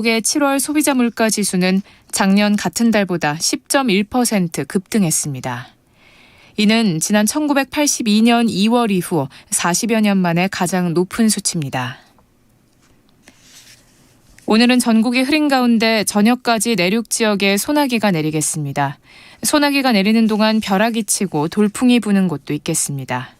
한국의 7월 소비자 물가 지수는 작년 같은 달보다 10.1% 급등했습니다. 이는 지난 1982년 2월 이후 40여 년 만에 가장 높은 수치입니다. 오늘은 전국이 흐린 가운데 저녁까지 내륙 지역에 소나기가 내리겠습니다. 소나기가 내리는 동안 벼락이 치고 돌풍이 부는 곳도 있겠습니다.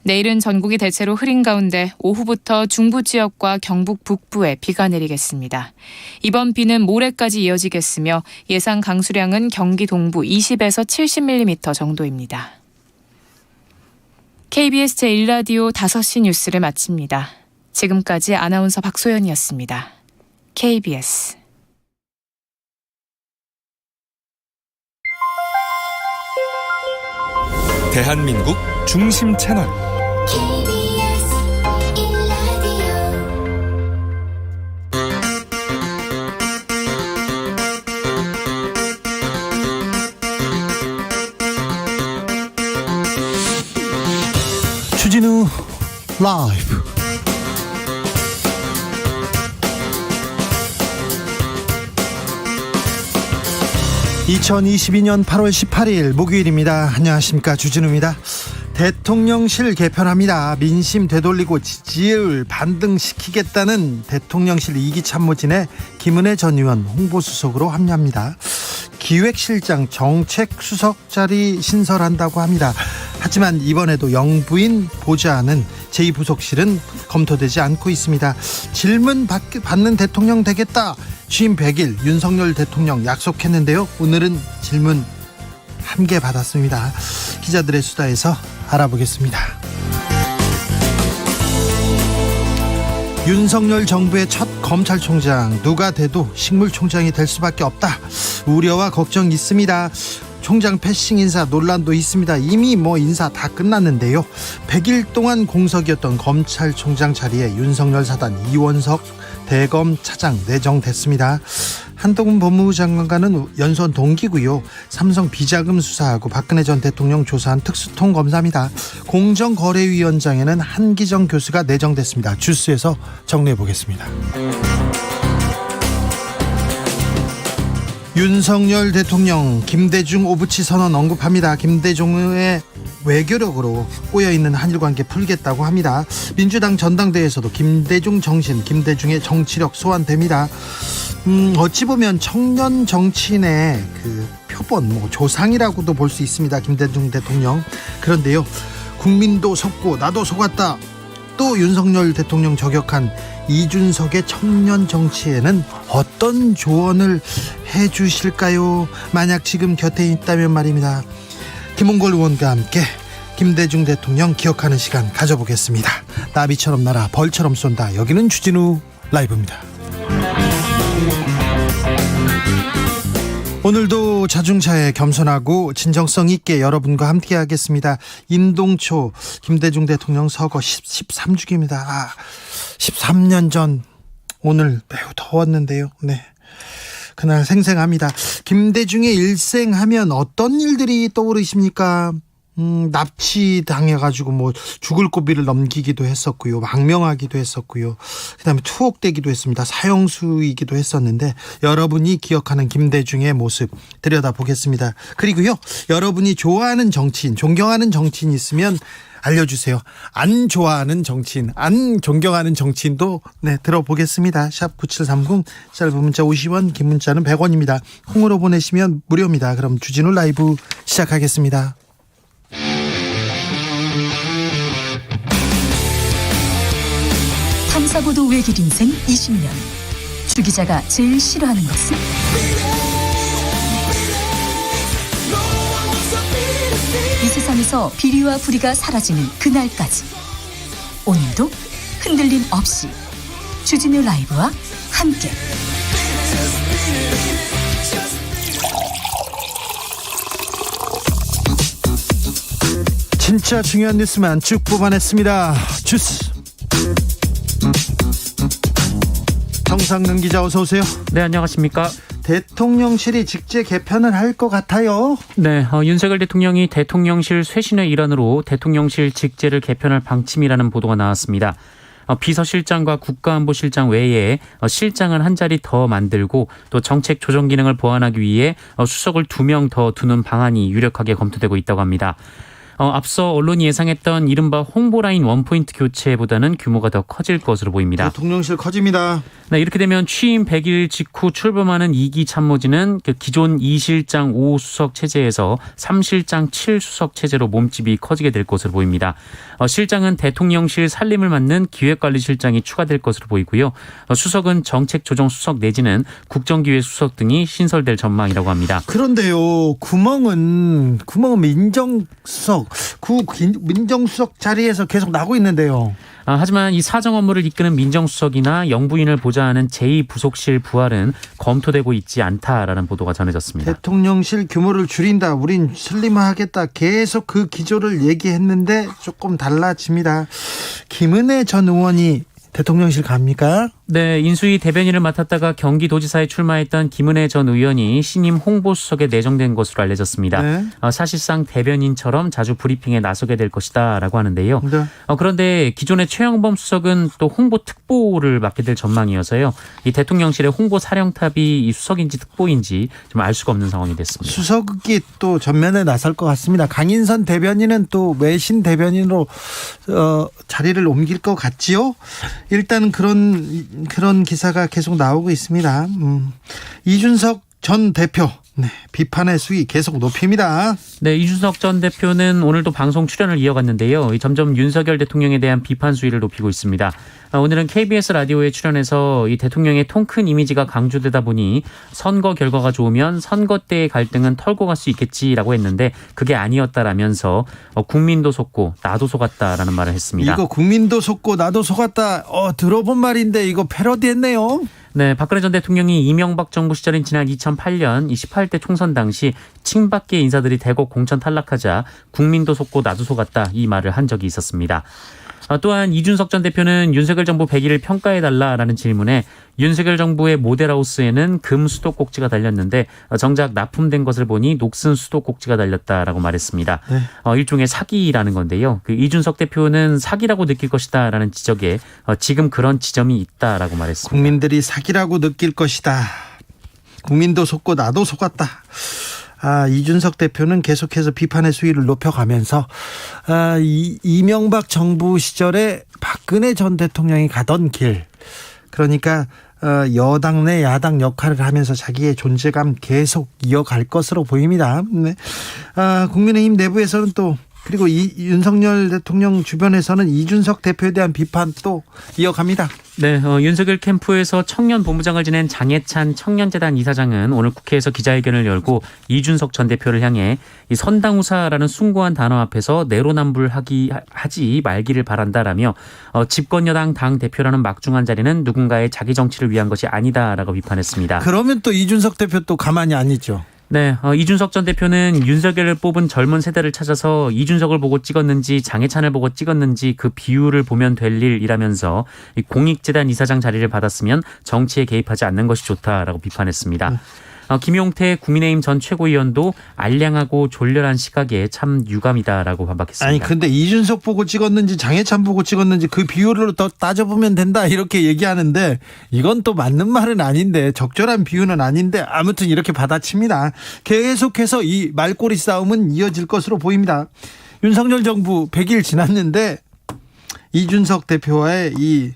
내일은 전국이 대체로 흐린 가운데 오후부터 중부 지역과 경북 북부에 비가 내리겠습니다. 이번 비는 모레까지 이어지겠으며 예상 강수량은 경기 동부 20에서 70mm 정도입니다. KBS 제1라디오 5시 뉴스를 마칩니다. 지금까지 아나운서 박소연이었습니다. KBS 대한민국 중심 채널 KBS 1라디오 주진우 라이브. (2022년 8월 18일) 목요일입니다. 안녕하십니까, 주진우입니다. 대통령실 개편합니다. 민심 되돌리고 지지율 반등시키겠다는 대통령실 2기 참모진에 김은혜 전 의원 홍보수석으로 합류합니다. 기획실장 정책수석 자리 신설한다고 합니다. 하지만 이번에도 영부인 보좌하는 제2부속실은 검토되지 않고 있습니다. 질문 받는 대통령 되겠다. 취임 100일 윤석열 대통령 약속했는데요. 오늘은 질문 함께 받았습니다. 기자들의 수다에서 알아보겠습니다. 윤석열 정부의 첫 검찰총장, 누가 돼도 식물총장이 될 수밖에 없다. 우려와 걱정이 있습니다. 총장 패싱 인사 논란도 있습니다. 이미 인사 다 끝났는데요. 100일 동안 공석이었던 검찰총장 자리에 윤석열 사단 이원석 대검 차장 내정됐습니다. 한동훈 법무부 장관과는 연수원 동기고요. 삼성 비자금 수사하고 박근혜 전 대통령 조사한 특수통 검사입니다. 공정거래위원장에는 한기정 교수가 내정됐습니다. 주스에서 정리해 보겠습니다. 윤석열 대통령 김대중 오부치 선언 언급합니다. 김대중의 외교력으로 꼬여있는 한일관계 풀겠다고 합니다. 민주당 전당대회에서도 김대중 정신, 김대중의 정치력 소환됩니다. 어찌 보면 청년 정치인의 그 표본, 조상이라고도 볼 수 있습니다. 김대중 대통령. 그런데요, 국민도 속고 나도 속았다. 또 윤석열 대통령 저격한 이준석의 청년 정치에는 어떤 조언을 해주실까요? 만약 지금 곁에 있다면 말입니다. 김홍걸 의원과 함께 김대중 대통령 기억하는 시간 가져보겠습니다. 나비처럼 날아 벌처럼 쏜다. 여기는 주진우 라이브입니다. 오늘도 자중차에 겸손하고 진정성 있게 여러분과 함께 하겠습니다. 임동초 김대중 대통령 서거 13주기입니다. 13년 전 오늘 매우 더웠는데요. 네, 그날 생생합니다. 김대중의 일생하면 어떤 일들이 떠오르십니까? 납치당해가지고 죽을 고비를 넘기기도 했었고요. 망명하기도 했었고요. 그 다음에 투옥되기도 했습니다. 사형수이기도 했었는데 여러분이 기억하는 김대중의 모습 들여다보겠습니다. 그리고요, 여러분이 좋아하는 정치인, 존경하는 정치인 있으면 알려주세요. 안 좋아하는 정치인, 안 존경하는 정치인도 들어보겠습니다. 샵 9730, 짧은 문자 50원, 긴 문자는 100원입니다. 콩으로 보내시면 무료입니다. 그럼 주진우 라이브 시작하겠습니다. 탐사보도 외길 인생 20년. 주 기자가 제일 싫어하는 것은? 이 세상에서 비리와 부리가 사라지는 그날까지, 오늘도 흔들림 없이 주진우 라이브와 함께 진짜 중요한 뉴스만 쭉 뽑아냈습니다. 주스 정상근 기자, 어서 오세요. 네, 안녕하십니까. 대통령실이 직제 개편을 할 것 같아요. 네, 윤석열 대통령이 대통령실 쇄신의 일환으로 대통령실 직제를 개편할 방침이라는 보도가 나왔습니다. 비서실장과 국가안보실장 외에 실장을 한 자리 더 만들고 또 정책 조정 기능을 보완하기 위해 수석을 2명 더 두는 방안이 유력하게 검토되고 있다고 합니다. 앞서 언론이 예상했던 이른바 홍보라인 원포인트 교체보다는 규모가 더 커질 것으로 보입니다. 대통령실 커집니다. 네, 이렇게 되면 취임 100일 직후 출범하는 2기 참모진은 그 기존 2실장 5수석 체제에서 3실장 7수석 체제로 몸집이 커지게 될 것으로 보입니다. 실장은 대통령실 살림을 맡는 기획관리실장이 추가될 것으로 보이고요. 수석은 정책조정수석 내지는 국정기획수석 등이 신설될 전망이라고 합니다. 그런데요, 구멍은 민정수석, 민정수석 자리에서 계속 나고 있는데요. 하지만 이 사정 업무를 이끄는 민정수석이나 영부인을 보좌하는 제2부속실 부활은 검토되고 있지 않다라는 보도가 전해졌습니다. 대통령실 규모를 줄인다, 우린 슬림화하겠다, 계속 그 기조를 얘기했는데 조금 달라집니다. 김은혜 전 의원이 대통령실 갑니까? 네, 인수위 대변인을 맡았다가 경기도지사에 출마했던 김은혜 전 의원이 신임 홍보수석에 내정된 것으로 알려졌습니다. 네. 사실상 대변인처럼 자주 브리핑에 나서게 될 것이다라고 하는데요. 네. 그런데 기존의 최영범 수석은 또 홍보특보를 맡게 될 전망이어서요. 이 대통령실의 홍보사령탑이 이 수석인지 특보인지 좀 알 수가 없는 상황이 됐습니다. 수석이 또 전면에 나설 것 같습니다. 강인선 대변인은 또 외신 대변인으로 자리를 옮길 것 같지요? 일단 그런 기사가 계속 나오고 있습니다. 이준석 전 대표, 네, 비판의 수위 계속 높입니다. 네, 이준석 전 대표는 오늘도 방송 출연을 이어갔는데요. 점점 윤석열 대통령에 대한 비판 수위를 높이고 있습니다. 오늘은 KBS 라디오에 출연해서 이 대통령의 통 큰 이미지가 강조되다 보니 선거 결과가 좋으면 선거 때의 갈등은 털고 갈 수 있겠지라고 했는데 그게 아니었다라면서 국민도 속고 나도 속았다라는 말을 했습니다. 이거 국민도 속고 나도 속았다. 들어본 말인데 이거 패러디했네요. 네, 박근혜 전 대통령이 이명박 정부 시절인 지난 2008년 18대 총선 당시 친박계 인사들이 대거 공천 탈락하자 국민도 속고 나도 속았다 이 말을 한 적이 있었습니다. 또한 이준석 전 대표는 윤석열 정부 100일을 평가해달라라는 질문에 윤석열 정부의 모델하우스에는 금 수도꼭지가 달렸는데 정작 납품된 것을 보니 녹슨 수도꼭지가 달렸다라고 말했습니다. 네. 일종의 사기라는 건데요. 그 이준석 대표는 사기라고 느낄 것이다라는 지적에 지금 그런 지점이 있다라고 말했습니다. 국민들이 사기라고 느낄 것이다. 국민도 속고 나도 속았다. 이준석 대표는 계속해서 비판의 수위를 높여가면서 이명박 정부 시절에 박근혜 전 대통령이 가던 길, 그러니까 여당 내 야당 역할을 하면서 자기의 존재감 계속 이어갈 것으로 보입니다. 네. 국민의힘 내부에서는 또 그리고 윤석열 대통령 주변에서는 이준석 대표에 대한 비판 또 이어갑니다. 네, 윤석열 캠프에서 청년 본부장을 지낸 장해찬 청년재단 이사장은 오늘 국회에서 기자회견을 열고 이준석 전 대표를 향해 이 선당우사라는 숭고한 단어 앞에서 내로남불하지 말기를 바란다라며 집권여당 당 대표라는 막중한 자리는 누군가의 자기 정치를 위한 것이 아니다라고 비판했습니다. 그러면 또 이준석 대표 또 가만히 안 있죠. 네, 이준석 전 대표는 윤석열을 뽑은 젊은 세대를 찾아서 이준석을 보고 찍었는지 장해찬을 보고 찍었는지 그 비율을 보면 될 일이라면서 공익재단 이사장 자리를 받았으면 정치에 개입하지 않는 것이 좋다라고 비판했습니다. 김용태 국민의힘 전 최고위원도 알량하고 졸렬한 시각에 참 유감이다라고 반박했습니다. 아니 근데 이준석 보고 찍었는지 장해찬 보고 찍었는지 그 비율로 더 따져보면 된다 이렇게 얘기하는데 이건 또 맞는 말은 아닌데 적절한 비유는 아닌데 아무튼 이렇게 받아칩니다. 계속해서 이 말꼬리 싸움은 이어질 것으로 보입니다. 윤석열 정부 100일 지났는데 이준석 대표와의 이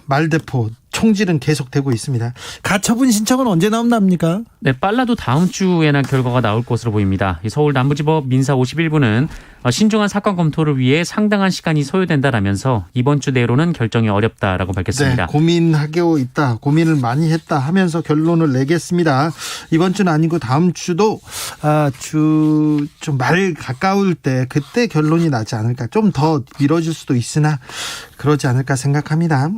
말대포 총질은 계속되고 있습니다. 가처분 신청은 언제 나온답니까? 네, 빨라도 다음 주에나 결과가 나올 것으로 보입니다. 서울 남부지법 민사 51부는 신중한 사건 검토를 위해 상당한 시간이 소요된다라면서 이번 주 내로는 결정이 어렵다라고 밝혔습니다. 네, 고민하고 있다. 고민을 많이 했다 하면서 결론을 내겠습니다. 이번 주는 아니고 다음 주도 좀 말 가까울 때 그때 결론이 나지 않을까. 좀 더 미뤄질 수도 있으나 그러지 않을까 생각합니다.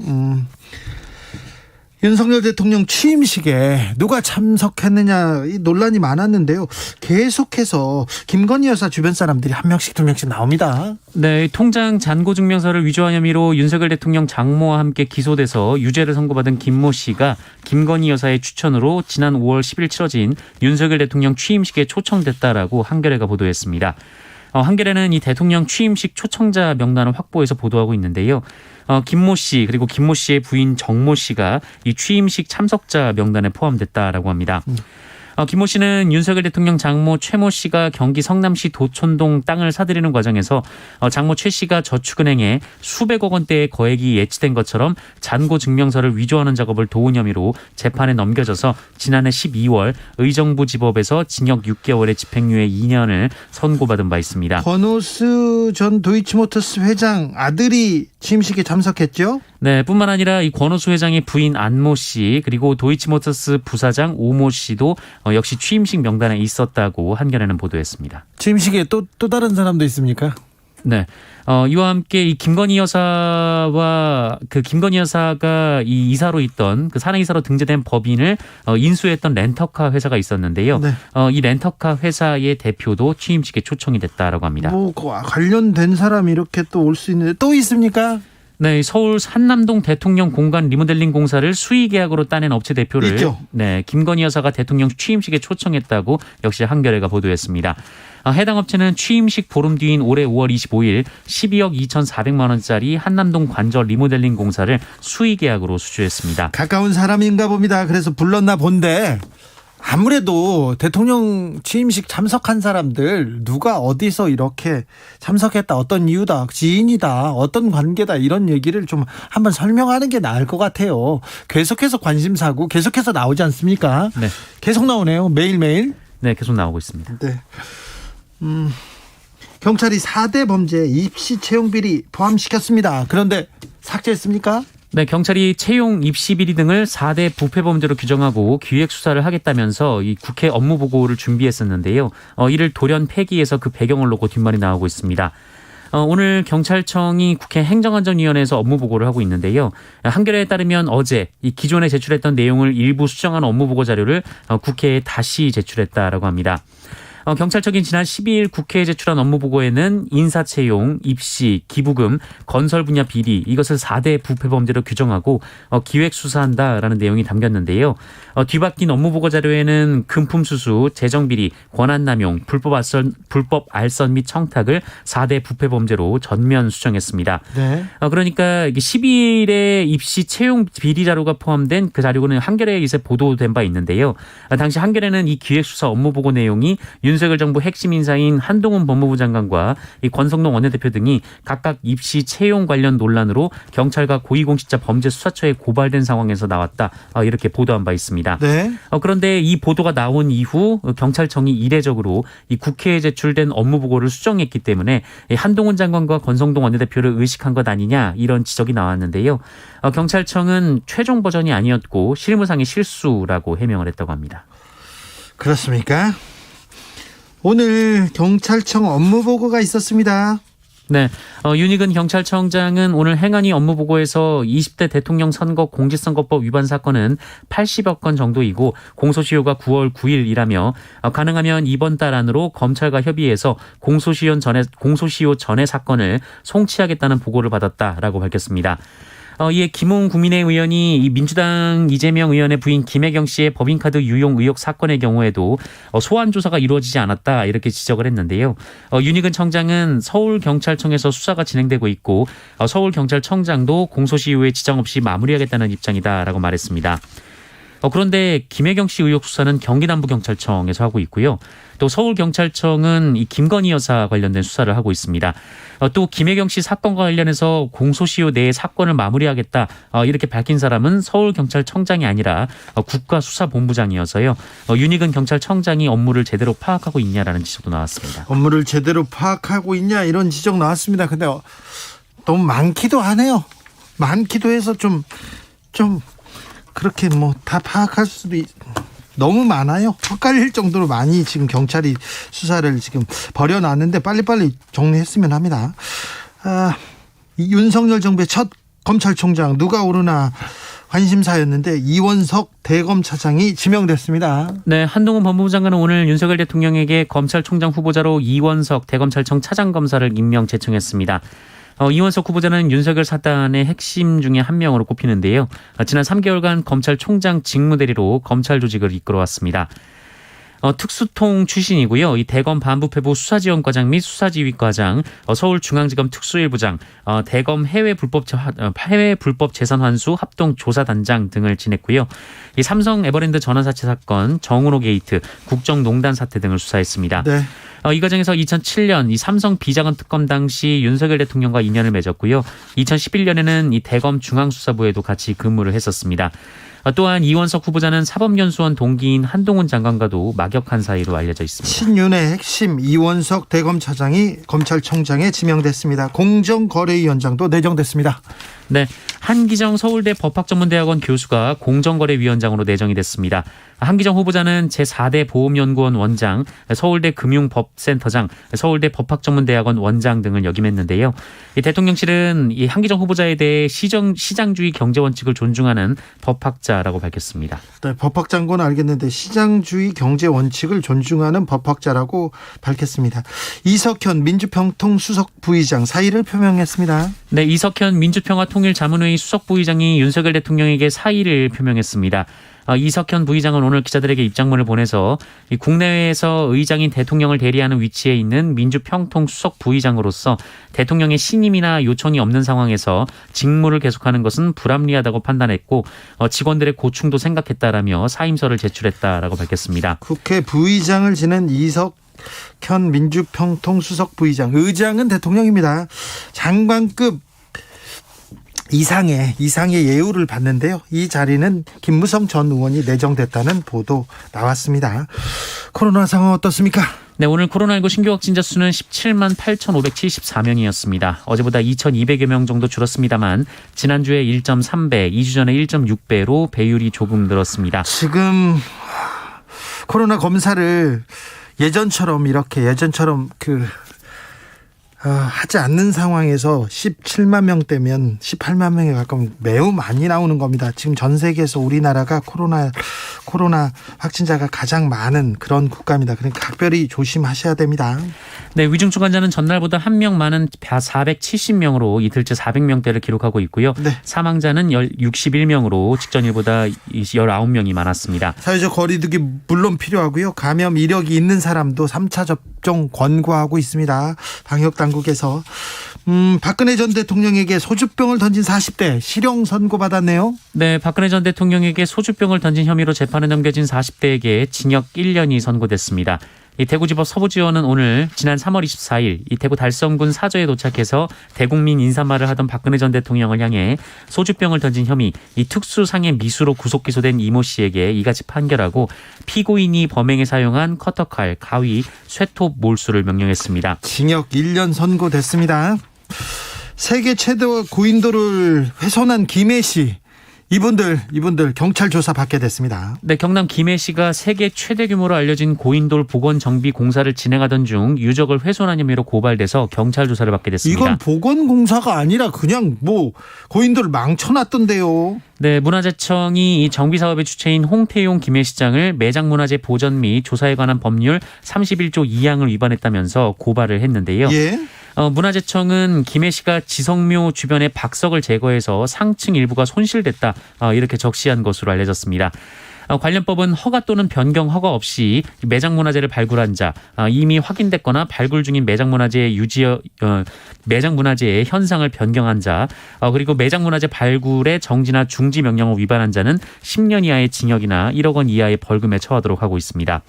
윤석열 대통령 취임식에 누가 참석했느냐 이 논란이 많았는데요. 계속해서 김건희 여사 주변 사람들이 한 명씩 두 명씩 나옵니다. 네, 통장 잔고 증명서를 위조한 혐의로 윤석열 대통령 장모와 함께 기소돼서 유죄를 선고받은 김모 씨가 김건희 여사의 추천으로 지난 5월 10일 치러진 윤석열 대통령 취임식에 초청됐다라고 한겨레가 보도했습니다. 한겨레는 이 대통령 취임식 초청자 명단을 확보해서 보도하고 있는데요. 김모 씨 그리고 김모 씨의 부인 정모 씨가 이 취임식 참석자 명단에 포함됐다라고 합니다. 김모 씨는 윤석열 대통령 장모 최모 씨가 경기 성남시 도촌동 땅을 사들이는 과정에서 장모 최 씨가 저축은행에 수백억 원대의 거액이 예치된 것처럼 잔고 증명서를 위조하는 작업을 도운 혐의로 재판에 넘겨져서 지난해 12월 의정부지법에서 징역 6개월의 집행유예 2년을 선고받은 바 있습니다. 권오수 전 도이치모터스 회장 아들이 취임식에 참석했죠? 네, 뿐만 아니라 이 권오수 회장의 부인 안모 씨 그리고 도이치모터스 부사장 오모 씨도 역시 취임식 명단에 있었다고 한겨레는 보도했습니다. 취임식에 또 다른 사람도 있습니까? 네, 이와 함께 이 김건희 여사와 그 김건희 여사가 이 이사로 있던 그 사내 이사로 등재된 법인을 인수했던 렌터카 회사가 있었는데요. 네. 이 렌터카 회사의 대표도 취임식에 초청이 됐다라고 합니다. 관련된 사람이 이렇게 또 올 수 있는데 또 있습니까? 네, 서울 한남동 대통령 공간 리모델링 공사를 수의 계약으로 따낸 업체 대표를 있죠. 네, 김건희 여사가 대통령 취임식에 초청했다고 역시 한겨레가 보도했습니다. 해당 업체는 취임식 보름 뒤인 올해 5월 25일 12억 2,400만 원짜리 한남동 관저 리모델링 공사를 수의 계약으로 수주했습니다. 가까운 사람인가 봅니다. 그래서 불렀나 본데 아무래도 대통령 취임식 참석한 사람들 누가 어디서 이렇게 참석했다, 어떤 이유다, 지인이다, 어떤 관계다 이런 얘기를 좀 한번 설명하는 게 나을 것 같아요. 계속해서 관심사고 계속해서 나오지 않습니까? 네. 계속 나오네요. 매일매일. 네, 계속 나오고 있습니다. 네. 경찰이 4대 범죄 입시 채용 비리 포함시켰습니다. 그런데 삭제했습니까? 네, 경찰이 채용 입시 비리 등을 4대 부패 범죄로 규정하고 기획 수사를 하겠다면서 이 국회 업무 보고를 준비했었는데요. 이를 돌연 폐기해서 그 배경을 놓고 뒷말이 나오고 있습니다. 오늘 경찰청이 국회 행정안전위원회에서 업무 보고를 하고 있는데요. 한겨레에 따르면 어제 이 기존에 제출했던 내용을 일부 수정한 업무 보고 자료를 국회에 다시 제출했다라고 합니다. 경찰청이 지난 12일 국회에 제출한 업무보고에는 인사채용, 입시, 기부금, 건설 분야 비리 이것을 4대 부패범죄로 규정하고 기획수사한다라는 내용이 담겼는데요. 뒤바뀐 업무보고 자료에는 금품수수, 재정비리, 권한남용, 불법 알선 및 청탁을 4대 부패범죄로 전면 수정했습니다. 네. 그러니까 12일에 입시 채용 비리 자료가 포함된 그 자료는 한겨레에 이제 보도된 바 있는데요. 당시 한겨레는 이 기획수사 업무보고 내용이 윤석열 정부 핵심 인사인 한동훈 법무부 장관과 이 권성동 원내대표 등이 각각 입시 채용 관련 논란으로 경찰과 고위공직자 범죄수사처에 고발된 상황에서 나왔다. 이렇게 보도한 바 있습니다. 네. 그런데 이 보도가 나온 이후 경찰청이 이례적으로 이 국회에 제출된 업무보고를 수정했기 때문에 한동훈 장관과 권성동 원내대표를 의식한 것 아니냐 이런 지적이 나왔는데요. 경찰청은 최종 버전이 아니었고 실무상의 실수라고 해명을 했다고 합니다. 그렇습니까? 오늘 경찰청 업무보고가 있었습니다. 네, 윤익은 경찰청장은 오늘 행안위 업무보고에서 20대 대통령 선거 공직선거법 위반 사건은 80여 건 정도이고 공소시효가 9월 9일이라며 가능하면 이번 달 안으로 검찰과 협의해서 공소시효 전에 사건을 송치하겠다는 보고를 받았다라고 밝혔습니다. 이에 김웅 국민의힘 의원이 이 민주당 이재명 의원의 부인 김혜경 씨의 법인카드 유용 의혹 사건의 경우에도 소환 조사가 이루어지지 않았다 이렇게 지적을 했는데요. 윤익은 청장은 서울경찰청에서 수사가 진행되고 있고 서울경찰청장도 공소시 이후에 지장 없이 마무리하겠다는 입장이다라고 말했습니다. 그런데 김혜경 씨 의혹 수사는 경기남부경찰청에서 하고 있고요. 또 서울경찰청은 이 김건희 여사 관련된 수사를 하고 있습니다. 또 김혜경 씨 사건과 관련해서 공소시효 내에 사건을 마무리하겠다 이렇게 밝힌 사람은 서울경찰청장이 아니라 국가수사본부장이어서요. 윤익은 경찰청장이 업무를 제대로 파악하고 있냐라는 지적도 나왔습니다. 업무를 제대로 파악하고 있냐 이런 지적 나왔습니다. 근데 너무 많기도 하네요. 많기도 해서 좀 그렇게 뭐 다 파악할 수도 너무 많아요. 헷갈릴 정도로 많이 지금 경찰이 수사를 지금 벌여놨는데 빨리빨리 정리했으면 합니다. 이 윤석열 정부의 첫 검찰총장 누가 오르나 관심사였는데 이원석 대검차장이 지명됐습니다. 네, 한동훈 법무부 장관은 오늘 윤석열 대통령에게 검찰총장 후보자로 이원석 대검찰청 차장검사를 임명 제청했습니다. 이원석 후보자는 윤석열 사단의 핵심 중에 한 명으로 꼽히는데요. 지난 3개월간 검찰총장 직무대리로 검찰 조직을 이끌어왔습니다. 특수통 출신이고요. 이 대검 반부패부 수사지원과장 및 수사지휘과장, 서울중앙지검 특수일부장, 대검 해외 불법 재산 환수 합동조사단장 등을 지냈고요. 이 삼성 에버랜드 전환사채 사건, 정은호 게이트, 국정농단 사태 등을 수사했습니다. 네. 이 과정에서 2007년 이 삼성 비자건 특검 당시 윤석열 대통령과 인연을 맺었고요. 2011년에는 이 대검 중앙수사부에도 같이 근무를 했었습니다. 또한 이원석 후보자는 사법연수원 동기인 한동훈 장관과도 막역한 사이로 알려져 있습니다. 신윤의 핵심 이원석 대검차장이 검찰총장에 지명됐습니다. 공정거래위원장도 내정됐습니다. 네, 한기정 서울대 법학전문대학원 교수가 공정거래위원장으로 내정이 됐습니다. 한기정 후보자는 제4대 보험연구원 원장, 서울대 금융법센터장, 서울대 법학전문대학원 원장 등을 역임했는데요. 이 대통령실은 이 한기정 후보자에 대해 시장주의 경제원칙을 존중하는 법학자라고 밝혔습니다. 네, 법학자는 알겠는데 시장주의 경제원칙을 존중하는 법학자라고 밝혔습니다. 이석현 민주평통수석 부의장 사의를 표명했습니다. 네, 이석현 민주평화통일자문회의 수석 부의장이 윤석열 대통령에게 사의를 표명했습니다. 이석현 부의장은 오늘 기자들에게 입장문을 보내서 이 국내외에서 의장인 대통령을 대리하는 위치에 있는 민주평통 수석 부의장으로서 대통령의 신임이나 요청이 없는 상황에서 직무를 계속하는 것은 불합리하다고 판단했고 직원들의 고충도 생각했다라며 사임서를 제출했다라고 밝혔습니다. 국회 부의장을 지낸 이석현 민주평통 수석 부의장, 의장은 대통령입니다. 장관급 이상의 예우를 받는데요. 이 자리는 김무성 전 의원이 내정됐다는 보도 나왔습니다. 코로나 상황 어떻습니까? 네, 오늘 코로나19 신규 확진자 수는 17만 8,574명이었습니다. 어제보다 2,200여 명 정도 줄었습니다만 지난주에 1.3배, 2주 전에 1.6배로 배율이 조금 늘었습니다. 지금 코로나 검사를 예전처럼 하지 않는 상황에서 17만 명대면 18만 명에 가까운 매우 많이 나오는 겁니다. 지금 전 세계에서 우리나라가 코로나 확진자가 가장 많은 그런 국가입니다. 그러니까 각별히 조심하셔야 됩니다. 네, 위중증 환자는 전날보다 1명 많은 470명으로 이틀째 400명대를 기록하고 있고요. 네. 사망자는 61명으로 직전일보다 19명이 많았습니다. 사회적 거리두기 물론 필요하고요. 감염 이력이 있는 사람도 3차 접종 권고하고 있습니다. 방역당국에서 박근혜 전 대통령에게 소주병을 던진 40대 실형 선고받았네요. 네, 박근혜 전 대통령에게 소주병을 던진 혐의로 재판에 넘겨진 40대에게 징역 1년이 선고됐습니다. 이 대구지법 서부지원은 오늘 지난 3월 24일 이 대구 달성군 사저에 도착해서 대국민 인사말을 하던 박근혜 전 대통령을 향해 소주병을 던진 혐의, 이 특수상해 미수로 구속 기소된 이모 씨에게 이같이 판결하고 피고인이 범행에 사용한 커터칼, 가위, 쇠톱 몰수를 명령했습니다. 징역 1년 선고됐습니다. 세계 최대 고인돌을 훼손한 김해 씨, 이분들 경찰 조사 받게 됐습니다. 네, 경남 김해시가 세계 최대 규모로 알려진 고인돌 복원 정비 공사를 진행하던 중 유적을 훼손한 혐의로 고발돼서 경찰 조사를 받게 됐습니다. 이건 복원 공사가 아니라 그냥 고인돌을 망쳐놨던데요. 네, 문화재청이 이 정비 사업의 주체인 홍태용 김해시장을 매장문화재 보전 및 조사에 관한 법률 31조 2항을 위반했다면서 고발을 했는데요. 예. 문화재청은 김해시가 지성묘 주변의 박석을 제거해서 상층 일부가 손실됐다, 이렇게 적시한 것으로 알려졌습니다. 관련법은 허가 또는 변경 허가 없이 매장문화재를 발굴한 자, 이미 확인됐거나 발굴 중인 매장문화재의 매장문화재의 현상을 변경한 자, 그리고 매장문화재 발굴의 정지나 중지 명령을 위반한 자는 10년 이하의 징역이나 1억 원 이하의 벌금에 처하도록 하고 있습니다.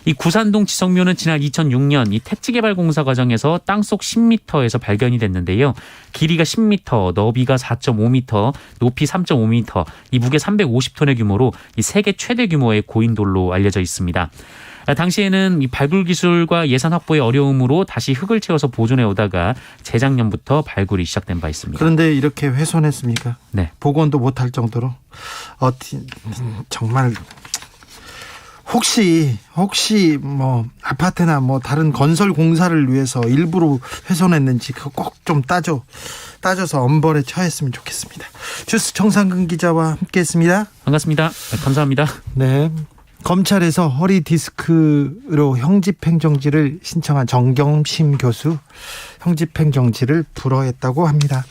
이 구산동 지성묘는 지난 2006년 이 택지개발 공사 과정에서 땅속 10m에서 발견이 됐는데요. 길이가 10m, 너비가 4.5m, 높이 3.5m, 이 무게 350톤의 규모로 이 세계 최대 규모의 고인돌로 알려져 있습니다. 당시에는 이 발굴 기술과 예산 확보의 어려움으로 다시 흙을 채워서 보존해 오다가 재작년부터 발굴이 시작된 바 있습니다. 그런데 이렇게 훼손했습니까? 네. 복원도 못할 정도로 정말. 혹시 아파트나 다른 건설 공사를 위해서 일부러 훼손했는지 그거 꼭 좀 따져서 엄벌에 처했으면 좋겠습니다. 주스 정상근 기자와 함께했습니다. 반갑습니다. 감사합니다. 네. 검찰에서 허리 디스크로 형집행정지를 신청한 정경심 교수 형집행정지를 불허했다고 합니다.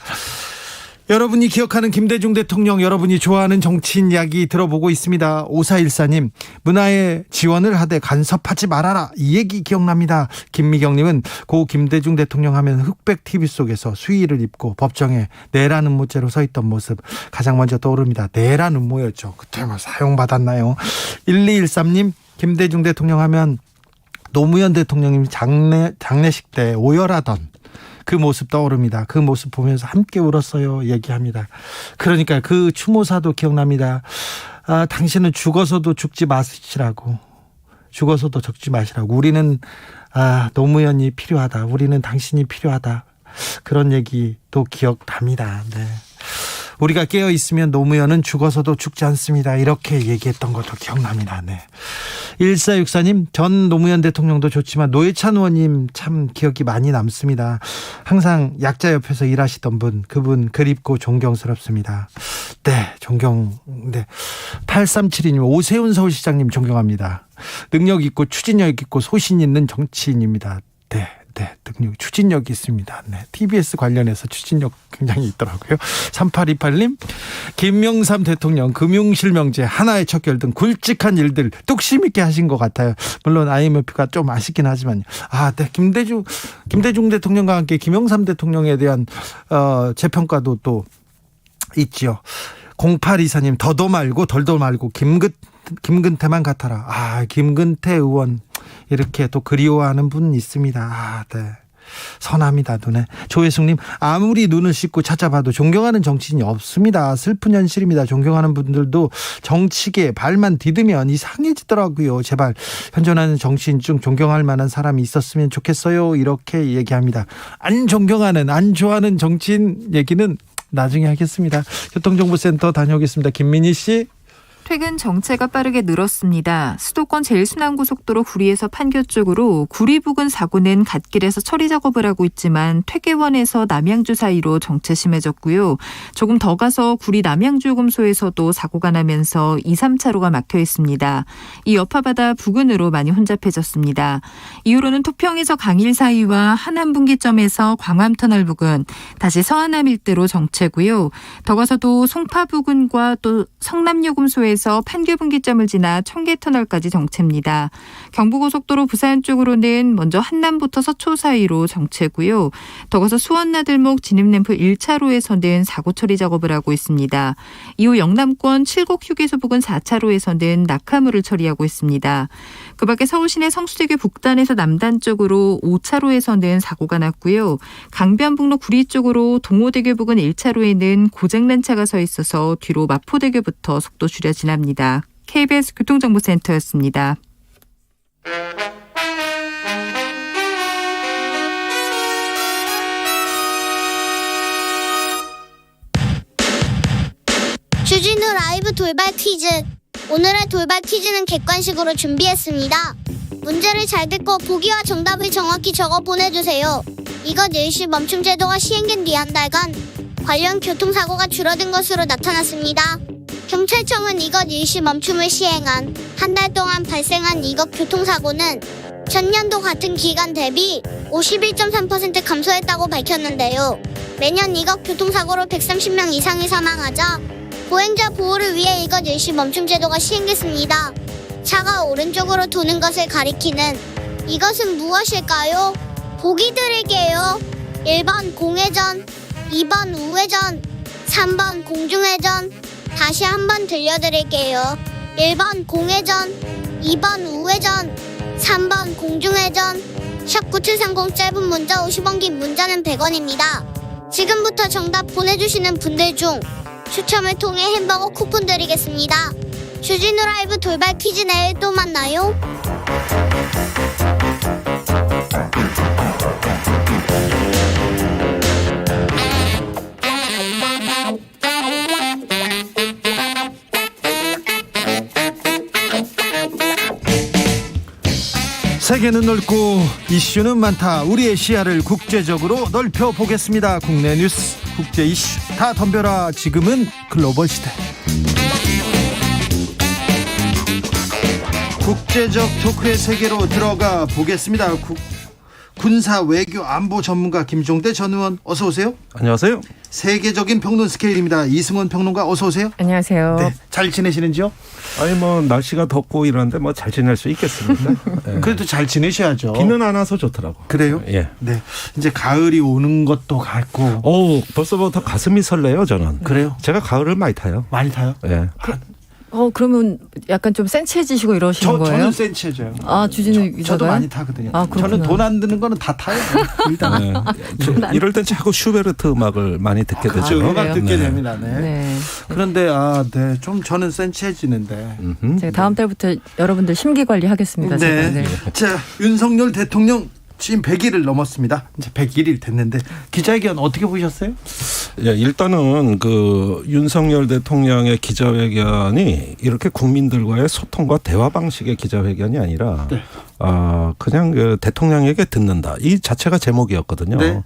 여러분이 기억하는 김대중 대통령, 여러분이 좋아하는 정치인 이야기 들어보고 있습니다. 5414님, 문화에 지원을 하되 간섭하지 말아라, 이 얘기 기억납니다. 김미경님은 고 김대중 대통령 하면 흑백 TV 속에서 수의를 입고 법정에 내란 음모죄로 서 있던 모습 가장 먼저 떠오릅니다. 내란 음모였죠. 그때 뭐 사용받았나요? 1213님, 김대중 대통령 하면 노무현 대통령님이 장례식 때 오열하던 그 모습 떠오릅니다. 그 모습 보면서 함께 울었어요, 얘기합니다. 그러니까 그 추모사도 기억납니다. 당신은 죽어서도 죽지 마시라고, 죽어서도 죽지 마시라고, 우리는 노무현이 필요하다, 우리는 당신이 필요하다, 그런 얘기도 기억납니다. 네. 우리가 깨어있으면 노무현은 죽어서도 죽지 않습니다, 이렇게 얘기했던 것도 기억납니다. 네. 1464님, 전 노무현 대통령도 좋지만 노회찬 의원님 참 기억이 많이 남습니다. 항상 약자 옆에서 일하시던 분, 그분 그립고 존경스럽습니다. 네, 네. 8372님, 오세훈 서울시장님 존경합니다. 능력 있고 추진력 있고 소신 있는 정치인입니다. 네, 추진력이 있습니다. 네, TBS 관련해서 추진력 굉장히 있더라고요. 3828님, 김명삼 대통령 금융실명제, 하나의 척결 등 굵직한 일들 뚝심 있게 하신 것 같아요. 물론 IMF가 좀 아쉽긴 하지만요. 네, 김대중 대통령과 함께 김영삼 대통령에 대한 재평가도 또 있지요. 0824님, 더도 말고 덜도 말고 김근태만 같아라. 김근태 의원 이렇게 또 그리워하는 분 있습니다. 네. 선합니다, 눈에. 조혜숙님, 아무리 눈을 씻고 찾아봐도 존경하는 정치인이 없습니다. 슬픈 현실입니다. 존경하는 분들도 정치계에 발만 디디면 이상해지더라고요. 제발 현존하는 정치인 중 존경할 만한 사람이 있었으면 좋겠어요, 이렇게 얘기합니다. 안 좋아하는 정치인 얘기는 나중에 하겠습니다. 교통정보센터 다녀오겠습니다. 김민희 씨. 퇴근 정체가 빠르게 늘었습니다. 수도권 제일순환고속도로 구리에서 판교 쪽으로 구리 부근 사고는 갓길에서 처리 작업을 하고 있지만 퇴계원에서 남양주 사이로 정체 심해졌고요. 조금 더 가서 구리 남양주요금소에서도 사고가 나면서 2, 3차로가 막혀 있습니다. 이 여파바다 부근으로 많이 혼잡해졌습니다. 이후로는 토평에서 강일 사이와 하남분기점에서 광암터널 부근, 다시 서하남 일대로 정체고요. 더 가서도 송파 부근과 또 성남요금소에 에서 판교 분기점을 지나 청계터널까지 정체입니다. 경부고속도로 부산 쪽으로는 먼저 한남부터 서초 사이로 정체고요. 더 가서 수원나들목 진입램프 1차로에서는 사고 처리 작업을 하고 있습니다. 이후 영남권 칠곡휴게소 부근 4차로에서는 낙하물을 처리하고 있습니다. 그 밖에 서울시내 성수대교 북단에서 남단 쪽으로 5차로에서는 사고가 났고요. 강변북로 구리 쪽으로 동호대교 부근 1차로에는 고장난 차가 서 있어서 뒤로 마포대교부터 속도 줄여 지납니다. KBS 교통정보센터였습니다. 주진우 라이브 돌발 퀴즈. 오늘의 돌발 퀴즈는 객관식으로 준비했습니다. 문제를 잘 듣고 보기와 정답을 정확히 적어 보내주세요. 이것 일시 멈춤 제도가 시행된 뒤 한 달간 관련 교통사고가 줄어든 것으로 나타났습니다. 경찰청은 이것 일시 멈춤을 시행한 한 달 동안 발생한 이것 교통사고는 전년도 같은 기간 대비 51.3% 감소했다고 밝혔는데요. 매년 이것 교통사고로 130명 이상이 사망하자 보행자 보호를 위해 이것 일시 멈춤 제도가 시행됐습니다. 차가 오른쪽으로 도는 것을 가리키는 이것은 무엇일까요? 보기 드릴게요. 1번 공회전, 2번 우회전, 3번 공중회전. 다시 한번 들려드릴게요. 1번 공회전, 2번 우회전, 3번 공중회전. 샵 9730 짧은 문자 50원, 긴 문자는 100원입니다. 지금부터 정답 보내주시는 분들 중 추첨을 통해 햄버거 쿠폰 드리겠습니다. 주진우 라이브 돌발 퀴즈 내일 또 만나요. 세계는 넓고 이슈는 많다. 우리의 시야를 국제적으로 넓혀보겠습니다. 국내 뉴스, 국제 이슈 다 덤벼라. 지금은 글로벌 시대. 국제적 토크의 세계로 들어가 보겠습니다. 군사 외교 안보 전문가 김종대 전 의원 어서 오세요. 안녕하세요. 세계적인 평론 스케일입니다. 이승원 평론가 어서 오세요. 안녕하세요. 네, 잘 지내시는지요? 아니 뭐 날씨가 덥고 이러는데 뭐 잘 지낼 수 있겠습니까? 예. 그래도 잘 지내셔야죠. 비는 안 와서 좋더라고. 그래요? 예. 네. 이제 가을이 오는 것도 같고. 벌써부터 가슴이 설레요 저는. 그래요? 제가 가을을 많이 타요. 많이 타요? 예. 그러면 약간 좀 센치해지시고 이러시는 거예요? 저는 센치해져요. 주진우 기자가요? 저도 많이 타거든요. 그렇구나. 저는 돈 안 드는 거는 다 타요. 일단. 네. 이럴 땐 자꾸 슈베르트 음악을 많이 듣게 되죠. 그렇죠. 음악 그래요? 듣게 네. 됩니다. 네. 네. 그런데 네. 좀 저는 센치해지는데. 제가 다음 달부터 여러분들 심기 관리하겠습니다. 제가. 네. 자, 윤석열 대통령 지금 100일을 넘었습니다. 이제 101일 됐는데 기자회견 어떻게 보셨어요? 예, 일단은 그 윤석열 대통령의 기자회견이 이렇게 국민들과의 소통과 대화 방식의 기자회견이 아니라 네. 그냥 그 대통령에게 듣는다. 이 자체가 제목이었거든요. 네.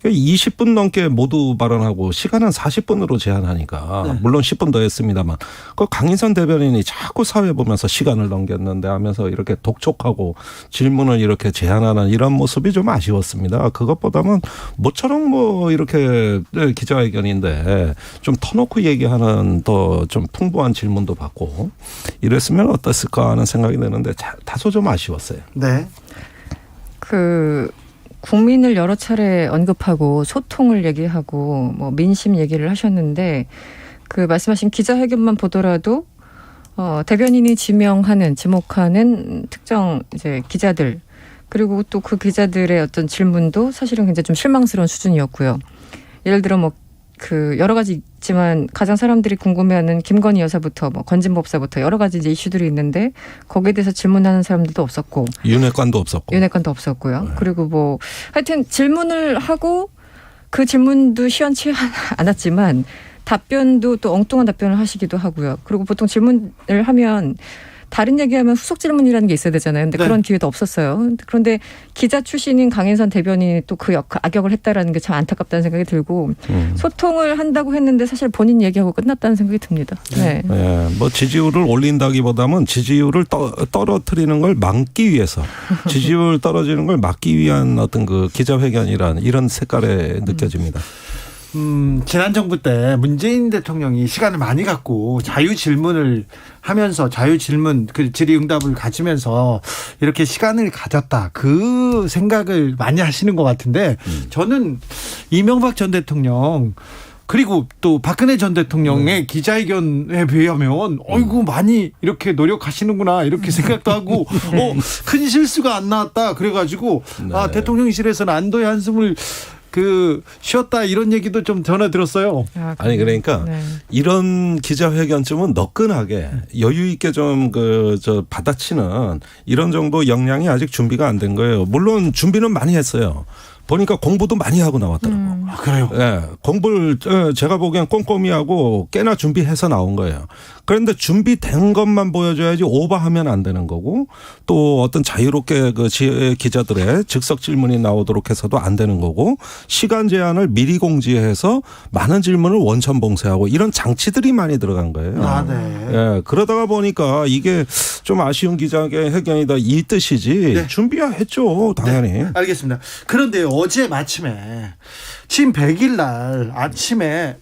20분 넘게 모두 발언하고 시간은 40분으로 제한하니까 네. 물론 10분 더 했습니다만 그 강인선 대변인이 자꾸 사회 보면서 시간을 넘겼는데 하면서 이렇게 독촉하고 질문을 이렇게 제한하는 이런 모습이 좀 아쉬웠습니다. 그것보다는 모처럼 뭐 이렇게 기자회견인데 좀 터놓고 얘기하는 더 좀 풍부한 질문도 받고 이랬으면 어땠을까 하는 생각이 드는데 다소 좀 아쉬웠어요. 네. 국민을 여러 차례 언급하고 소통을 얘기하고 뭐 민심 얘기를 하셨는데 말씀하신 기자회견만 보더라도 대변인이 지목하는 특정 이제 기자들 그리고 또 그 기자들의 어떤 질문도 사실은 굉장히 좀 실망스러운 수준이었고요. 예를 들어 여러 가지 있지만 가장 사람들이 궁금해하는 김건희 여사부터 건진 법사부터 여러 가지 이제 이슈들이 있는데 거기에 대해서 질문하는 사람들도 없었고 윤핵관도 없었고요. 네. 그리고 하여튼 질문을 하고 그 질문도 시원치 않았지만 답변도 또 엉뚱한 답변을 하시기도 하고요. 그리고 보통 질문을 하면 다른 얘기하면 후속 질문이라는 게 있어야 되잖아요. 근데 네. 그런 기회도 없었어요. 그런데 기자 출신인 강인선 대변인이 또 그 악역을 했다라는 게 참 안타깝다는 생각이 들고 소통을 한다고 했는데 사실 본인 얘기하고 끝났다는 생각이 듭니다. 네. 네, 뭐 지지율을 올린다기보다는 지지율을 떨어뜨리는 걸 막기 위해서 지지율 떨어지는 걸 막기 위한 어떤 그 기자회견이란 이런 색깔에 느껴집니다. 지난 정부 때 문재인 대통령이 시간을 많이 갖고 자유질문을 하면서 자유질문 질의응답을 가지면서 이렇게 시간을 가졌다. 그 생각을 많이 하시는 것 같은데 저는 이명박 전 대통령 그리고 또 박근혜 전 대통령의 기자회견에 비하면 많이 이렇게 노력하시는구나 이렇게 생각도 하고 큰 실수가 안 나왔다. 그래가지고 네. 대통령실에서는 안도의 한숨을 쉬었다 이런 얘기도 좀 전해 들었어요. 아니 그러니까 네. 이런 기자회견쯤은 너끈하게 여유 있게 좀 받아치는 이런 정도 역량이 아직 준비가 안 된 거예요. 물론 준비는 많이 했어요. 보니까 공부도 많이 하고 나왔더라고요. 그래요? 네, 공부를 제가 보기엔 꼼꼼히 하고 꽤나 준비해서 나온 거예요. 그런데 준비된 것만 보여줘야지 오버하면 안 되는 거고 또 어떤 자유롭게 기자들의 즉석 질문이 나오도록 해서도 안 되는 거고 시간 제한을 미리 공지해서 많은 질문을 원천봉쇄하고 이런 장치들이 많이 들어간 거예요. 네. 예, 그러다가 보니까 이게 좀 아쉬운 기자회견이다 이 뜻이지 네. 준비야 했죠 당연히. 네, 알겠습니다. 그런데 어제 마침에 지금 100일 날 아침에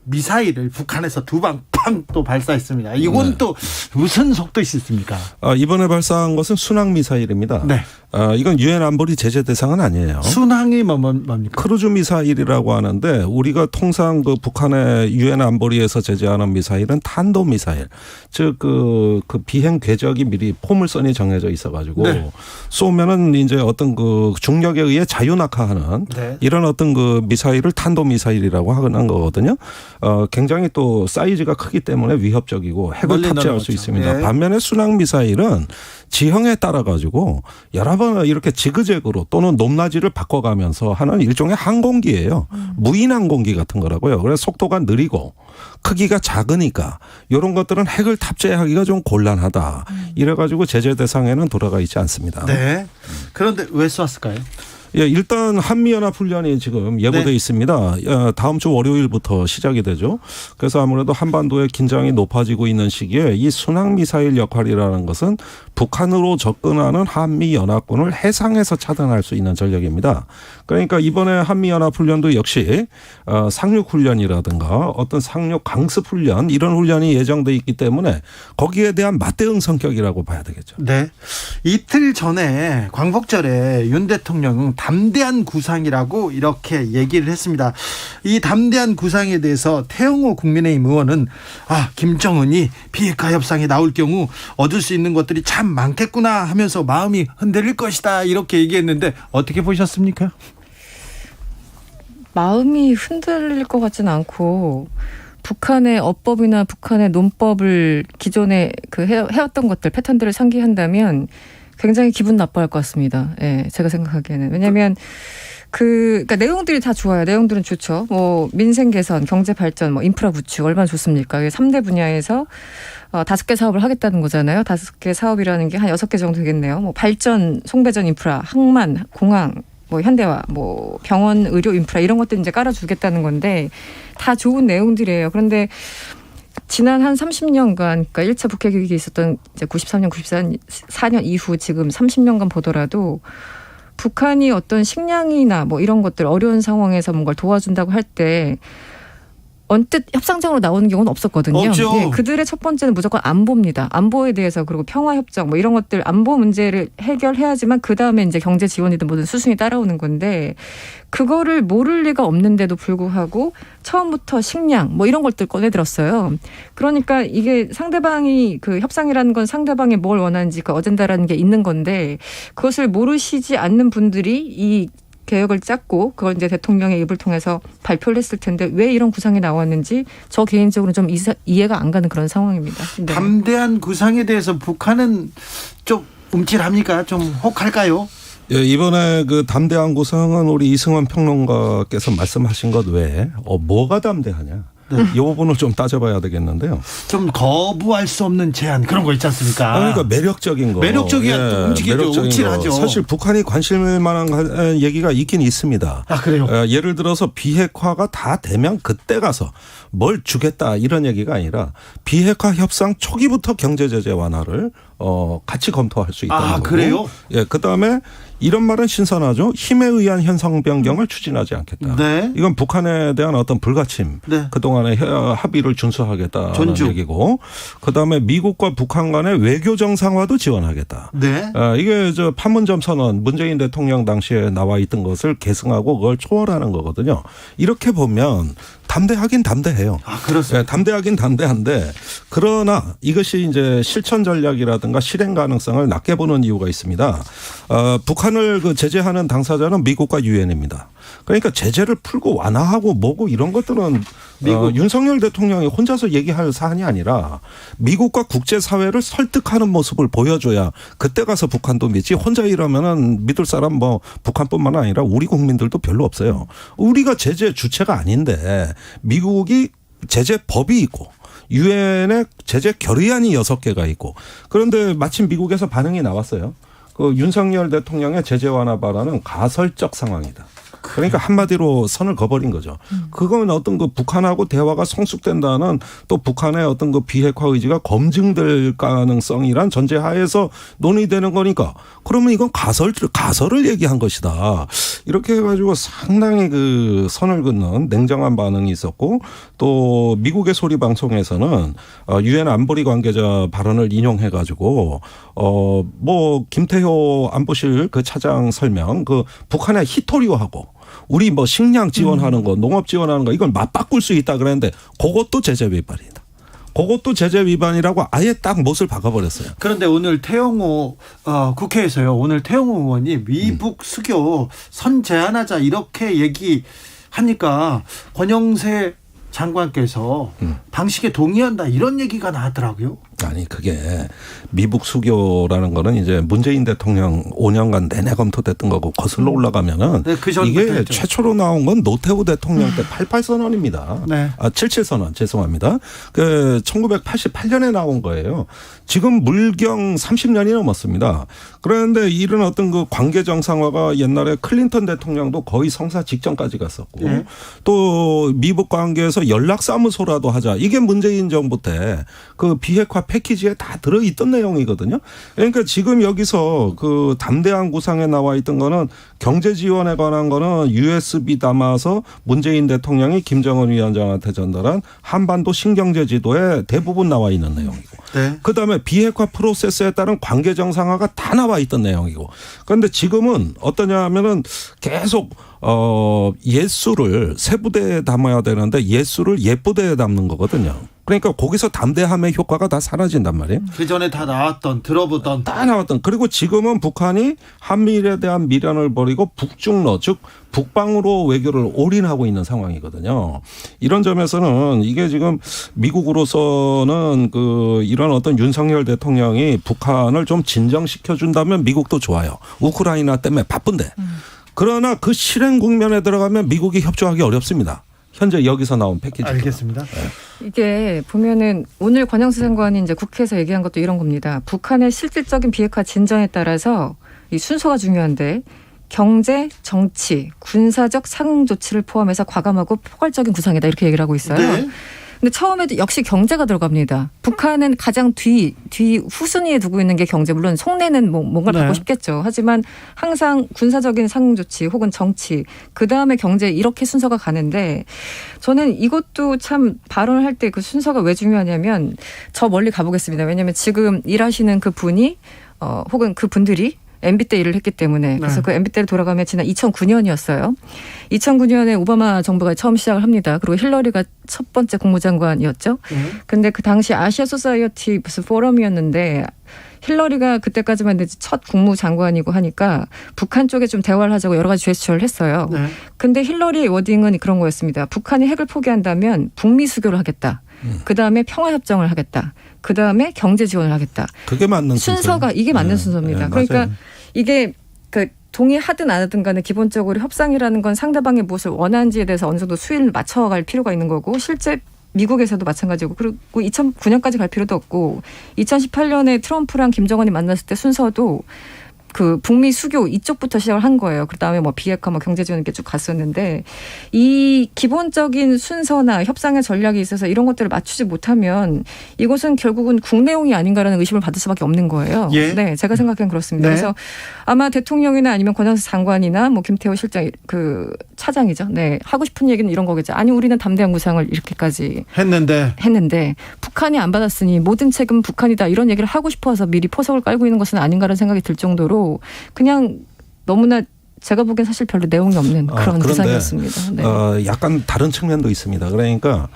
미사일을 북한에서 2방 팡 또 발사했습니다. 이건 네. 또 무슨 속도가 있습니까? 이번에 발사한 것은 순항 미사일입니다. 네. 이건 유엔 안보리 제재 대상은 아니에요. 순항이 뭡니까? 크루즈 미사일이라고 하는데 우리가 통상 북한의 유엔 안보리에서 제재하는 미사일은 탄도 미사일, 즉 그 비행 궤적이 미리 포물선이 정해져 있어가지고 네. 쏘면은 이제 어떤 중력에 의해 자유 낙하하는 네. 이런 어떤 미사일을 탄도 미사일이라고 하는 거거든요. 굉장히 또 사이즈가 크기 때문에 위협적이고 핵을 탑재할 수 있습니다. 네. 반면에 순항 미사일은 지형에 따라 가지고 여러 번 이렇게 지그재그로 또는 높낮이를 바꿔가면서 하는 일종의 항공기예요. 무인 항공기 같은 거라고요. 그래서 속도가 느리고 크기가 작으니까 이런 것들은 핵을 탑재하기가 좀 곤란하다. 이래가지고 제재 대상에는 돌아가 있지 않습니다. 네. 그런데 왜 쐈을까요? 예, 일단 한미연합훈련이 지금 예고돼 네. 있습니다. 다음 주 월요일부터 시작이 되죠. 그래서 아무래도 한반도의 긴장이 높아지고 있는 시기에 이 순항미사일 역할이라는 것은 북한으로 접근하는 한미연합군을 해상에서 차단할 수 있는 전력입니다. 그러니까 이번에 한미연합훈련도 역시 상륙훈련이라든가 어떤 상륙 강습훈련 이런 훈련이 예정돼 있기 때문에 거기에 대한 맞대응 성격이라고 봐야 되겠죠. 네. 이틀 전에 광복절에 윤 대통령은 담대한 구상이라고 이렇게 얘기를 했습니다. 이 담대한 구상에 대해서 태영호 국민의힘 의원은 김정은이 비핵화 협상에 나올 경우 얻을 수 있는 것들이 참 많겠구나 하면서 마음이 흔들릴 것이다 이렇게 얘기했는데 어떻게 보셨습니까? 마음이 흔들릴 것 같지는 않고 북한의 어법이나 북한의 논법을 기존에 해왔던 것들 패턴들을 상기한다면 굉장히 기분 나빠할 것 같습니다. 예, 제가 생각하기에는. 왜냐하면 그러니까 내용들이 다 좋아요. 내용들은 좋죠. 뭐 민생 개선, 경제 발전, 뭐 인프라 구축 얼마나 좋습니까? 3대 분야에서 5개 사업을 하겠다는 거잖아요. 5개 사업이라는 게 한 6개 정도 되겠네요. 뭐 발전, 송배전 인프라, 항만, 공항, 뭐 현대화, 뭐 병원, 의료 인프라 이런 것들 이제 깔아주겠다는 건데 다 좋은 내용들이에요. 그런데 지난 한 30년간, 그러니까 1차 북핵 위기 있었던 이제 93년, 94년 이후 지금 30년간 보더라도 북한이 어떤 식량이나 뭐 이런 것들 어려운 상황에서 뭔가를 도와준다고 할 때 언뜻 협상장으로 나오는 경우는 없었거든요. 없죠. 네, 그들의 첫 번째는 무조건 안보입니다. 안보에 대해서 그리고 평화협정 뭐 이런 것들 안보 문제를 해결해야지만 그다음에 이제 경제 지원이든 뭐든 수순이 따라오는 건데 그거를 모를 리가 없는데도 불구하고 처음부터 식량 뭐 이런 것들 꺼내들었어요. 그러니까 이게 상대방이 그 협상이라는 건 상대방이 뭘 원하는지 그 어젠다라는 게 있는 건데 그것을 모르시지 않는 분들이 이 개혁을 짰고 그걸 이제 대통령의 입을 통해서 발표를 했을 텐데 왜 이런 구상이 나왔는지 저 개인적으로 좀 이해가 안 가는 그런 상황입니다. 네. 담대한 구상에 대해서 북한은 좀 움찔합니까? 좀 혹할까요? 예, 이번에 그 담대한 구상은 우리 이승원 평론가께서 말씀하신 것 외에 뭐가 담대하냐? 네. 이 부분을 좀 따져봐야 되겠는데요. 좀 거부할 수 없는 제안 그런 거 있지 않습니까? 그러니까 매력적인 거. 매력적이야. 움직이죠. 움찔하죠. 사실 북한이 관심을 만한 얘기가 있긴 있습니다. 그래요? 예를 들어서 비핵화가 다 되면 그때 가서 뭘 주겠다 이런 얘기가 아니라 비핵화 협상 초기부터 경제 제재 완화를 같이 검토할 수 있다는 거고. 그래요? 예, 그다음에 이런 말은 신선하죠. 힘에 의한 현상 변경을 추진하지 않겠다. 네. 이건 북한에 대한 어떤 불가침, 네. 그동안의 합의를 준수하겠다는 존중. 얘기고, 그다음에 미국과 북한 간의 외교 정상화도 지원하겠다. 네. 이게 판문점 선언 문재인 대통령 당시에 나와 있던 것을 계승하고 그걸 초월하는 거거든요. 이렇게 보면 담대하긴 담대해요. 그렇습니다. 네, 담대하긴 담대한데 그러나 이것이 이제 실천 전략이라든가 실행 가능성을 낮게 보는 이유가 있습니다. 북한을 제재하는 당사자는 미국과 유엔입니다. 그러니까 제재를 풀고 완화하고 뭐고 이런 것들은 윤석열 대통령이 혼자서 얘기할 사안이 아니라 미국과 국제사회를 설득하는 모습을 보여줘야 그때 가서 북한도 믿지. 혼자 이러면은 믿을 사람 뭐 북한뿐만 아니라 우리 국민들도 별로 없어요. 우리가 제재 주체가 아닌데 미국이 제재법이 있고 유엔의 제재 결의안이 6개가 있고 그런데 마침 미국에서 반응이 나왔어요. 그 윤석열 대통령의 제재 완화 발언은 가설적 상황이다. 그러니까 한마디로 선을 그어버린 거죠. 그건 어떤 북한하고 대화가 성숙된다는 또 북한의 어떤 비핵화 의지가 검증될 가능성이란 전제하에서 논의되는 거니까 그러면 이건 가설을 얘기한 것이다. 이렇게 해가지고 상당히 선을 긋는 냉정한 반응이 있었고 또 미국의 소리 방송에서는 유엔 안보리 관계자 발언을 인용해가지고 뭐 김태효 안보실 차장 설명 북한의 히토리오하고 우리 뭐 식량 지원하는 거, 농업 지원하는 거 이건 맞바꿀 수 있다 그랬는데 그것도 제재 위반이다. 그것도 제재 위반이라고 아예 딱 못을 박아버렸어요. 그런데 오늘 태영호 국회에서요. 오늘 태영호 의원이 미북 수교 선 제한하자 이렇게 얘기하니까 권영세 장관께서 방식에 동의한다 이런 얘기가 나왔더라고요. 아니 그게 미북 수교라는 거는 이제 문재인 대통령 5년간 내내 검토됐던 거고 거슬러 올라가면은 네, 그 전부터 이게 했죠. 최초로 나온 건 노태우 대통령 때 88선언입니다. 네. 77선언 죄송합니다. 그 1988년에 나온 거예요. 지금 물경 30년이 넘었습니다. 그런데 이런 어떤 그 관계 정상화가 옛날에 클린턴 대통령도 거의 성사 직전까지 갔었고 네. 또 미북 관계에서 연락사무소라도 하자. 이게 문재인 정부 때 그 비핵화 패키지에 다 들어있던 내용이거든요. 그러니까 지금 여기서 그 담대한 구상에 나와 있던 거는 경제 지원에 관한 거는 USB 담아서 문재인 대통령이 김정은 위원장한테 전달한 한반도 신경제 지도에 대부분 나와 있는 내용이고. 네. 그다음에 비핵화 프로세스에 따른 관계 정상화가 다 나와 있던 내용이고. 그런데 지금은 어떠냐 하면은 계속 예수를 세부대에 담아야 되는데 예수를 옛부대에 담는 거거든요. 그러니까 거기서 담대함의 효과가 다 사라진단 말이에요. 그 전에 다 나왔던 들어보던 다 나왔던. 그리고 지금은 북한이 한미일에 대한 미련을 버리고 북중러 즉 북방으로 외교를 올인하고 있는 상황이거든요. 이런 점에서는 이게 지금 미국으로서는 그 이런 어떤 윤석열 대통령이 북한을 좀 진정시켜 준다면 미국도 좋아요. 우크라이나 때문에 바쁜데. 그러나 그 실행 국면에 들어가면 미국이 협조하기 어렵습니다. 현재 여기서 나온 패키지. 알겠습니다. 이게 보면은 오늘 권영수 장관이 이제 국회에서 얘기한 것도 이런 겁니다. 북한의 실질적인 비핵화 진전에 따라서 이 순서가 중요한데 경제, 정치, 군사적 상응 조치를 포함해서 과감하고 포괄적인 구상이다 이렇게 얘기를 하고 있어요. 네. 근데 처음에도 역시 경제가 들어갑니다. 북한은 가장 뒤 후순위에 두고 있는 게 경제. 물론 속내는 뭔가를 받고 싶겠죠. 하지만 항상 군사적인 상응 조치 혹은 정치, 그다음에 경제 이렇게 순서가 가는데 저는 이것도 참 발언을 할 때 그 순서가 왜 중요하냐면 저 멀리 가보겠습니다. 왜냐하면 지금 일하시는 그 분이 혹은 그 분들이 MB 때 일을 했기 때문에 그래서 그 MB 때를 돌아가면 지난 2009년이었어요. 2009년에 오바마 정부가 처음 시작을 합니다. 그리고 힐러리가 첫 번째 국무장관이었죠. 근데 그 당시 아시아 소사이어티 무슨 포럼이었는데 힐러리가 그때까지만 해도 첫 국무장관이고 하니까 북한 쪽에 좀 대화를 하자고 여러 가지 제스처를 했어요. 근데 힐러리의 워딩은 그런 거였습니다. 북한이 핵을 포기한다면 북미 수교를 하겠다. 그다음에 평화협정을 하겠다. 그다음에 경제 지원을 하겠다. 그게 맞는 순서가 이게 맞는 순서입니다. 네, 그러니까 맞아요. 이게 그 동의하든 안 하든 간에 기본적으로 협상이라는 건 상대방이 무엇을 원하는지에 대해서 어느 정도 수위를 맞춰갈 필요가 있는 거고 실제 미국에서도 마찬가지고 그리고 2009년까지 갈 필요도 없고 2018년에 트럼프랑 김정은이 만났을 때 순서도 그 북미 수교 이쪽부터 시작을 한 거예요. 그다음에 뭐 비핵화, 뭐 경제 지원 이렇게 쭉 갔었는데 이 기본적인 순서나 협상의 전략이 있어서 이런 것들을 맞추지 못하면 이것은 결국은 국내용이 아닌가라는 의심을 받을 수밖에 없는 거예요. 예. 네, 제가 생각엔 그렇습니다. 네. 그래서 아마 대통령이나 아니면 권영수 장관이나 뭐 김태호 실장 그 차장이죠. 네, 하고 싶은 얘기는 이런 거겠죠. 아니 우리는 담대한 구상을 이렇게까지 했는데 북한이 안 받았으니 모든 책임은 북한이다 이런 얘기를 하고 싶어서 미리 포석을 깔고 있는 것은 아닌가라는 생각이 들 정도로 그냥 너무나 제가 보기엔 사실 별로 내용이 없는 그런 구상이었습니다. 네. 약간 다른 측면도 있습니다. 그러니까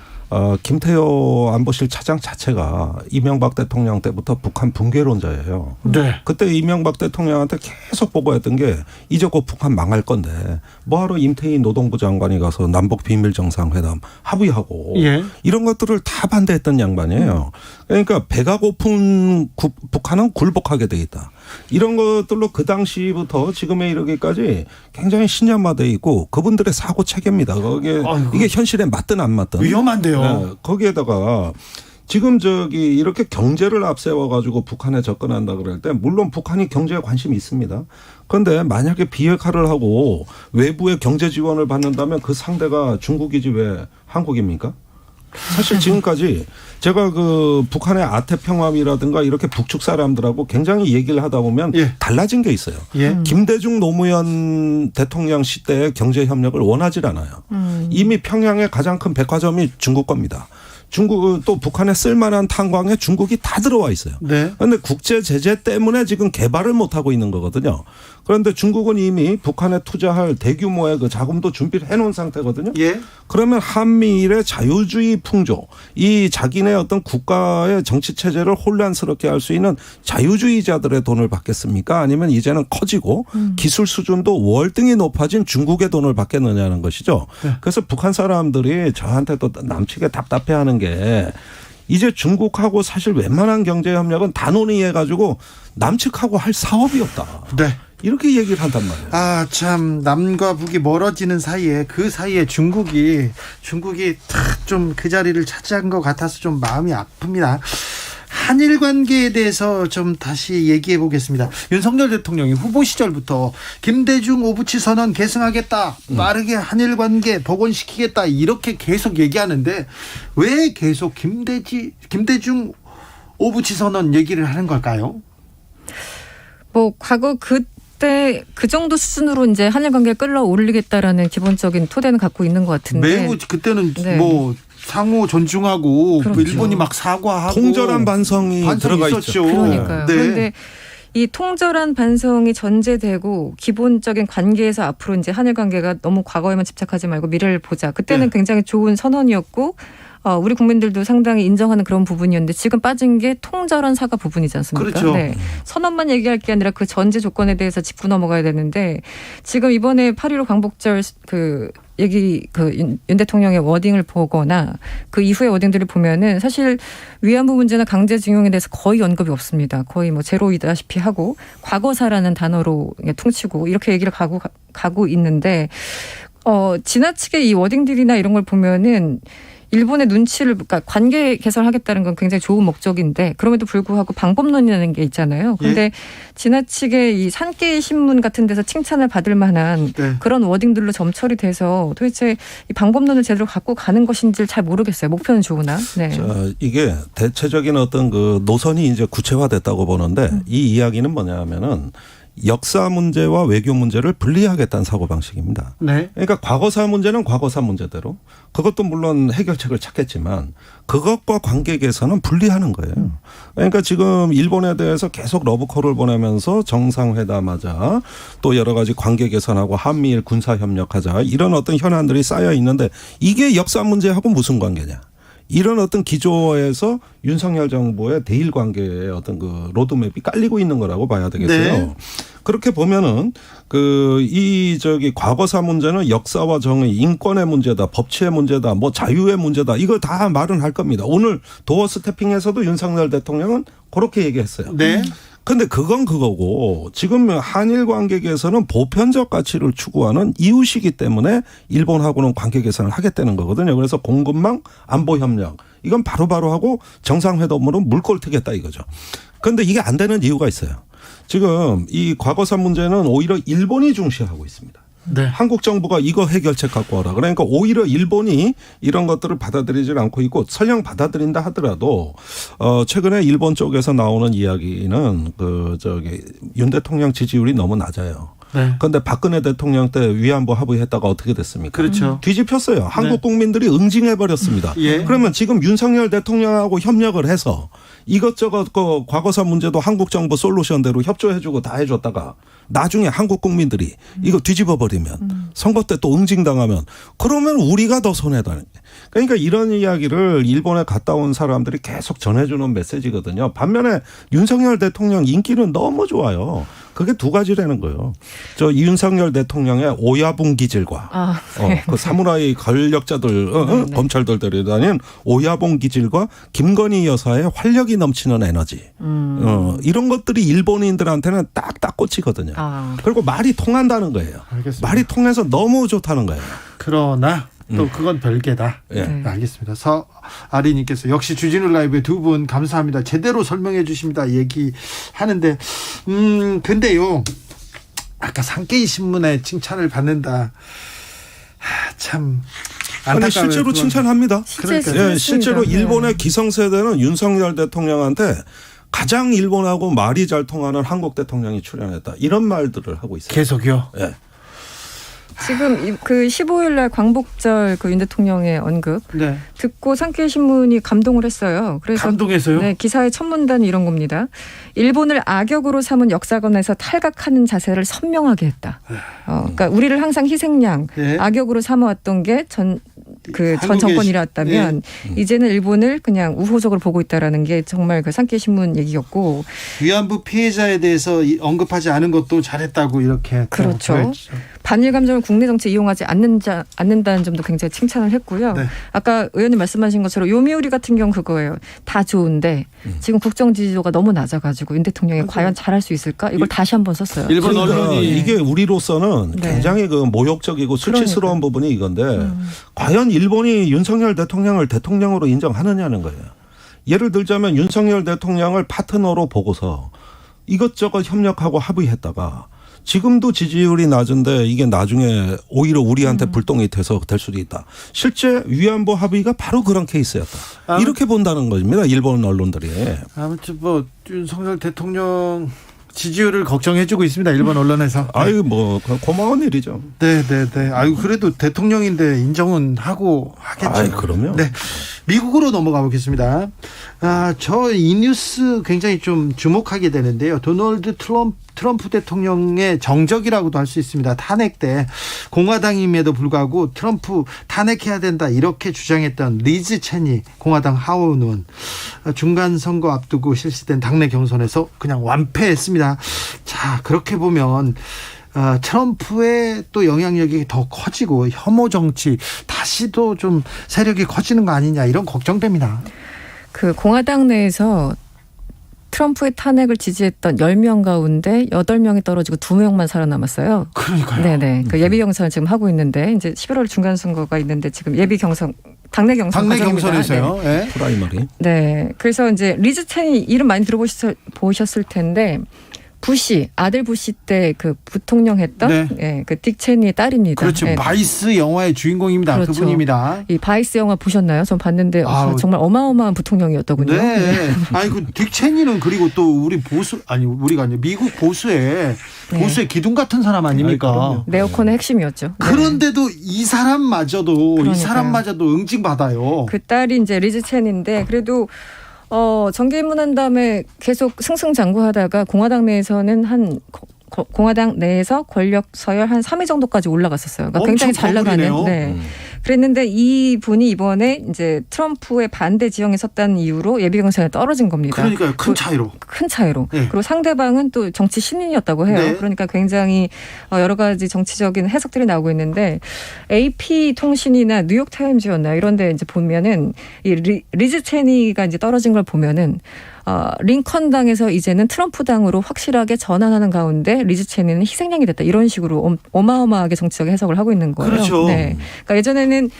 김태호 안보실 차장 자체가 이명박 대통령 때부터 북한 붕괴론자예요. 네. 그때 이명박 대통령한테 계속 보고했던 게 이제 곧 북한 망할 건데 뭐하러 임태희 노동부 장관이 가서 남북 비밀 정상회담 합의하고 이런 것들을 다 반대했던 양반이에요. 그러니까 배가 고픈 북한은 굴복하게 돼 있다. 이런 것들로 그 당시부터 지금에 이르기까지 굉장히 신념화돼 있고 그분들의 사고 체계입니다. 이게 현실에 맞든 안 맞든 위험한데요. 네, 거기에다가 지금 이렇게 경제를 앞세워 가지고 북한에 접근한다 그럴 때 물론 북한이 경제에 관심이 있습니다. 그런데 만약에 비핵화를 하고 외부의 경제 지원을 받는다면 그 상대가 중국이지 왜 한국입니까? 사실 지금까지 제가 그 북한의 아태평화이라든가 이렇게 북측 사람들하고 굉장히 얘기를 하다 보면 달라진 게 있어요. 김대중 노무현 대통령 시대의 경제 협력을 원하지 않아요. 이미 평양의 가장 큰 백화점이 중국 겁니다. 중국 또 북한에 쓸만한 탄광에 중국이 다 들어와 있어요. 그런데 국제 제재 때문에 지금 개발을 못 하고 있는 거거든요. 그런데 중국은 이미 북한에 투자할 대규모의 그 자금도 준비를 해놓은 상태거든요. 그러면 한미일의 자유주의 풍조, 이 자기네 어떤 국가의 정치 체제를 혼란스럽게 할 수 있는 자유주의자들의 돈을 받겠습니까? 아니면 이제는 커지고 기술 수준도 월등히 높아진 중국의 돈을 받겠느냐는 것이죠. 그래서 북한 사람들이 저한테 또 남치게 답답해하는 게 이제 중국하고 사실 웬만한 경제 협력은 다 논의해가지고 남측하고 할 사업이 없다. 네. 이렇게 얘기를 한단 말이에요. 아, 참 남과 북이 멀어지는 사이에 그 사이에 중국이 탁 좀 그 자리를 차지한 것 같아서 좀 마음이 아픕니다. 한일 관계에 대해서 좀 다시 얘기해 보겠습니다. 윤석열 대통령이 후보 시절부터 김대중 오부치 선언 계승하겠다, 빠르게 한일 관계 복원시키겠다 이렇게 계속 얘기하는데 왜 계속 김대중 오부치 선언 얘기를 하는 걸까요? 뭐 과거 그때 그 정도 수준으로 이제 한일 관계를 끌어올리겠다라는 기본적인 토대는 갖고 있는 것 같은데 매우 그때는 네. 뭐 상호 존중하고 그렇죠. 일본이 막 사과하고 통절한 반성이 들어가 있었죠. 있죠. 그러니까요. 네. 그런데 이 통절한 반성이 전제되고 기본적인 관계에서 앞으로 이제 한일 관계가 너무 과거에만 집착하지 말고 미래를 보자. 그때는 네. 굉장히 좋은 선언이었고 우리 국민들도 상당히 인정하는 그런 부분이었는데 지금 빠진 게 통절한 사과 부분이지 않습니까? 그렇죠. 네. 선언만 얘기할 게 아니라 그 전제 조건에 대해서 짚고 넘어가야 되는데 지금 이번에 8.15 광복절 윤 대통령의 워딩을 보거나 그 이후의 워딩들을 보면은 사실 위안부 문제나 강제징용에 대해서 거의 언급이 없습니다. 거의 뭐 제로이다시피 하고 과거사라는 단어로 퉁치고 이렇게 얘기를 가고 있는데 지나치게 이 워딩들이나 이런 걸 보면은 일본의 눈치를 그러니까 관계 개선하겠다는 건 굉장히 좋은 목적인데 그럼에도 불구하고 방법론이라는 게 있잖아요. 그런데 지나치게 이 산케이 신문 같은 데서 칭찬을 받을 만한 네. 그런 워딩들로 점철이 돼서 도대체 이 방법론을 제대로 갖고 가는 것인지를 잘 모르겠어요. 목표는 좋으나. 네. 자, 이게 대체적인 어떤 그 노선이 이제 구체화됐다고 보는데 이 이야기는 뭐냐 하면은 역사 문제와 외교 문제를 분리하겠다는 사고방식입니다. 네. 그러니까 과거사 문제는 과거사 문제대로 그것도 물론 해결책을 찾겠지만 그것과 관계 개선은 분리하는 거예요. 그러니까 지금 일본에 대해서 계속 러브콜을 보내면서 정상회담하자 또 여러 가지 관계 개선하고 한미일 군사협력하자 이런 어떤 현안들이 쌓여 있는데 이게 역사 문제하고 무슨 관계냐. 이런 어떤 기조에서 윤석열 정부의 대일 관계의 어떤 그 로드맵이 깔리고 있는 거라고 봐야 되겠어요. 네. 그렇게 보면은 과거사 문제는 역사와 정의, 인권의 문제다, 법치의 문제다, 뭐 자유의 문제다. 이거 다 말은 할 겁니다. 오늘 도어 스태핑에서도 윤석열 대통령은 그렇게 얘기했어요. 네. 근데 그건 그거고 지금 한일 관계에서는 보편적 가치를 추구하는 이웃이기 때문에 일본하고는 관계 개선을 하겠다는 거거든요. 그래서 공급망 안보 협력 이건 바로바로 하고 정상회담으로 물꼬를 트겠다 이거죠. 그런데 이게 안 되는 이유가 있어요. 지금 이 과거사 문제는 오히려 일본이 중시하고 있습니다. 네. 한국 정부가 이거 해결책 갖고 와라. 그러니까 오히려 일본이 이런 것들을 받아들이질 않고 있고 설령 받아들인다 하더라도 최근에 일본 쪽에서 나오는 이야기는 윤 대통령 지지율이 너무 낮아요. 네. 그런데 박근혜 대통령 때 위안부 합의했다가 어떻게 됐습니까? 그렇죠. 뒤집혔어요. 한국 국민들이 응징해버렸습니다. 예. 그러면 지금 윤석열 대통령하고 협력을 해서 이것저것 과거사 문제도 한국 정부 솔루션대로 협조해주고 다 해줬다가 나중에 한국 국민들이 이거 뒤집어버리면 선거 때 또 응징당하면 그러면 우리가 더 손해다. 그러니까 이런 이야기를 일본에 갔다 온 사람들이 계속 전해주는 메시지거든요. 반면에 윤석열 대통령 인기는 너무 좋아요. 그게 두 가지라는 거예요. 윤석열 대통령의 오야분 기질과 네. 그 사무라이 권력자들 네. 검찰들 데려다니는 오야분 기질과 김건희 여사의 활력이 넘치는 에너지 이런 것들이 일본인들한테는 딱딱 꽂히거든요. 그리고 말이 통한다는 거예요. 알겠습니다. 말이 통해서 너무 좋다는 거예요. 그러나 또 그건 별개다. 예. 네. 알겠습니다. 서아리님께서 역시 주진우 라이브에 두 분 감사합니다. 제대로 설명해 주십니다. 얘기하는데 근데요 아까 산케이 신문에 칭찬을 받는다. 참 안타까워요. 아니 실제로 그건. 칭찬합니다. 그러니까요. 예, 실제로 네. 일본의 기성세대는 윤석열 대통령한테 가장 일본하고 말이 잘 통하는 한국 대통령이 출연했다. 이런 말들을 하고 있어요. 계속요. 예. 지금 그 15일 날 광복절 그 윤 대통령의 언급 네. 듣고 산케이 신문이 감동을 했어요. 그래서 감동해서요? 네, 기사의 첫 문단이 이런 겁니다. 일본을 악역으로 삼은 역사관에서 탈각하는 자세를 선명하게 했다. 그러니까 우리를 항상 희생양, 네. 악역으로 삼아왔던 게 전 한국의 정권이었다면 이제는 일본을 그냥 우호적으로 보고 있다라는 게 정말 그 산케이 신문 얘기였고 위안부 피해자에 대해서 언급하지 않은 것도 잘했다고 이렇게 그렇죠. 보였죠. 반일 감정을 국내 정치에 이용하지 않는다는 점도 굉장히 칭찬을 했고요. 네. 아까 의원님 말씀하신 것처럼 요미우리 같은 경우 그거예요. 다 좋은데 지금 국정 지지도가 너무 낮아가지고 윤 대통령이 과연 잘할 수 있을까? 이걸 다시 한번 썼어요. 일본 그러니까 언론이 이게 우리로서는 네. 굉장히 그 모욕적이고 수치스러운 그러니까요. 부분이 이건데 과연 일본이 윤석열 대통령을 대통령으로 인정하느냐는 거예요. 예를 들자면 윤석열 대통령을 파트너로 보고서 이것저것 협력하고 합의했다가 지금도 지지율이 낮은데 이게 나중에 오히려 우리한테 불똥이 돼서 될 수도 있다. 실제 위안부 합의가 바로 그런 케이스였다. 이렇게 본다는 겁니다. 일본 언론들이. 아무튼 뭐 윤석열 대통령 지지율을 걱정해주고 있습니다. 일본 언론에서. 아유 뭐 고마운 일이죠. 네. 아유 그래도 대통령인데 인정은 하고 하겠죠. 아이, 그럼요. 네. 미국으로 넘어가 보겠습니다. 저 이 뉴스 굉장히 좀 주목하게 되는데요. 도널드 트럼프 대통령의 정적이라고도 할 수 있습니다. 탄핵 때 공화당임에도 불구하고 트럼프 탄핵해야 된다 이렇게 주장했던 리즈 체니 공화당 하원의원 중간 선거 앞두고 실시된 당내 경선에서 그냥 완패했습니다. 자, 그렇게 보면 트럼프의 또 영향력이 더 커지고 혐오 정치 다시도 좀 세력이 커지는 거 아니냐 이런 걱정됩니다. 그 공화당 내에서 트럼프의 탄핵을 지지했던 10명 가운데 8명이 떨어지고 2명만 살아남았어요. 그러니까요. 네네. 그 예비 경선을 지금 하고 있는데 이제 11월 중간 선거가 있는데 지금 예비 경선 당내 경선 당내 과정입니다. 경선에서요. 네. 프라이머리. 네. 그래서 이제 리즈 체니 이름 많이 들어보셨을 텐데 부시 아들 부시 때 그 부통령 했던 네. 예, 그 딕 체니의 딸입니다. 그렇죠. 네. 바이스 영화의 주인공입니다. 그렇죠. 그분입니다. 이 바이스 영화 보셨나요? 전 봤는데 아우. 정말 어마어마한 부통령이었더군요. 네. 아이고 딕 체니는 그리고 또 우리 보수 아니 우리가 아니라 미국 보수의 기둥 같은 사람 아닙니까? 네오콘의 핵심이었죠. 네. 그런데도 이 사람마저도 그러니까요. 응징받아요. 그 딸이 이제 리즈 체니인데 그래도 정계 입문한 다음에 계속 승승장구하다가 공화당 내에서는 공화당 내에서 권력 서열 한 3위 정도까지 올라갔었어요. 그러니까 굉장히 잘 나가는. 네. 그랬는데 이 분이 이번에 이제 트럼프의 반대 지형에 섰다는 이유로 예비 경선에 떨어진 겁니다. 그러니까요. 큰 차이로. 큰 차이로. 네. 그리고 상대방은 또 정치 신인이었다고 해요. 네. 그러니까 굉장히 여러 가지 정치적인 해석들이 나오고 있는데 AP 통신이나 뉴욕 타임즈였나 이런 데 이제 보면은 이 리즈 체니가 이제 떨어진 걸 보면은 링컨 당에서 이제는 트럼프 당으로 확실하게 전환하는 가운데 리즈 체니는 희생양이 됐다. 이런 식으로 어마어마하게 정치적인 해석을 하고 있는 거예요. 그렇죠. 네. 그러니까 예전에는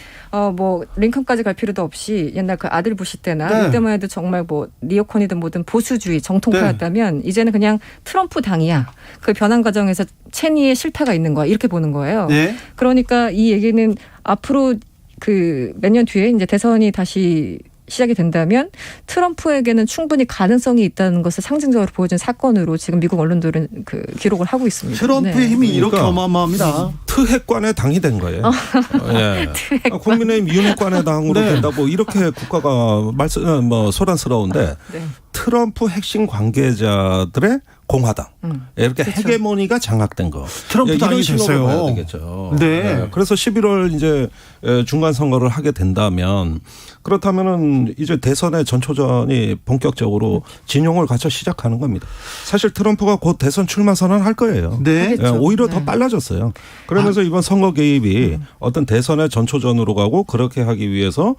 뭐 링컨까지 갈 필요도 없이 옛날 그 아들 부시 때나 네. 이때만 해도 정말 뭐 니오콘이든 뭐든 보수주의 정통파였다면 이제는 그냥 트럼프 당이야. 그 변환 과정에서 체니의 실타가 있는 거야. 이렇게 보는 거예요. 네. 그러니까 이 얘기는 앞으로 그 몇 년 뒤에 이제 대선이 다시 시작이 된다면 트럼프에게는 충분히 가능성이 있다는 것을 상징적으로 보여준 사건으로 지금 미국 언론들은 그 기록을 하고 있습니다. 트럼프의 네. 힘이 이렇게 그러니까 어마어마합니다. 트핵관의 당이 된 거예요. 예. 국민의힘 윤핵관의 당으로 네. 된다고 이렇게 국가가 소란스러운데 네. 트럼프 핵심 관계자들의 공화당 이렇게 그렇죠. 헤게모니가 장악된 거. 트럼프 당이 이런 식으로 됐어요. 봐야 되겠죠. 네. 그래서 11월 이제 중간 선거를 하게 된다면 그렇다면은 이제 대선의 전초전이 본격적으로 진용을 갖춰 시작하는 겁니다. 사실 트럼프가 곧 대선 출마 선언할 거예요. 네. 하겠죠. 오히려 네. 더 빨라졌어요. 그러면서 이번 선거 개입이 어떤 대선의 전초전으로 가고 그렇게 하기 위해서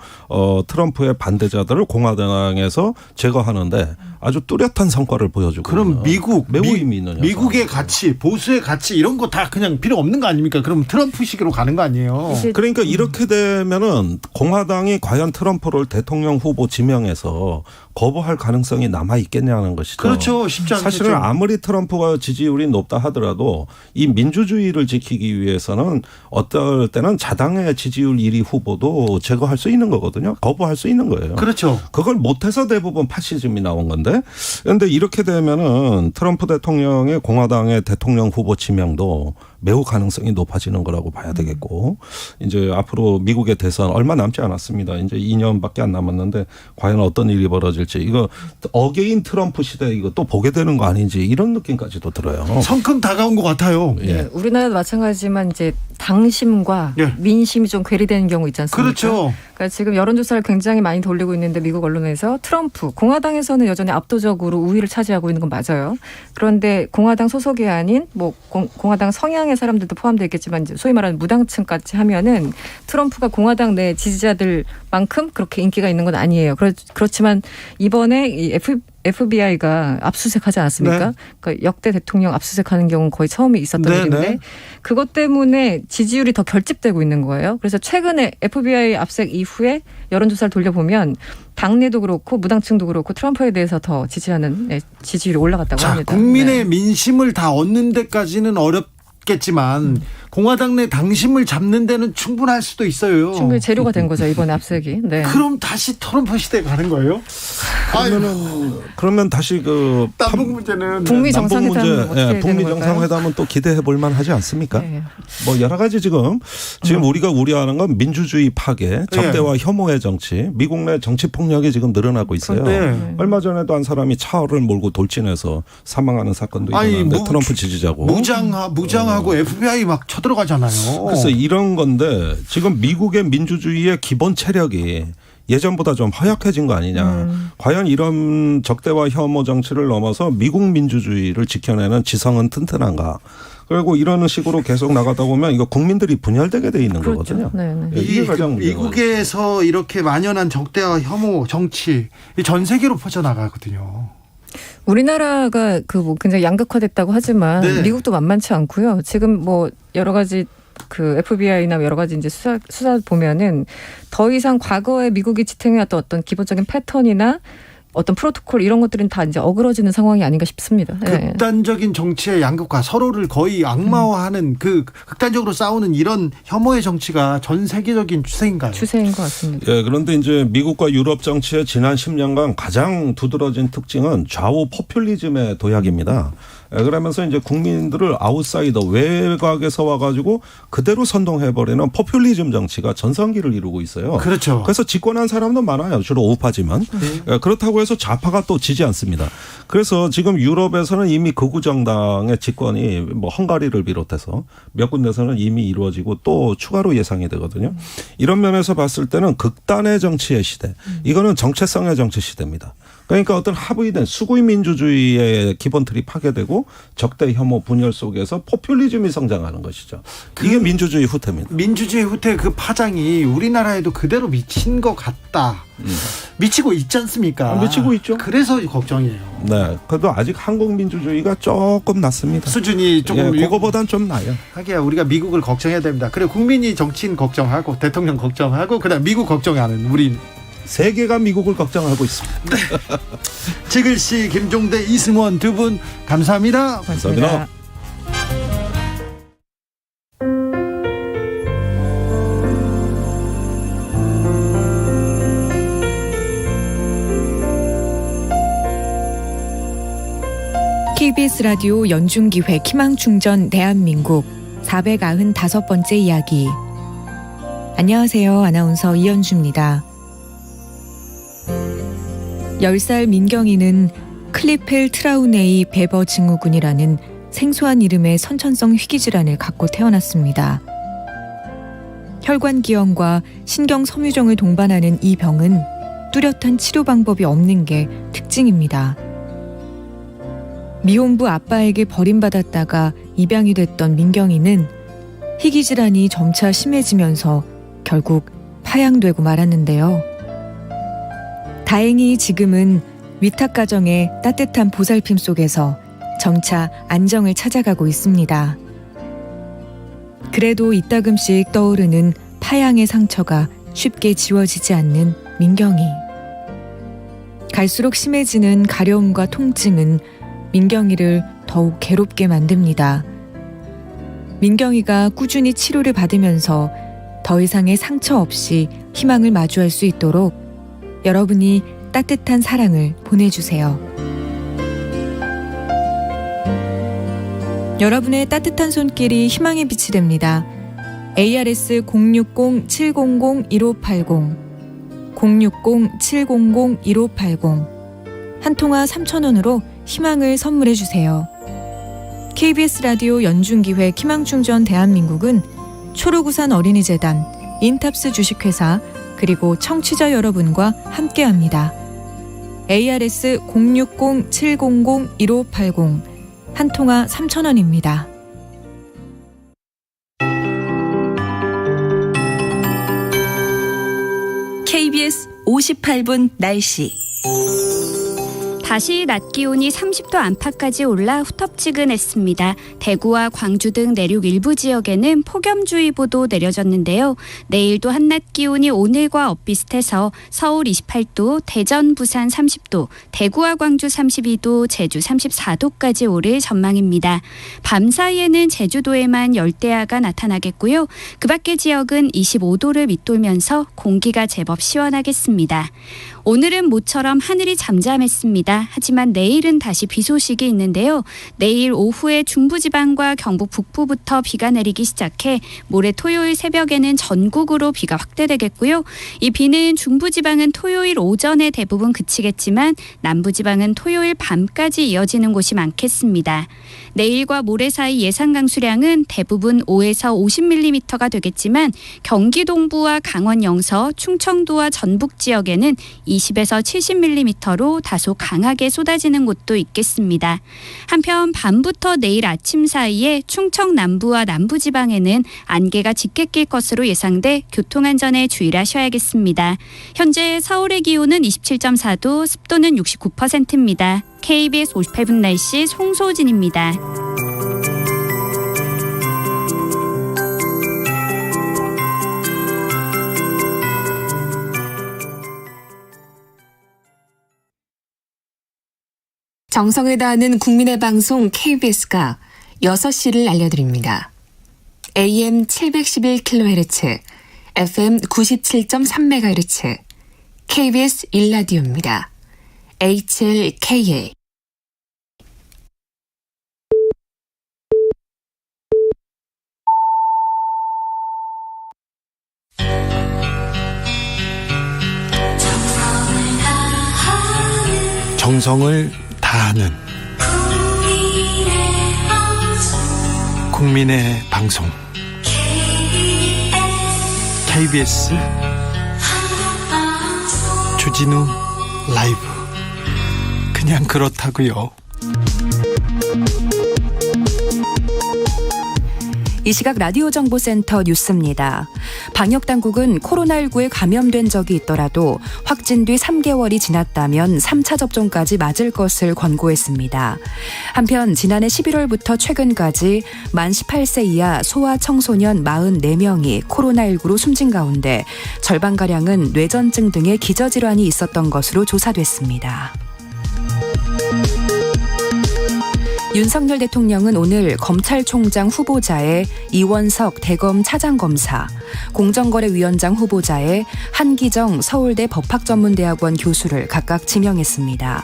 트럼프의 반대자들을 공화당에서 제거하는데 아주 뚜렷한 성과를 보여주고. 그럼 매우 의미 있는 미국의 영상. 가치, 보수의 가치 이런 거 다 그냥 필요 없는 거 아닙니까? 그럼 트럼프식으로 가는 거 아니에요? 그러니까 이렇게 되면은 공화당이 과연 트럼프를 대통령 후보 지명해서 거부할 가능성이 남아 있겠냐는 것이죠. 그렇죠. 쉽지 않겠죠. 사실은 아무리 트럼프가 지지율이 높다 하더라도 이 민주주의를 지키기 위해서는 어떨 때는 자당의 지지율 1위 후보도 제거할 수 있는 거거든요. 거부할 수 있는 거예요. 그렇죠. 그걸 못해서 대부분 파시즘이 나온 건데, 그런데 이렇게 되면은 트럼프 대통령의 공화당의 대통령 후보 지명도 매우 가능성이 높아지는 거라고 봐야 되겠고, 이제 앞으로 미국의 대선 얼마 남지 않았습니다. 이제 2년밖에 안 남았는데 과연 어떤 일이 벌어질지, 이거 어게인 트럼프 시대 이거 또 보게 되는 거 아닌지 이런 느낌까지도 들어요. 성큼 다가온 것 같아요. 네, 우리나라도 마찬가지지만 이제 당심과 예. 민심이 좀 괴리되는 경우 있지 않습니까? 그렇죠. 그러니까 지금 여론조사를 굉장히 많이 돌리고 있는데 미국 언론에서 트럼프 공화당에서는 투표는 여전히 압도적으로 우위를 차지하고 있는 건 맞아요. 그런데 공화당 소속이 아닌 뭐 공화당 성향의 사람들도 포함되어 있겠지만 이제 소위 말하는 무당층까지 하면은 트럼프가 공화당 내 지지자들만큼 그렇게 인기가 있는 건 아니에요. 그렇지만 이번에 이 FBI가 압수수색하지 않았습니까? 네. 그러니까 역대 대통령 압수수색하는 경우는 거의 처음이 있었던 네, 일인데 네. 그것 때문에 지지율이 더 결집되고 있는 거예요. 그래서 최근에 FBI 압수수색 이후에 여론조사를 돌려보면 당내도 그렇고 무당층도 그렇고 트럼프에 대해서 더 지지하는 지지율이 올라갔다고 합니다. 국민의 네. 민심을 다 얻는 데까지는 어렵겠지만 공화당 내 당심을 잡는 데는 충분할 수도 있어요. 충분히 재료가 된 거죠, 이번에 압수수색이. 네. 그럼 다시 트럼프 시대 가는 거예요? 그러면 다시 그 남북 문제는 북미 남북 정상회담은 문제, 어떻게 되는 북미 걸까요? 정상회담은 또 기대해 볼 만하지 않습니까? 네. 뭐 여러 가지 지금 우리가 우려하는 건 민주주의 파괴, 적대와 혐오의 정치, 미국 내 정치 폭력이 지금 늘어나고 있어요. 네. 얼마 전에도 한 사람이 차를 몰고 돌진해서 사망하는 사건도 일어났는데 트럼프 지지자고. 무장하고 FBI 막 쳐들어가잖아요. 그래서 이런 건데 지금 미국의 민주주의의 기본 체력이 예전보다 좀 허약해진 거 아니냐. 과연 이런 적대와 혐오 정치를 넘어서 미국 민주주의를 지켜내는 지성은 튼튼한가. 그리고 이런 식으로 계속 나가다 보면 이거 국민들이 분열되게 돼 있는 그렇죠. 거거든요. 네. 이게 가장 미국에서 이렇게 만연한 적대와 혐오 정치 전 세계로 퍼져나가거든요. 우리나라가 뭐 굉장히 양극화됐다고 하지만 네. 미국도 만만치 않고요. 지금 뭐 여러 가지 그 FBI나 여러 가지 이제 수사 보면은 더 이상 과거에 미국이 지탱해왔던 어떤 기본적인 패턴이나 어떤 프로토콜 이런 것들은 다 이제 어그러지는 상황이 아닌가 싶습니다. 네. 극단적인 정치의 양극화, 서로를 거의 악마화하는 그 극단적으로 싸우는 이런 혐오의 정치가 전 세계적인 추세인가요? 추세인 것 같습니다. 예, 그런데 이제 미국과 유럽 정치의 지난 10년간 가장 두드러진 특징은 좌우 포퓰리즘의 도약입니다. 예, 그러면서 이제 국민들을 아웃사이더 외곽에서 와가지고 그대로 선동해버리는 포퓰리즘 정치가 전성기를 이루고 있어요. 그렇죠. 그래서 집권한 사람도 많아요. 주로 우파지만. 예, 그렇다고 해서 좌파가 또 지지 않습니다. 그래서 지금 유럽에서는 이미 극우 정당의 집권이 뭐 헝가리를 비롯해서 몇 군데서는 이미 이루어지고 또 추가로 예상이 되거든요. 이런 면에서 봤을 때는 극단의 정치의 시대. 이거는 정체성의 정치 시대입니다. 그러니까 어떤 합의된 수구의 민주주의의 기본 틀이 파괴되고 적대 혐오 분열 속에서 포퓰리즘이 성장하는 것이죠. 이게 민주주의 후퇴입니다. 민주주의 후퇴 그 파장이 우리나라에도 그대로 미친 것 같다. 미치고 있지 않습니까? 미치고 있죠. 그래서 걱정이에요. 네, 그래도 아직 한국 민주주의가 조금 낮습니다. 수준이 조금 그거보단 좀 나요. 하기야 우리가 미국을 걱정해야 됩니다. 그래 국민이 정치인 걱정하고 대통령 걱정하고 그다음 미국 걱정하는 우리. 세계가 미국을 걱정하고 있습니다. 지글씨, 김종대, 이승원 두 분 감사합니다. 감사합니다. KBS 라디오 연중기획 희망충전 대한민국 495번째 이야기. 안녕하세요. 아나운서 이현주입니다. 10살 민경이는 클리펠 트라우네이 베버 증후군이라는 생소한 이름의 선천성 희귀질환을 갖고 태어났습니다. 혈관 기형과 신경 섬유종을 동반하는 이 병은 뚜렷한 치료 방법이 없는 게 특징입니다. 미혼부 아빠에게 버림받았다가 입양이 됐던 민경이는 희귀질환이 점차 심해지면서 결국 파양되고 말았는데요. 다행히 지금은 위탁가정의 따뜻한 보살핌 속에서 점차 안정을 찾아가고 있습니다. 그래도 이따금씩 떠오르는 파양의 상처가 쉽게 지워지지 않는 민경이. 갈수록 심해지는 가려움과 통증은 민경이를 더욱 괴롭게 만듭니다. 민경이가 꾸준히 치료를 받으면서 더 이상의 상처 없이 희망을 마주할 수 있도록 여러분이 따뜻한 사랑을 보내주세요. 여러분의 따뜻한 손길이 희망의 빛이 됩니다. ARS 060-700-1580 060-700-1580 한 통화 3,000원으로 희망을 선물해 주세요. KBS 라디오 연중기획 희망충전 대한민국은 초록우산 어린이재단, 인탑스 주식회사, 그리고 청취자 여러분과 함께합니다. ARS 060-700-1580 한 통화 3,000원입니다. KBS 58분 날씨. 다시 낮 기온이 30도 안팎까지 올라 후텁지근했습니다. 대구와 광주 등 내륙 일부 지역에는 폭염주의보도 내려졌는데요. 내일도 한낮 기온이 오늘과 엇비슷해서 서울 28도, 대전, 부산 30도, 대구와 광주 32도, 제주 34도까지 오를 전망입니다. 밤 사이에는 제주도에만 열대야가 나타나겠고요. 그 밖의 지역은 25도를 밑돌면서 공기가 제법 시원하겠습니다. 오늘은 모처럼 하늘이 잠잠했습니다. 하지만 내일은 다시 비 소식이 있는데요. 내일 오후에 중부지방과 경북 북부부터 비가 내리기 시작해 모레 토요일 새벽에는 전국으로 비가 확대되겠고요. 이 비는 중부지방은 토요일 오전에 대부분 그치겠지만 남부지방은 토요일 밤까지 이어지는 곳이 많겠습니다. 내일과 모레 사이 예상 강수량은 대부분 5에서 50mm가 되겠지만 경기 동부와 강원 영서, 충청도와 전북 지역에는 20에서 70mm로 다소 강하게 쏟아지는 곳도 있겠습니다. 한편 밤부터 내일 아침 사이에 충청 남부와 남부지방에는 안개가 짙게 낄 것으로 예상돼 교통안전에 주의를 하셔야겠습니다. 현재 서울의 기온은 27.4도, 습도는 69%입니다. KBS 58분 날씨 송소진입니다. 정성을 다하는 국민의 방송 KBS가 6시를 알려드립니다. AM 711kHz, FM 97.3MHz, KBS 1라디오입니다. HLKA. 정성을 다하는 국민의 방송 KBS 주진우 라이브. 그냥 그렇다고요. 이 시각 라디오 정보센터 뉴스입니다. 방역당국은 코로나19에 감염된 적이 있더라도 확진 뒤 3개월이 지났다면 3차 접종까지 맞을 것을 권고했습니다. 한편 지난해 11월부터 최근까지 만 18세 이하 소아 청소년 44명이 코로나19로 숨진 가운데 절반가량은 뇌전증 등의 기저질환이 있었던 것으로 조사됐습니다. 윤석열 대통령은 오늘 검찰총장 후보자의 이원석 대검 차장검사, 공정거래위원장 후보자의 한기정 서울대 법학전문대학원 교수를 각각 지명했습니다.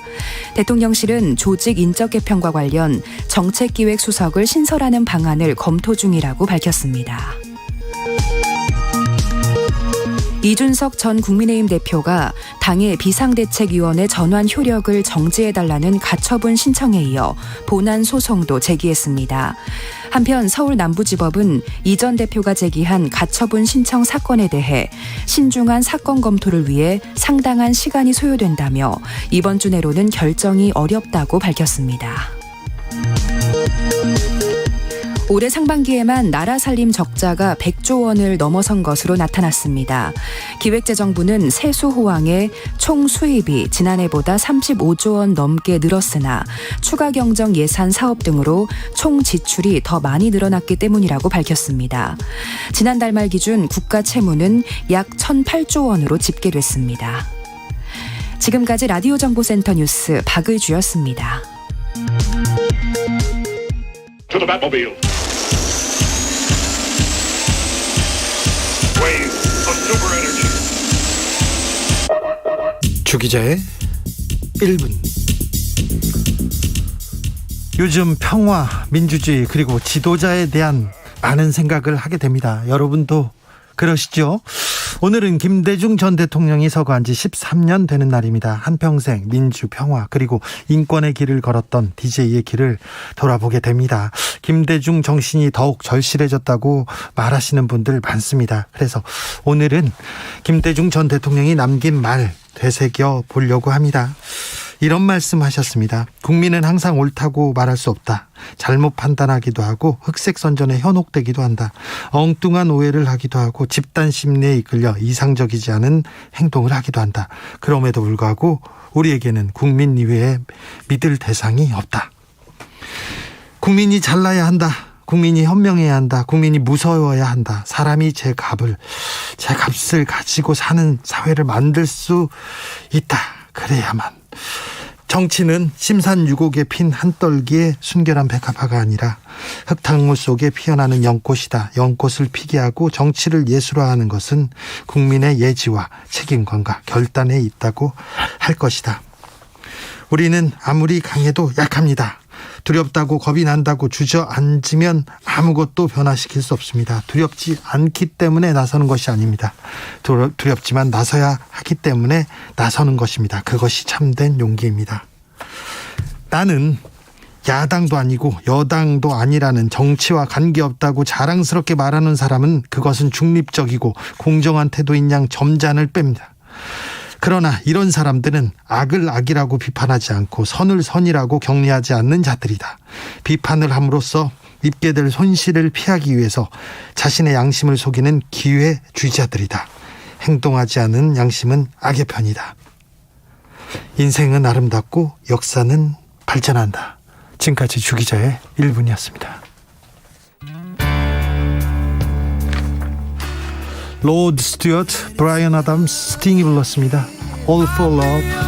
대통령실은 조직 인적 개편과 관련 정책기획 수석을 신설하는 방안을 검토 중이라고 밝혔습니다. 이준석 전 국민의힘 대표가 당의 비상대책위원회 전환 효력을 정지해달라는 가처분 신청에 이어 본안 소송도 제기했습니다. 한편 서울 남부지법은 이 전 대표가 제기한 가처분 신청 사건에 대해 신중한 사건 검토를 위해 상당한 시간이 소요된다며 이번 주 내로는 결정이 어렵다고 밝혔습니다. 올해 상반기에만 나라 살림 적자가 100조 원을 넘어선 것으로 나타났습니다. 기획재정부는 세수 호황에 총 수입이 지난해보다 35조 원 넘게 늘었으나 추가 경정 예산 사업 등으로 총 지출이 더 많이 늘어났기 때문이라고 밝혔습니다. 지난달 말 기준 국가 채무는 약 1,008조 원으로 집계됐습니다. 지금까지 라디오 정보센터 뉴스 박의주였습니다. 주기자의 1분. 요즘 평화, 민주주의 그리고 지도자에 대한 많은 생각을 하게 됩니다. 여러분도 그러시죠? 오늘은 김대중 전 대통령이 서거한 지 13년 되는 날입니다. 한평생 민주, 평화 그리고 인권의 길을 걸었던 DJ의 길을 돌아보게 됩니다. 김대중 정신이 더욱 절실해졌다고 말하시는 분들 많습니다. 그래서 오늘은 김대중 전 대통령이 남긴 말 되새겨 보려고 합니다. 이런 말씀하셨습니다. 국민은 항상 옳다고 말할 수 없다. 잘못 판단하기도 하고 흑색선전에 현혹되기도 한다. 엉뚱한 오해를 하기도 하고 집단 심리에 이끌려 이상적이지 않은 행동을 하기도 한다. 그럼에도 불구하고 우리에게는 국민 이외에 믿을 대상이 없다. 국민이 잘나야 한다. 국민이 현명해야 한다. 국민이 무서워야 한다. 사람이 제 값을 가지고 사는 사회를 만들 수 있다. 그래야만. 정치는 심산유곡에 핀 한떨기의 순결한 백합화가 아니라 흙탕물 속에 피어나는 연꽃이다. 연꽃을 피게 하고 정치를 예술화하는 것은 국민의 예지와 책임감과 결단에 있다고 할 것이다. 우리는 아무리 강해도 약합니다. 두렵다고 겁이 난다고 주저앉으면 아무것도 변화시킬 수 없습니다. 두렵지 않기 때문에 나서는 것이 아닙니다. 두렵지만 나서야 하기 때문에 나서는 것입니다. 그것이 참된 용기입니다. 나는 야당도 아니고 여당도 아니라는 정치와 관계없다고 자랑스럽게 말하는 사람은 그것은 중립적이고 공정한 태도인 양 점잖을 뺍니다. 그러나 이런 사람들은 악을 악이라고 비판하지 않고 선을 선이라고 격려하지 않는 자들이다. 비판을 함으로써 입게 될 손실을 피하기 위해서 자신의 양심을 속이는 기회주의자들이다. 행동하지 않은 양심은 악의 편이다. 인생은 아름답고 역사는 발전한다. 지금까지 주기자의 1분이었습니다. 로드 스튜어트, 브라이언 아담스, 스팅이 불렀습니다. All for Love.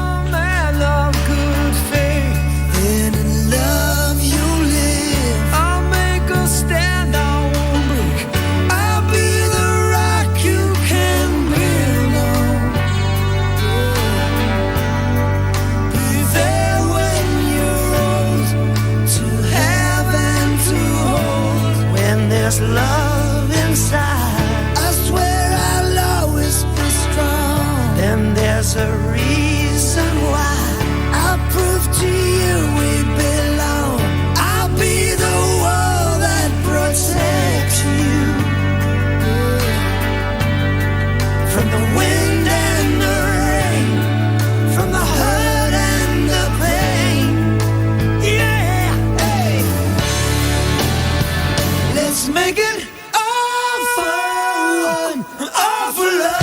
Love inside. I swear I'll always be strong. Then there's a reason why. I'll prove to you we belong. I'll be the wall that protects you from the wind and the rain, from the hurt and the pain. Yeah, hey. Let's make it all for one, all for love.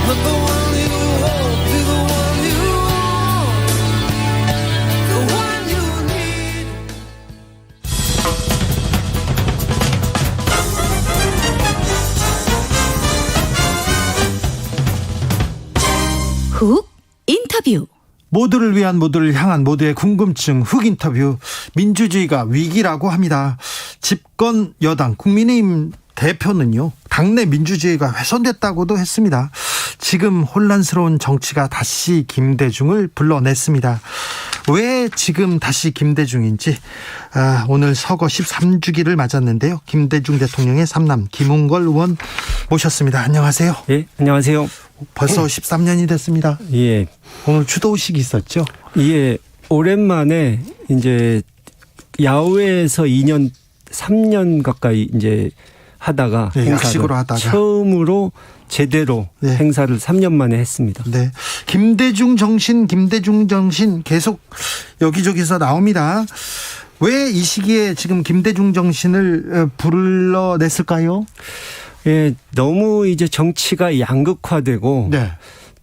Let the one you hold be the one you want, the one you need. 훅 인터뷰. 모두를 위한, 모두를 향한, 모두의 궁금증 훅 인터뷰. 민주주의가 위기라고 합니다. 집권 여당 국민의힘 대표는요, 당내 민주주의가 훼손됐다고도 했습니다. 지금 혼란스러운 정치가 다시 김대중을 불러냈습니다. 왜 지금 다시 김대중인지, 오늘 서거 13주기를 맞았는데요. 김대중 대통령의 삼남 김웅걸 의원 모셨습니다. 안녕하세요. 예, 안녕하세요. 벌써 13년이 됐습니다. 예. 오늘 추도식이 있었죠? 예, 오랜만에 이제 야외에서 3년 가까이 이제 하다가 네, 약식으로 하다가 처음으로 제대로 네. 행사를 3년 만에 했습니다. 네, 김대중 정신 계속 여기저기서 나옵니다. 왜 이 시기에 지금 김대중 정신을 불러냈을까요? 예, 너무 이제 정치가 양극화되고 네.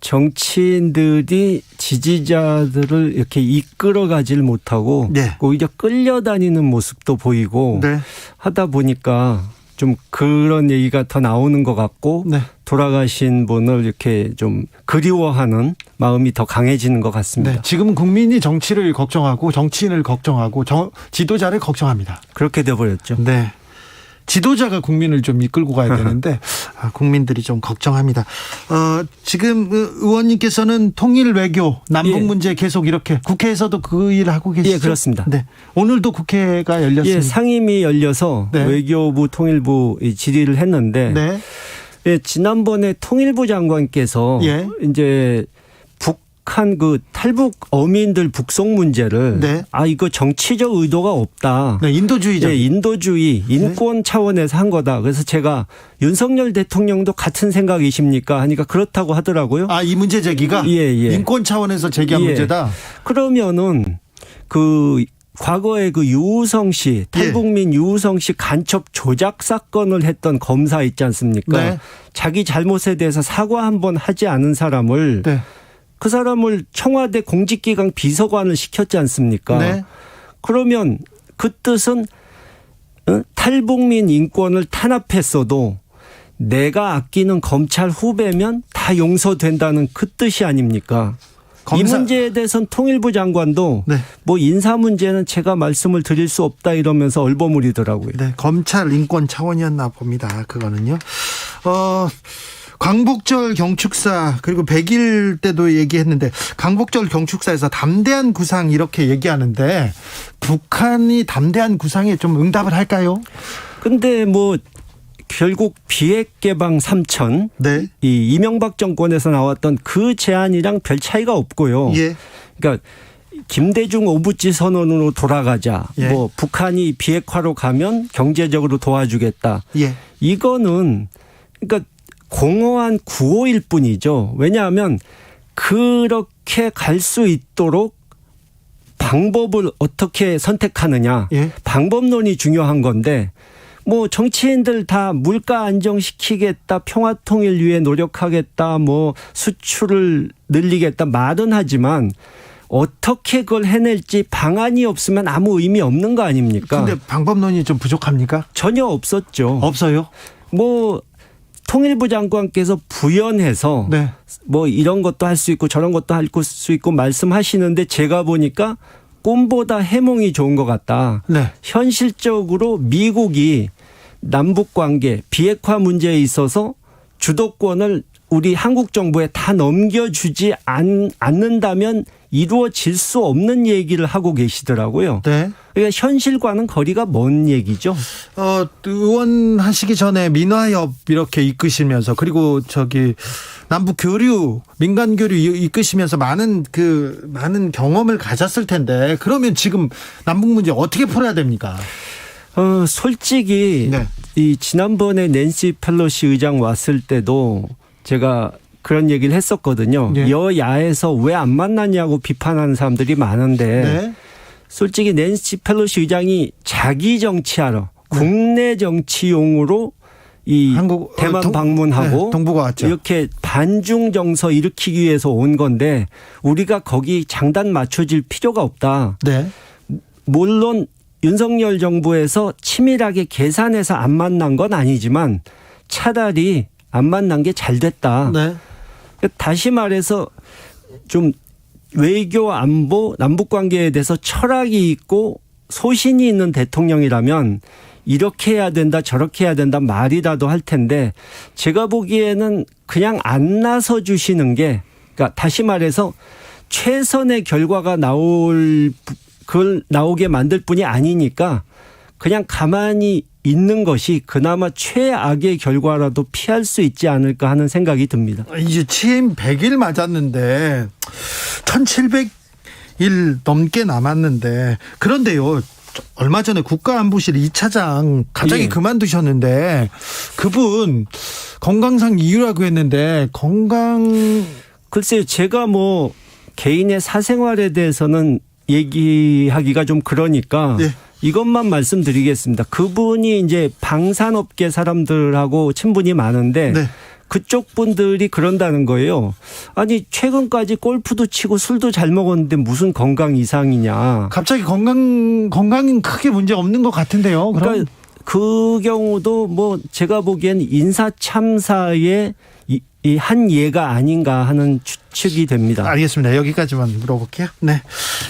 정치인들이 지지자들을 이렇게 이끌어가질 못하고 네. 오히려 끌려다니는 모습도 보이고 네. 하다 보니까 좀 그런 얘기가 더 나오는 것 같고 네. 돌아가신 분을 이렇게 좀 그리워하는 마음이 더 강해지는 것 같습니다. 네, 지금 국민이 정치를 걱정하고 정치인을 걱정하고 지도자를 걱정합니다. 그렇게 돼버렸죠. 네. 지도자가 국민을 좀 이끌고 가야 되는데 국민들이 좀 걱정합니다. 지금 의원님께서는 통일 외교 남북 문제 계속 이렇게 국회에서도 그 일을 하고 계시죠? 예, 그렇습니다. 네. 오늘도 국회가 열렸습니다. 예, 상임위 열려서 네. 외교부 통일부 질의를 했는데 네. 예, 지난번에 통일부 장관께서 예. 이제 북한 그 탈북 어민들 북송 문제를 네. 이거 정치적 의도가 없다. 네, 인도주의적. 예, 인도주의, 인권 차원에서 한 거다. 그래서 제가 윤석열 대통령도 같은 생각이십니까? 하니까 그렇다고 하더라고요. 이 문제 제기가 예. 인권 차원에서 제기한 예. 문제다. 그러면은 그 과거에 그 유우성 씨, 탈북민 유우성 씨 간첩 조작 사건을 했던 검사 있지 않습니까? 네. 자기 잘못에 대해서 사과 한번 하지 않은 사람을 네. 그 사람을 청와대 공직기강 비서관을 시켰지 않습니까? 네. 그러면 그 뜻은 탈북민 인권을 탄압했어도 내가 아끼는 검찰 후배면 다 용서된다는 그 뜻이 아닙니까? 이 문제에 대해서는 통일부 장관도 네. 뭐 인사 문제는 제가 말씀을 드릴 수 없다 이러면서 얼버무리더라고요. 네, 검찰 인권 차원이었나 봅니다. 그거는요. 광복절 경축사 그리고 100일 때도 얘기했는데 광복절 경축사에서 담대한 구상 이렇게 얘기하는데 북한이 담대한 구상에 좀 응답을 할까요? 근데 뭐 결국 비핵개방 3천 네. 이 이명박 정권에서 나왔던 그 제안이랑 별 차이가 없고요. 예. 그러니까 김대중 오부치 선언으로 돌아가자. 예. 뭐 북한이 비핵화로 가면 경제적으로 도와주겠다. 예. 이거는 그러니까 공허한 구호일 뿐이죠. 왜냐하면 그렇게 갈 수 있도록 방법을 어떻게 선택하느냐. 예. 방법론이 중요한 건데 뭐 정치인들 다 물가 안정시키겠다, 평화통일 위해 노력하겠다, 뭐 수출을 늘리겠다 말은 하지만 어떻게 그걸 해낼지 방안이 없으면 아무 의미 없는 거 아닙니까? 근데 방법론이 좀 부족합니까? 전혀 없었죠. 없어요? 뭐 통일부 장관께서 부연해서 네. 뭐 이런 것도 할 수 있고 저런 것도 할 수 있고 말씀하시는데 제가 보니까 꿈보다 해몽이 좋은 것 같다. 네. 현실적으로 미국이 남북관계 비핵화 문제에 있어서 주도권을 우리 한국 정부에 다 넘겨주지 않는다면 이루어질 수 없는 얘기를 하고 계시더라고요. 네. 그러니까 현실과는 거리가 먼 얘기죠. 의원 하시기 전에 민화협 이렇게 이끄시면서 그리고 남북 교류, 민간 교류 이끄시면서 많은 경험을 가졌을 텐데 그러면 지금 남북 문제 어떻게 풀어야 됩니까? 솔직히 네. 이 지난번에 낸시 펠로시 의장 왔을 때도 제가 그런 얘기를 했었거든요. 네. 여야에서 왜 안 만나냐고 비판하는 사람들이 많은데 네. 솔직히 낸시 펠로시 의장이 자기 정치하러 국내 정치용으로 이 대만 방문하고 네, 동북아 왔죠. 이렇게 반중 정서 일으키기 위해서 온 건데 우리가 거기 장단 맞춰질 필요가 없다. 네. 물론 윤석열 정부에서 치밀하게 계산해서 안 만난 건 아니지만 차라리 안 만난 게 잘 됐다. 네. 다시 말해서 좀 외교 안보 남북관계에 대해서 철학이 있고 소신이 있는 대통령이라면 이렇게 해야 된다 저렇게 해야 된다 말이라도 할 텐데 제가 보기에는 그냥 안 나서 주시는 게 그러니까 다시 말해서 최선의 결과가 그걸 나오게 만들 뿐이 아니니까 그냥 가만히 있는 것이 그나마 최악의 결과라도 피할 수 있지 않을까 하는 생각이 듭니다. 이제 취임 100일 맞았는데 1700일 넘게 남았는데 그런데요. 얼마 전에 국가안보실 2차장 갑자기 그만두셨는데 그분 건강상 이유라고 했는데 글쎄요. 제가 뭐 개인의 사생활에 대해서는 얘기하기가 좀 그러니까 이것만 말씀드리겠습니다. 그분이 이제 방산업계 사람들하고 친분이 많은데 그쪽 분들이 그런다는 거예요. 아니 최근까지 골프도 치고 술도 잘 먹었는데 무슨 건강 이상이냐. 갑자기 건강은 크게 문제 없는 것 같은데요. 그럼? 그러니까 그 경우도 뭐 제가 보기엔 인사 참사에 이 한 예가 아닌가 하는 추측이 됩니다. 알겠습니다. 여기까지만 물어볼게요. 네.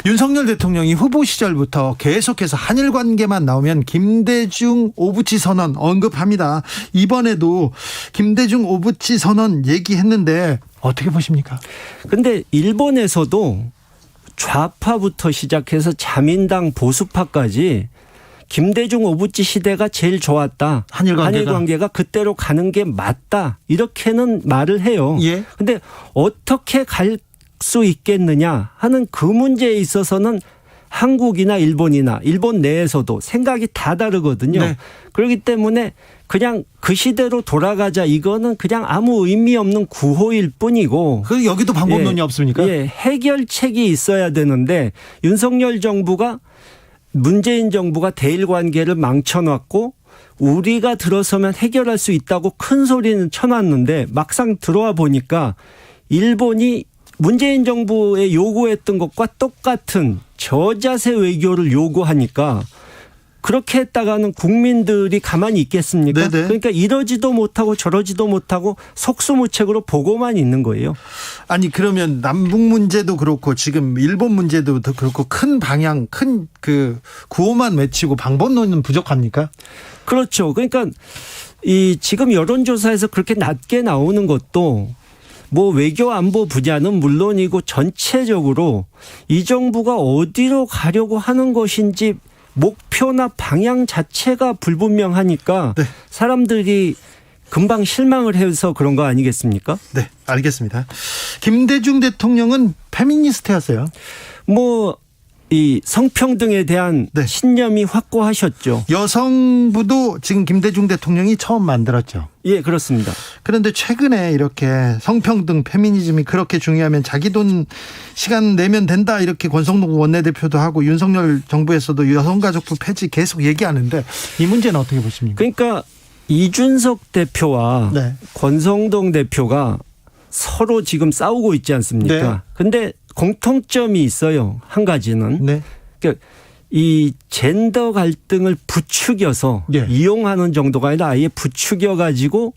윤석열 대통령이 후보 시절부터 계속해서 한일 관계만 나오면 김대중 오부치 선언 언급합니다. 이번에도 김대중 오부치 선언 얘기했는데 어떻게 보십니까? 근데 일본에서도 좌파부터 시작해서 자민당 보수파까지 김대중 오부치 시대가 제일 좋았다. 한일 관계가 그때로 가는 게 맞다. 이렇게는 말을 해요. 예. 근데 어떻게 갈 수 있겠느냐 하는 그 문제에 있어서는 한국이나 일본이나 일본 내에서도 생각이 다 다르거든요. 네. 그렇기 때문에 그냥 그 시대로 돌아가자 이거는 그냥 아무 의미 없는 구호일 뿐이고. 그 여기도 방법론이 없습니까? 예, 해결책이 있어야 되는데 윤석열 정부가 문재인 정부가 대일 관계를 망쳐놨고 우리가 들어서면 해결할 수 있다고 큰 소리는 쳐놨는데 막상 들어와 보니까 일본이 문재인 정부에 요구했던 것과 똑같은 저자세 외교를 요구하니까 그렇게 했다가는 국민들이 가만히 있겠습니까? 네네. 그러니까 이러지도 못하고 저러지도 못하고 속수무책으로 보고만 있는 거예요. 아니 그러면 남북 문제도 그렇고 지금 일본 문제도 그렇고 큰 방향 큰 그 구호만 외치고 방법론은 부족합니까? 그렇죠. 그러니까 이 지금 여론조사에서 그렇게 낮게 나오는 것도 뭐 외교 안보 분야는 물론이고 전체적으로 이 정부가 어디로 가려고 하는 것인지 목표나 방향 자체가 불분명하니까 네. 사람들이 금방 실망을 해서 그런 거 아니겠습니까? 네, 알겠습니다. 김대중 대통령은 페미니스트였어요. 뭐 이 성평등에 대한 신념이 확고하셨죠. 여성부도 지금 김대중 대통령이 처음 만들었죠. 예, 그렇습니다. 그런데 최근에 이렇게 성평등, 페미니즘이 그렇게 중요하면 자기 돈 시간 내면 된다 이렇게 권성동 원내대표도 하고 윤석열 정부에서도 여성가족부 폐지 계속 얘기하는데 이 문제는 어떻게 보십니까? 그러니까 이준석 대표와 네. 권성동 대표가 서로 지금 싸우고 있지 않습니까? 네. 근데 공통점이 있어요. 한 가지는. 네. 그러니까 이 젠더 갈등을 부추겨서 이용하는 정도가 아니라 아예 부추겨 가지고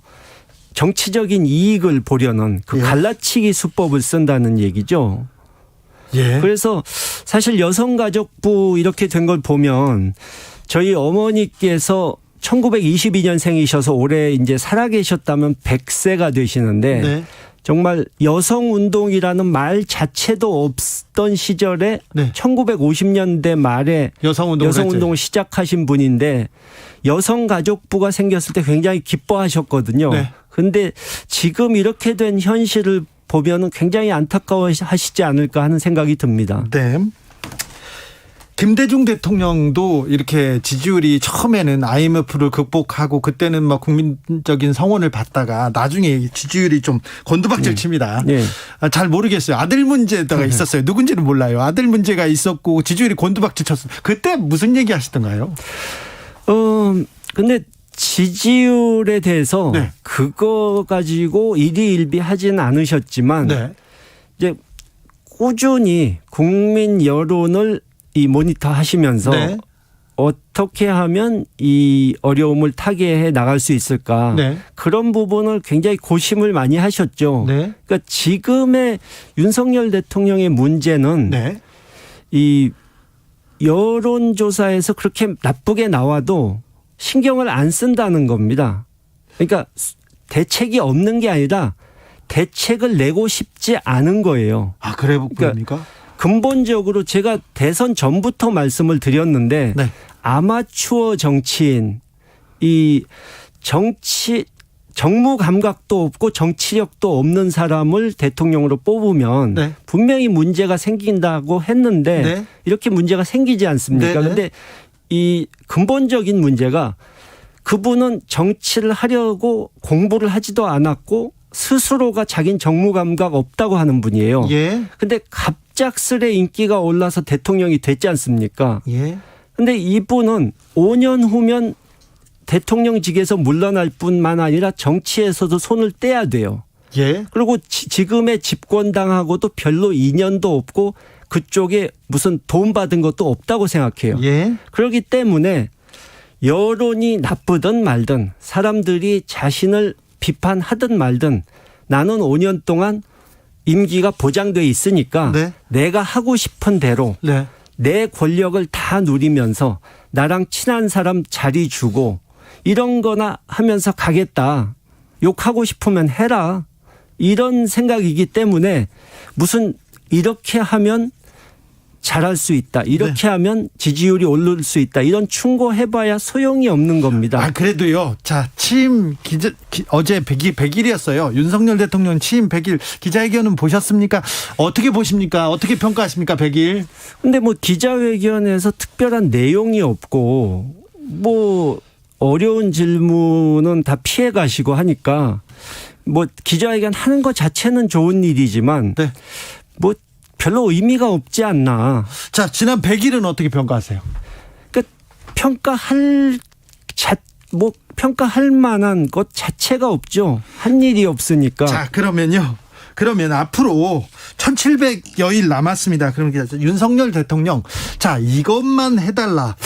정치적인 이익을 보려는 그 갈라치기 수법을 쓴다는 얘기죠. 예. 그래서 사실 여성가족부 이렇게 된 걸 보면 저희 어머니께서 1922년생이셔서 올해 이제 살아계셨다면 100세가 되시는데 네. 정말 여성운동이라는 말 자체도 없던 시절에 1950년대 말에 여성운동을 시작하신 분인데 여성가족부가 생겼을 때 굉장히 기뻐하셨거든요. 그런데 지금 이렇게 된 현실을 보면 굉장히 안타까워하시지 않을까 하는 생각이 듭니다. 네. 김대중 대통령도 이렇게 지지율이 처음에는 IMF를 극복하고 그때는 막 국민적인 성원을 받다가 나중에 지지율이 좀 곤두박질 칩니다. 잘 모르겠어요. 아들 문제가 있었어요. 누군지는 몰라요. 아들 문제가 있었고 지지율이 곤두박질 쳤어요. 그때 무슨 얘기 하시던가요? 근데 지지율에 대해서 그거 가지고 일희일비하지는 않으셨지만 이제 꾸준히 국민 여론을 이 모니터 하시면서 어떻게 하면 이 어려움을 타개해 나갈 수 있을까 그런 부분을 굉장히 고심을 많이 하셨죠. 그러니까 지금의 윤석열 대통령의 문제는 이 여론조사에서 그렇게 나쁘게 나와도 신경을 안 쓴다는 겁니다. 그러니까 대책이 없는 게 아니라 대책을 내고 싶지 않은 거예요. 아, 그래 보입니까? 근본적으로 제가 대선 전부터 말씀을 드렸는데 아마추어 정치인 이 정무 감각도 없고 정치력도 없는 사람을 대통령으로 뽑으면 분명히 문제가 생긴다고 했는데 이렇게 문제가 생기지 않습니까? 그런데 이 근본적인 문제가 그분은 정치를 하려고 공부를 하지도 않았고 스스로가 자기는 정무 감각 없다고 하는 분이에요. 근데 갑작스레 인기가 올라서 대통령이 됐지 않습니까? 근데 이분은 5년 후면 대통령직에서 물러날 뿐만 아니라 정치에서도 손을 떼야 돼요. 그리고 지금의 집권당하고도 별로 인연도 없고 그쪽에 무슨 도움받은 것도 없다고 생각해요. 그렇기 때문에 여론이 나쁘든 말든 사람들이 자신을 비판하든 말든 나는 5년 동안 임기가 보장돼 있으니까 네. 내가 하고 싶은 대로 네. 내 권력을 다 누리면서 나랑 친한 사람 자리 주고 이런 거나 하면서 가겠다. 욕하고 싶으면 해라. 이런 생각이기 때문에 무슨 이렇게 하면 잘할 수 있다. 이렇게 하면 지지율이 오를 수 있다. 이런 충고해봐야 소용이 없는 겁니다. 아, 그래도요. 자, 취임 어제 100일이었어요. 윤석열 대통령 취임 100일 기자회견은 보셨습니까? 어떻게 보십니까? 어떻게 평가하십니까? 100일. 근데 뭐 기자회견에서 특별한 내용이 없고 뭐 어려운 질문은 다 피해 가시고 하니까 뭐 기자회견 하는 것 자체는 좋은 일이지만 네. 뭐 별로 의미가 없지 않나. 자, 지난 100일은 어떻게 평가하세요? 그러니까 평가할 만한 것 자체가 없죠. 한 일이 없으니까. 자, 그러면 앞으로 1700여일 남았습니다. 그럼 윤석열 대통령, 자, 이것만 해달라.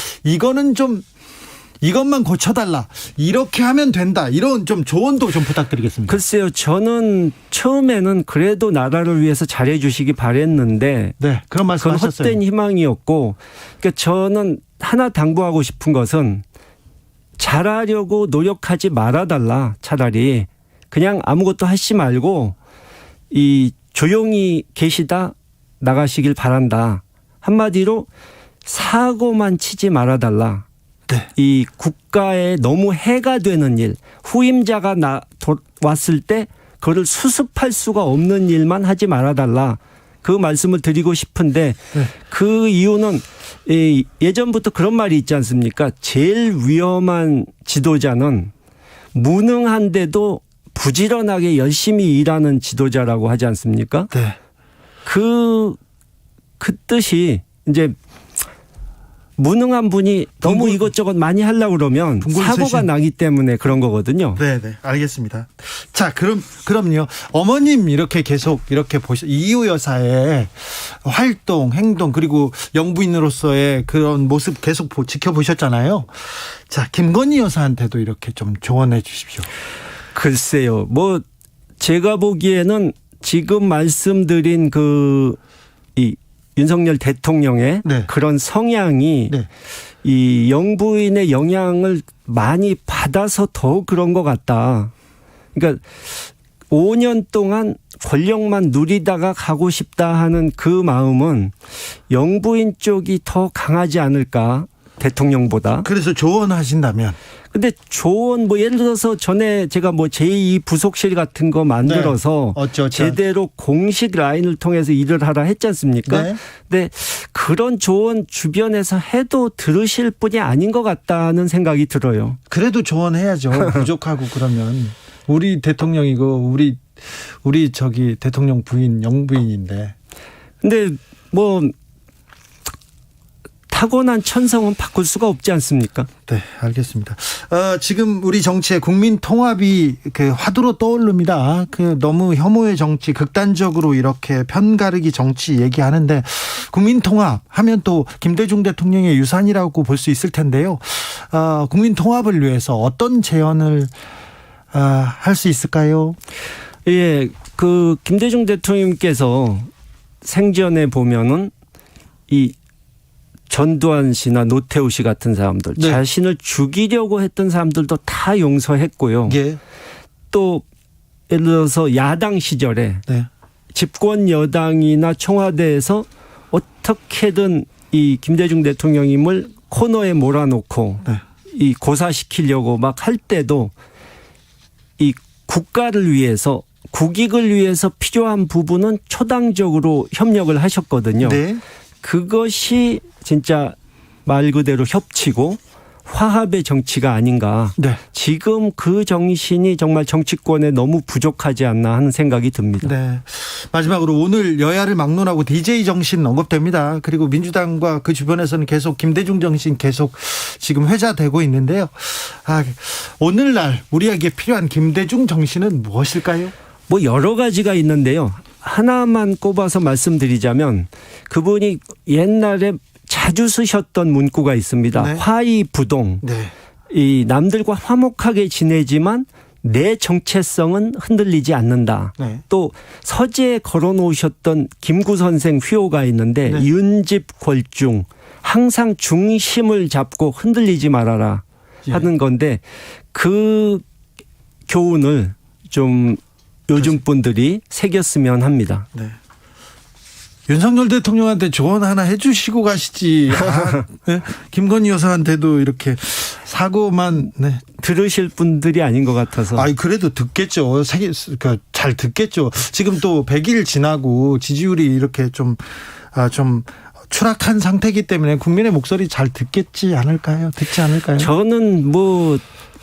이것만 고쳐달라. 이렇게 하면 된다. 이런 좀 조언도 좀 부탁드리겠습니다. 글쎄요. 저는 처음에는 그래도 나라를 위해서 잘해 주시기 바랬는데 네, 그런 말씀 하셨어요. 그건 헛된 희망이었고, 그러니까 저는 하나 당부하고 싶은 것은 잘하려고 노력하지 말아달라. 차라리 그냥 아무것도 하시 말고 이 조용히 계시다 나가시길 바란다. 한마디로 사고만 치지 말아달라. 네. 이 국가에 너무 해가 되는 일, 후임자가 왔을 때 그걸 수습할 수가 없는 일만 하지 말아달라. 그 말씀을 드리고 싶은데 네. 그 이유는 예전부터 그런 말이 있지 않습니까? 제일 위험한 지도자는 무능한데도 부지런하게 열심히 일하는 지도자라고 하지 않습니까? 네. 그 뜻이 이제 무능한 분이 너무 이것저것 많이 하려고 그러면 사고가 나기 때문에 그런 거거든요. 네, 알겠습니다. 자, 그럼요. 어머님 이렇게 계속 이렇게 이유 여사의 활동, 행동 그리고 영부인으로서의 그런 모습 계속 지켜보셨잖아요. 자, 김건희 여사한테도 이렇게 좀 조언해 주십시오. 글쎄요. 뭐 제가 보기에는 지금 말씀드린 이 윤석열 대통령의 네. 그런 성향이 네. 이 영부인의 영향을 많이 받아서 더 그런 것 같다. 그러니까 5년 동안 권력만 누리다가 가고 싶다 하는 그 마음은 영부인 쪽이 더 강하지 않을까, 대통령보다. 그래서 조언하신다면. 근데 조언 예를 들어서 전에 제가 제2 부속실 같은 거 만들어서 네. 제대로 공식 라인을 통해서 일을 하라 했지 않습니까? 네. 근데 그런 조언 주변에서 해도 들으실 분이 아닌 것 같다는 생각이 들어요. 그래도 조언해야죠. 부족하고 그러면 우리 대통령이고 우리 대통령 부인 영부인인데. 근데 타고난 천성은 바꿀 수가 없지 않습니까? 네, 알겠습니다. 지금 우리 정치의 국민 통합이 화두로 떠오릅니다. 너무 혐오의 정치, 극단적으로 이렇게 편가르기 정치 얘기하는데 국민 통합 하면 또 김대중 대통령의 유산이라고 볼 수 있을 텐데요. 국민 통합을 위해서 어떤 제언을 할 수 있을까요? 예, 김대중 대통령께서 생전에 보면은 이 전두환 씨나 노태우 씨 같은 사람들, 네. 자신을 죽이려고 했던 사람들도 다 용서했고요. 예. 또 예를 들어서 야당 시절에 네. 집권 여당이나 청와대에서 어떻게든 이 김대중 대통령님을 코너에 몰아놓고 네. 이 고사시키려고 막 할 때도 이 국가를 위해서, 국익을 위해서 필요한 부분은 초당적으로 협력을 하셨거든요. 네. 그것이 진짜 말 그대로 협치고 화합의 정치가 아닌가. 네. 지금 그 정신이 정말 정치권에 너무 부족하지 않나 하는 생각이 듭니다. 네. 마지막으로 오늘 여야를 막론하고 DJ 정신 언급됩니다. 그리고 민주당과 그 주변에서는 계속 김대중 정신 계속 지금 회자되고 있는데요. 오늘날 우리에게 필요한 김대중 정신은 무엇일까요? 여러 가지가 있는데요. 하나만 꼽아서 말씀드리자면 그분이 옛날에 자주 쓰셨던 문구가 있습니다. 네. 화의부동. 네. 이 남들과 화목하게 지내지만 내 정체성은 흔들리지 않는다. 네. 또 서재에 걸어놓으셨던 김구 선생 휘호가 있는데 네. 윤집 골중 항상 중심을 잡고 흔들리지 말아라 하는 건데 그 교훈을 좀 요즘 분들이 새겼으면 합니다. 네. 윤석열 대통령한테 조언 하나 해주시고 가시지. 네? 김건희 여사한테도 이렇게 사고만 들으실 분들이 아닌 것 같아서. 아니 그래도 듣겠죠. 잘 듣겠죠. 지금 또 100일 지나고 지지율이 이렇게 좀 추락한 상태이기 때문에 국민의 목소리 잘 듣겠지 않을까요? 듣지 않을까요? 저는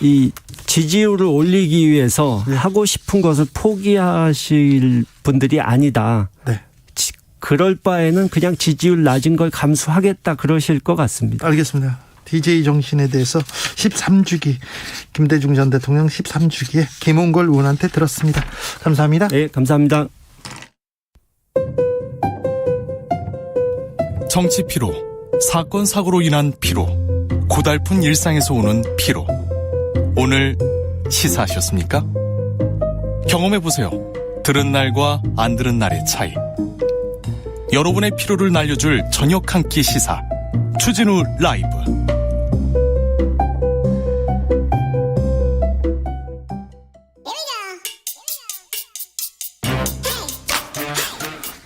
이 지지율을 올리기 위해서 하고 싶은 것을 포기하실 분들이 아니다. 네. 그럴 바에는 그냥 지지율 낮은 걸 감수하겠다 그러실 것 같습니다. 알겠습니다. DJ 정신에 대해서 13주기 김대중 전 대통령 13주기에 김홍걸 의원한테 들었습니다. 감사합니다. 네, 감사합니다. 정치 피로, 사건 사고로 인한 피로, 고달픈 일상에서 오는 피로. 오늘 시사하셨습니까? 경험해보세요. 들은 날과 안 들은 날의 차이. 여러분의 피로를 날려줄 저녁 한 끼 시사 추진우 라이브.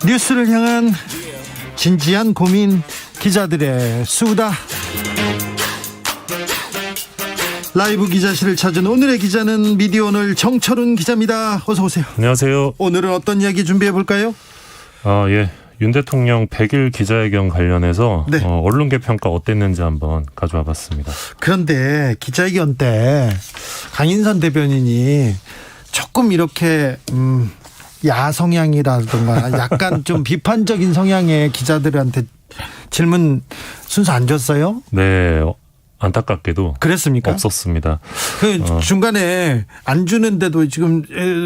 뉴스를 향한 진지한 고민, 기자들의 수다. 라이브 기자실을 찾은 오늘의 기자는 미디어오늘 정철훈 기자입니다. 어서 오세요. 안녕하세요. 오늘은 어떤 이야기 준비해 볼까요? 예. 윤 대통령 100일 기자회견 관련해서 네. 언론계 평가 어땠는지 한번 가져와 봤습니다. 그런데 기자회견 때 강인선 대변인이 조금 이렇게 야성향이라든가 약간 좀 비판적인 성향의 기자들한테 질문 순서 안 줬어요? 네. 안타깝게도 그랬습니까? 없었습니다. 중간에 안 주는데도 지금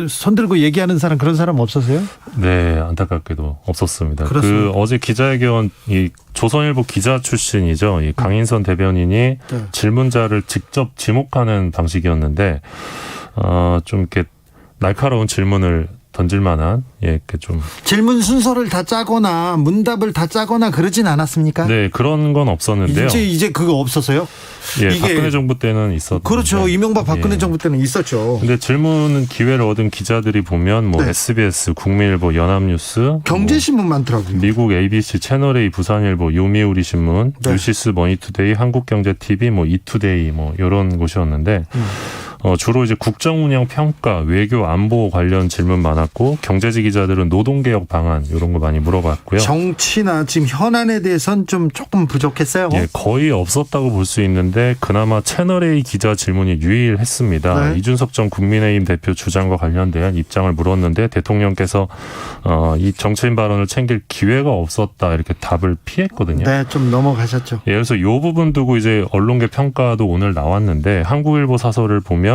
손 들고 얘기하는 사람, 그런 사람 없었어요? 네, 안타깝게도 없었습니다. 그렇습니다. 어제 기자회견 이 조선일보 기자 출신이죠. 이 강인선 대변인이 질문자를 직접 지목하는 방식이었는데 좀 이렇게 날카로운 질문을 던질 만한 이렇게 좀 질문 순서를 다 짜거나 문답을 다 짜거나 그러진 않았습니까? 네, 그런 건 없었는데요. 이제 그거 없었어요? 예, 박근혜 정부 때는 있었죠. 그렇죠. 이명박 박근혜 정부 때는 있었죠. 근데 질문 기회를 얻은 기자들이 보면 SBS, 국민일보, 연합뉴스, 경제신문 많더라고요. 미국 ABC, 채널A, 부산일보, 요미우리 신문, 뉴시스, 머니투데이, 한국경제TV, 이투데이 이런 곳이었는데 주로 이제 국정운영 평가, 외교 안보 관련 질문 많았고 경제지 기자들은 노동개혁 방안 이런 거 많이 물어봤고요. 정치나 지금 현안에 대해서는 좀 조금 부족했어요. 예, 거의 없었다고 볼 수 있는데 그나마 채널A 기자 질문이 유일했습니다. 네. 이준석 전 국민의힘 대표 주장과 관련된 입장을 물었는데 대통령께서 이 정치인 발언을 챙길 기회가 없었다 이렇게 답을 피했거든요. 네, 좀 넘어가셨죠. 예, 그래서 이 부분 두고 이제 언론계 평가도 오늘 나왔는데 한국일보 사설을 보면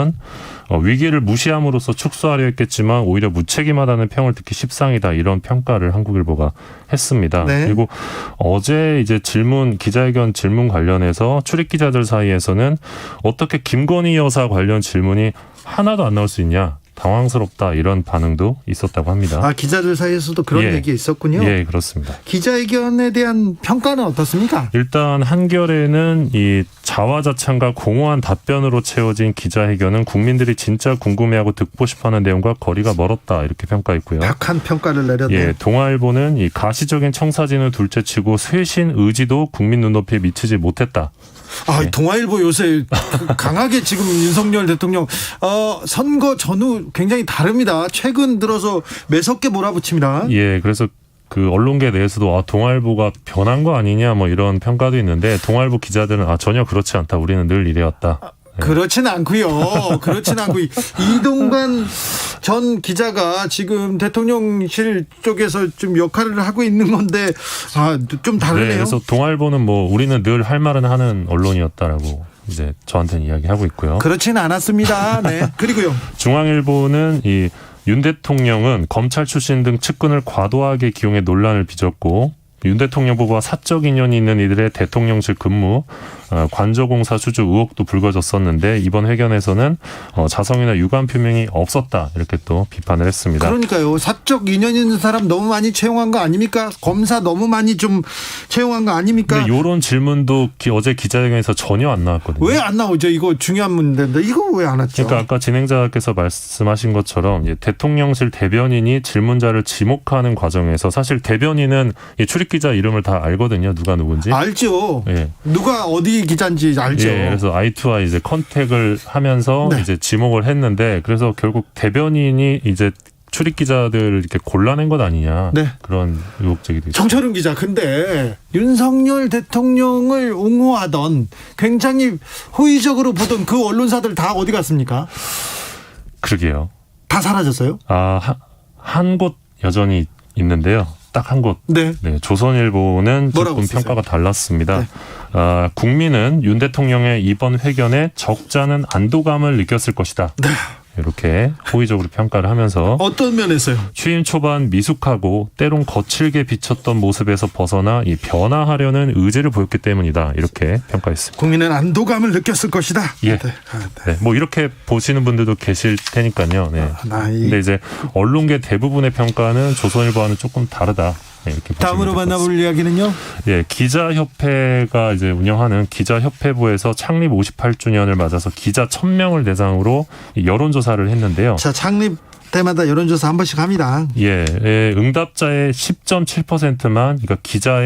위기를 무시함으로써 축소하려 했겠지만 오히려 무책임하다는 평을 듣기 십상이다 이런 평가를 한국일보가 했습니다. 네. 그리고 어제 이제 기자회견 질문 관련해서 출입 기자들 사이에서는 어떻게 김건희 여사 관련 질문이 하나도 안 나올 수 있냐. 당황스럽다 이런 반응도 있었다고 합니다. 기자들 사이에서도 그런 얘기 있었군요. 예, 그렇습니다. 기자회견에 대한 평가는 어떻습니까? 일단 한겨레는 이 자화자찬과 공허한 답변으로 채워진 기자회견은 국민들이 진짜 궁금해하고 듣고 싶어하는 내용과 거리가 멀었다 이렇게 평가했고요. 박한 평가를 내렸네요. 예, 동아일보는 이 가시적인 청사진을 둘째치고 쇄신 의지도 국민 눈높이에 미치지 못했다. 동아일보 요새 강하게 지금 윤석열 대통령 선거 전후 굉장히 다릅니다. 최근 들어서 매섭게 몰아붙입니다. 예, 그래서 그 언론계 내에서도 동아일보가 변한 거 아니냐 이런 평가도 있는데 동아일보 기자들은 전혀 그렇지 않다. 우리는 늘 이래왔다. 그렇진 않고요. 그렇진 않고 이동관 전 기자가 지금 대통령실 쪽에서 좀 역할을 하고 있는 건데 좀 다르네요. 네, 그래서 동아일보는 우리는 늘 할 말은 하는 언론이었다라고 이제 저한테는 이야기하고 있고요. 그렇진 않았습니다. 네. 그리고요. 중앙일보는 윤 대통령은 검찰 출신 등 측근을 과도하게 기용해 논란을 빚었고 윤 대통령 부부와 사적 인연이 있는 이들의 대통령실 근무, 관저공사 수주 의혹도 불거졌었는데 이번 회견에서는 자성이나 유감 표명이 없었다 이렇게 또 비판을 했습니다. 그러니까요. 사적 인연 있는 사람 너무 많이 채용한 거 아닙니까? 검사 너무 많이 좀 채용한 거 아닙니까? 근데 이런 질문도 어제 기자회견에서 전혀 안 나왔거든요. 왜 안 나오죠? 이거 중요한 문제인데 이거 왜 안 왔죠? 그러니까 아까 진행자께서 말씀하신 것처럼 대통령실 대변인이 질문자를 지목하는 과정에서 사실 대변인은 출입기자 이름을 다 알거든요. 누가 누군지. 알죠. 예. 누가 어디 기자인지 알죠. 예, 그래서 I2I 이제 컨택을 하면서 네. 이제 지목을 했는데 그래서 결국 대변인이 이제 출입 기자들을 이렇게 골라낸 것 아니냐. 네. 그런 의혹 제기도 있습니다. 정철은 기자, 근데 윤석열 대통령을 옹호하던 굉장히 호의적으로 보던 그 언론사들 다 어디 갔습니까? 그러게요. 다 사라졌어요? 한 곳 여전히 있는데요. 딱 한 곳. 네. 조선일보는 뭐라고 조금 썼어요? 평가가 달랐습니다. 네. 국민은 윤 대통령의 이번 회견에 적잖은 안도감을 느꼈을 것이다. 네. 이렇게 호의적으로 평가를 하면서 어떤 면에서요? 취임 초반 미숙하고 때론 거칠게 비쳤던 모습에서 벗어나 변화하려는 의지를 보였기 때문이다. 이렇게 평가했습니다. 국민은 안도감을 느꼈을 것이다. 예. 네. 네. 뭐 이렇게 보시는 분들도 계실 테니까요. 네. 근데 이제 언론계 대부분의 평가는 조선일보와는 조금 다르다. 네, 이렇게 다음으로 만나볼 이야기는요? 예, 기자협회가 이제 운영하는 기자협회부에서 창립 58주년을 맞아서 기자 1000명을 대상으로 여론조사를 했는데요. 자, 창립 때마다 여론조사 한 번씩 합니다. 예, 응답자의 10.7%만, 그러니까 기자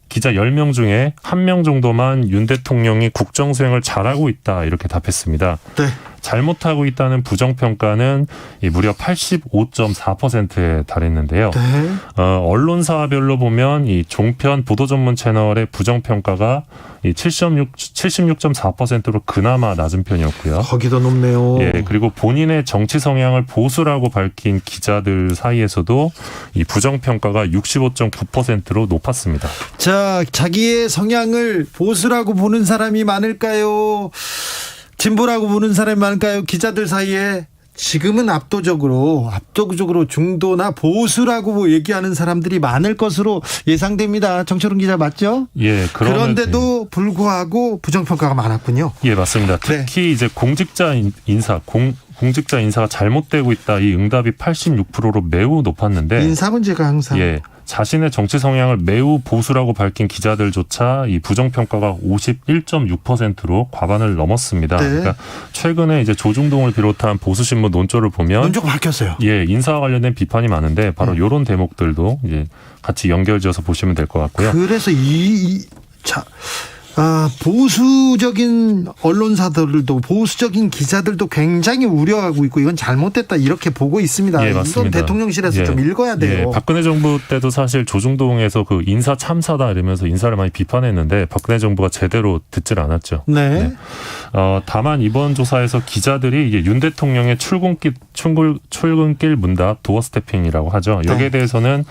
10명 중에 1명 정도만 윤 대통령이 국정수행을 잘하고 있다 이렇게 답했습니다. 네. 잘못하고 있다는 부정평가는 무려 85.4%에 달했는데요. 네. 언론사별로 보면 이 종편 보도 전문 채널의 부정평가가 76.4%로 그나마 낮은 편이었고요. 거기도 높네요. 예, 그리고 본인의 정치 성향을 보수라고 밝힌 기자들 사이에서도 이 부정평가가 65.9%로 높았습니다. 자, 자기의 성향을 보수라고 보는 사람이 많을까요? 진보라고 보는 사람이 많을까요? 기자들 사이에 지금은 압도적으로 중도나 보수라고 얘기하는 사람들이 많을 것으로 예상됩니다. 정철은 기자 맞죠? 예, 그런데도 불구하고 부정평가가 많았군요. 예, 맞습니다. 특히 이제 공직자 인사가 잘못되고 있다. 이 응답이 86%로 매우 높았는데 인사 문제가 항상 자신의 정치 성향을 매우 보수라고 밝힌 기자들조차 이 부정평가가 51.6%로 과반을 넘었습니다. 네. 그러니까 최근에 이제 조중동을 비롯한 보수신문 논조를 보면 논조가 바뀌었어요. 예, 인사와 관련된 비판이 많은데 바로 이런 대목들도 이제 같이 연결지어서 보시면 될 것 같고요. 그래서 보수적인 언론사들도 보수적인 기자들도 굉장히 우려하고 있고 이건 잘못됐다 이렇게 보고 있습니다. 예, 맞습니다. 이건 대통령실에서 좀 읽어야 돼요. 박근혜 정부 때도 사실 조중동에서 그 인사 참사다 이러면서 인사를 많이 비판했는데 박근혜 정부가 제대로 듣질 않았죠. 네. 다만 이번 조사에서 기자들이 이게 윤 대통령의 출근길 문답 도어 스태핑이라고 하죠. 여기에 대해서는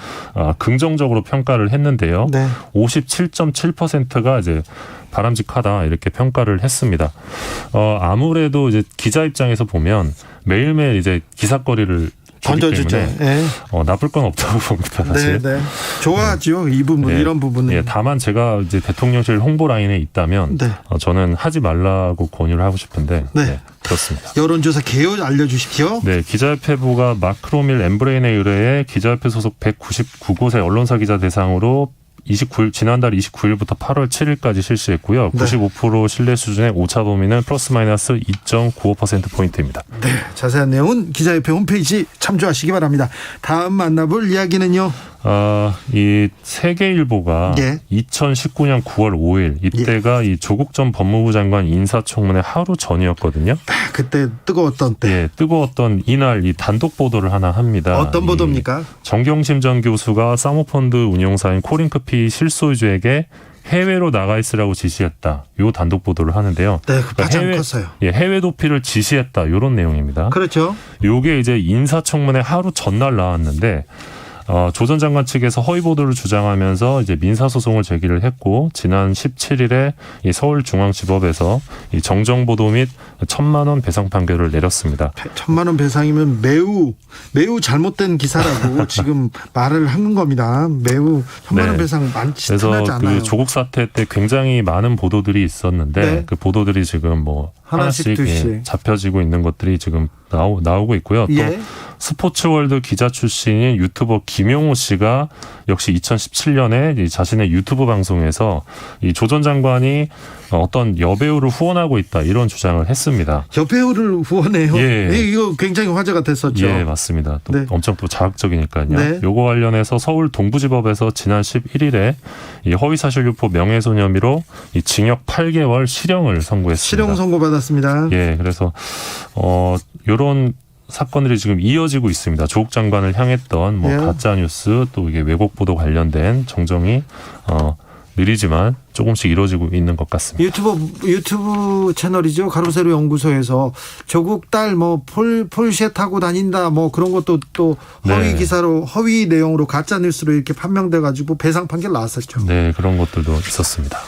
긍정적으로 평가를 했는데요. 57.7%가 이제 바람직하다 이렇게 평가를 했습니다. 아무래도 이제 기자 입장에서 보면 매일매일 이제 기사거리를 던져주죠. 때문에 나쁠 건 없다고 봅니다. 사실. 네. 좋아하죠. 이 부분, 이런 부분은. 예, 다만 제가 이제 대통령실 홍보 라인에 있다면 저는 하지 말라고 권유를 하고 싶은데 그렇습니다. 여론조사 개요 알려주십시오. 네, 기자협회부가 마크로밀 엠브레인에 의뢰해 기자협회 소속 199곳의 언론사 기자 대상으로 지난달 29일부터 8월 7일까지 실시했고요. 95% 신뢰 수준의 오차 범위는 플러스 마이너스 2.95%포인트입니다. 네, 자세한 내용은 기자협회 홈페이지 참조하시기 바랍니다. 다음 만나볼 이야기는요. 이 세계일보가 2019년 9월 5일 이때가 이 조국 전 법무부 장관 인사청문회 하루 전이었거든요. 그때 뜨거웠던 때. 예, 뜨거웠던 이날 이 단독 보도를 하나 합니다. 어떤 보도입니까? 정경심 전 교수가 사모펀드 운용사인 코링크피 실소유주에게 해외로 나가 있으라고 지시했다. 요 단독 보도를 하는데요. 네, 가장 컸어요. 해외 도피를 지시했다. 요런 내용입니다. 그렇죠. 요게 이제 인사청문회 하루 전날 나왔는데 조 전 장관 측에서 허위 보도를 주장하면서 이제 민사 소송을 제기를 했고 지난 17일에 이 서울중앙지법에서 이 정정 보도 및 1,000만 원 배상 판결을 내렸습니다. 1,000만 원 배상이면 매우 잘못된 기사라고 지금 말을 하는 겁니다. 매우 1,000만 원 배상 많지 그래서 흔하지 않아요. 그 조국 사태 때 굉장히 많은 보도들이 있었는데 네. 그 보도들이 지금 뭐 하나씩 잡혀지고 있는 것들이 지금 나오고 있고요. 또 예. 스포츠월드 기자 출신인 유튜버 김용호 씨가 역시 2017년에 자신의 유튜브 방송에서 이 조 전 장관이 어떤 여배우를 후원하고 있다 이런 주장을 했습니다. 여배우를 후원해요? 예. 이거 굉장히 화제가 됐었죠. 예, 맞습니다. 또 네. 엄청 또 자극적이니까요. 네. 요거 관련해서 서울 동부지법에서 지난 11일에 이 허위사실 유포 명예훼손 혐의로 이 징역 8개월 실형을 선고했습니다. 실형 선고받았습니다. 예, 그래서 요런 사건들이 지금 이어지고 있습니다. 조국 장관을 향했던 뭐 예. 가짜 뉴스 또 이게 왜곡 보도 관련된 정정이 느리지만 조금씩 이루어지고 있는 것 같습니다. 유튜브 채널이죠. 가로세로 연구소에서 조국 딸 뭐 폴쉐 타고 다닌다 뭐 그런 것도 또 허위 네. 기사로 허위 내용으로 가짜 뉴스로 이렇게 판명돼 가지고 배상 판결 나왔었죠. 네, 그런 것들도 있었습니다.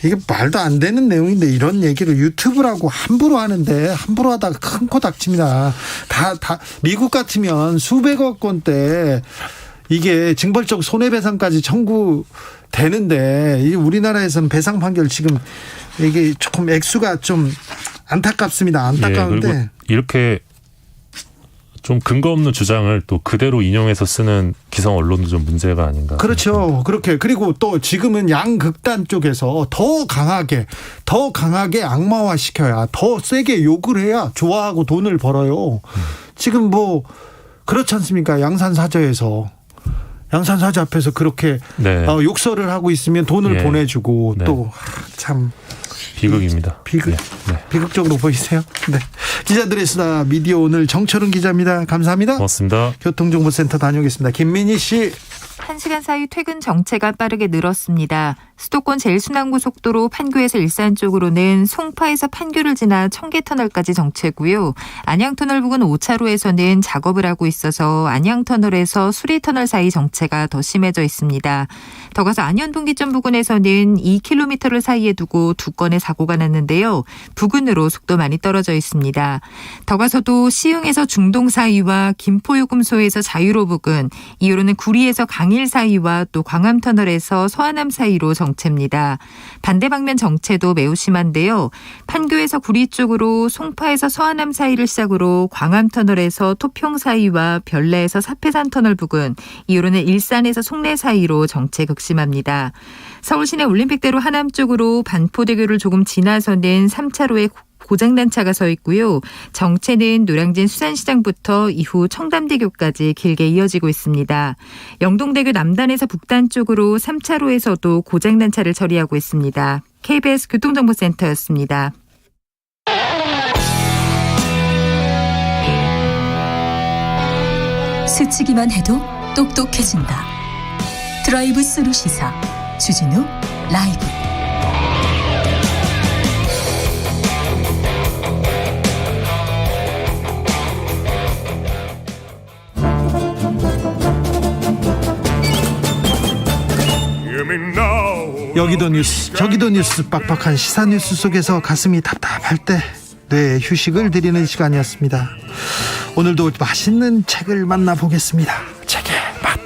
이게 말도 안 되는 내용인데 이런 얘기를 유튜브라고 함부로 하는데 함부로 하다가 큰 코 닥칩니다. 다 미국 같으면 수백억 원대 이게 징벌적 손해배상까지 청구되는데 이 우리나라에서는 배상 판결 지금 이게 조금 액수가 좀 안타깝습니다. 안타까운데 예, 그리고 이렇게 좀 근거 없는 주장을 또 그대로 인용해서 쓰는 기성 언론도 좀 문제가 아닌가. 그렇죠. 그렇게 그리고 또 지금은 양극단 쪽에서 더 강하게 악마화 시켜야 더 세게 욕을 해야 좋아하고 돈을 벌어요. 지금 뭐 그렇지 않습니까? 양산사저 앞에서 그렇게 네. 욕설을 하고 있으면 돈을 예. 보내주고 네. 또 참 비극입니다. 비극적으로 보이세요? 네. 기자들의 수다 미디어 오늘 정철은 기자입니다. 감사합니다. 고맙습니다. 교통정보센터 다녀오겠습니다. 김민희 씨. 1시간 사이 퇴근 정체가 빠르게 늘었습니다. 수도권 제일순환고속도로 판교에서 일산 쪽으로는 송파에서 판교를 지나 청계터널까지 정체고요. 안양터널 부근 5차로에서는 작업을 하고 있어서 안양터널에서 수리터널 사이 정체가 더 심해져 있습니다. 더 가서 안현분기점 부근에서는 2km를 사이에 두고 두 건의 사고가 났는데요. 부근으로 속도 많이 떨어져 있습니다. 더 가서도 시흥에서 중동 사이와 김포요금소에서 자유로 부근, 이후로는 구리에서 강일 사이와 또 광암터널에서 서안암 사이로 정체입니다. 반대 방면 정체도 매우 심한데요. 판교에서 구리 쪽으로 송파에서 서안암 사이를 시작으로 광암터널에서 토평 사이와 별내에서 사패산터널 부근, 이후로는 일산에서 송내 사이로 정체 극심합니다. 서울시내 올림픽대로 하남 쪽으로 반포대교를 조금 지나서는 3차로에 고장난 차가 서 있고요. 정체는 노량진 수산시장부터 이후 청담대교까지 길게 이어지고 있습니다. 영동대교 남단에서 북단 쪽으로 3차로에서도 고장난 차를 처리하고 있습니다. KBS 교통정보센터였습니다. 스치기만 해도 똑똑해진다. 드라이브 스루 시사 주진우 라이브. 여기도 뉴스 저기도 뉴스 빡빡한 시사 뉴스 속에서 가슴이 답답할 때 뇌에 휴식을 드리는 시간이었습니다. 오늘도 맛있는 책을 만나보겠습니다. 책의 맛.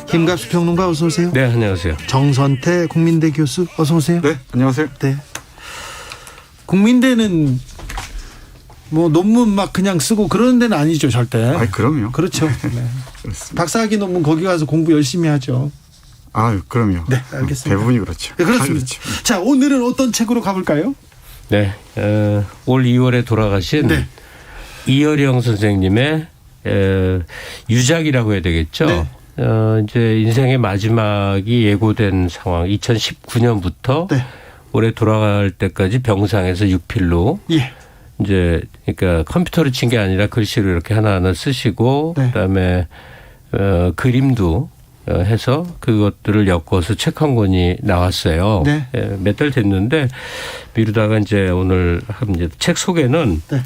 김갑수 평론가 어서 오세요. 네, 안녕하세요. 정선태 국민대 교수 어서 오세요. 네, 안녕하세요. 네. 국민대는 뭐 논문 막 그냥 쓰고 그러는 데는 아니죠, 절대. 아, 그럼요. 그렇죠. 네. 박사학위 논문 거기 가서 공부 열심히 하죠. 아, 그럼요. 네, 알겠습니다. 대부분이 그렇죠. 네, 그렇습니다. 그렇죠. 자, 오늘은 어떤 책으로 가볼까요? 네, 올 2월에 돌아가신 네. 이어령 선생님의 유작이라고 해야 되겠죠. 네. 이제 인생의 마지막이 예고된 상황. 2019년부터 네. 올해 돌아갈 때까지 병상에서 육필로. 예. 이제 그러니까 컴퓨터로 친 게 아니라 글씨로 이렇게 하나하나 쓰시고 네. 그다음에 그림도 해서 그것들을 엮어서 책 한 권이 나왔어요. 네. 몇 달 됐는데 미루다가 이제 오늘 책 소개는 네.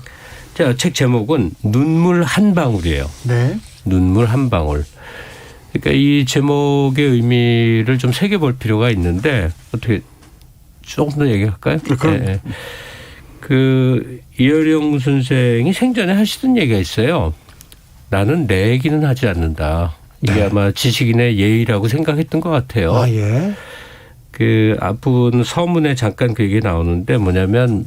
책 제목은 눈물 한 방울이에요. 네. 눈물 한 방울. 그러니까 이 제목의 의미를 좀 새겨볼 필요가 있는데 어떻게 조금 더 얘기할까요? 네. 그 이어령 선생이 생전에 하시던 얘기가 있어요. 나는 내 얘기는 하지 않는다. 이게 네. 아마 지식인의 예의라고 생각했던 것 같아요. 아, 예. 그 앞부분 서문에 잠깐 그 얘기 나오는데 뭐냐면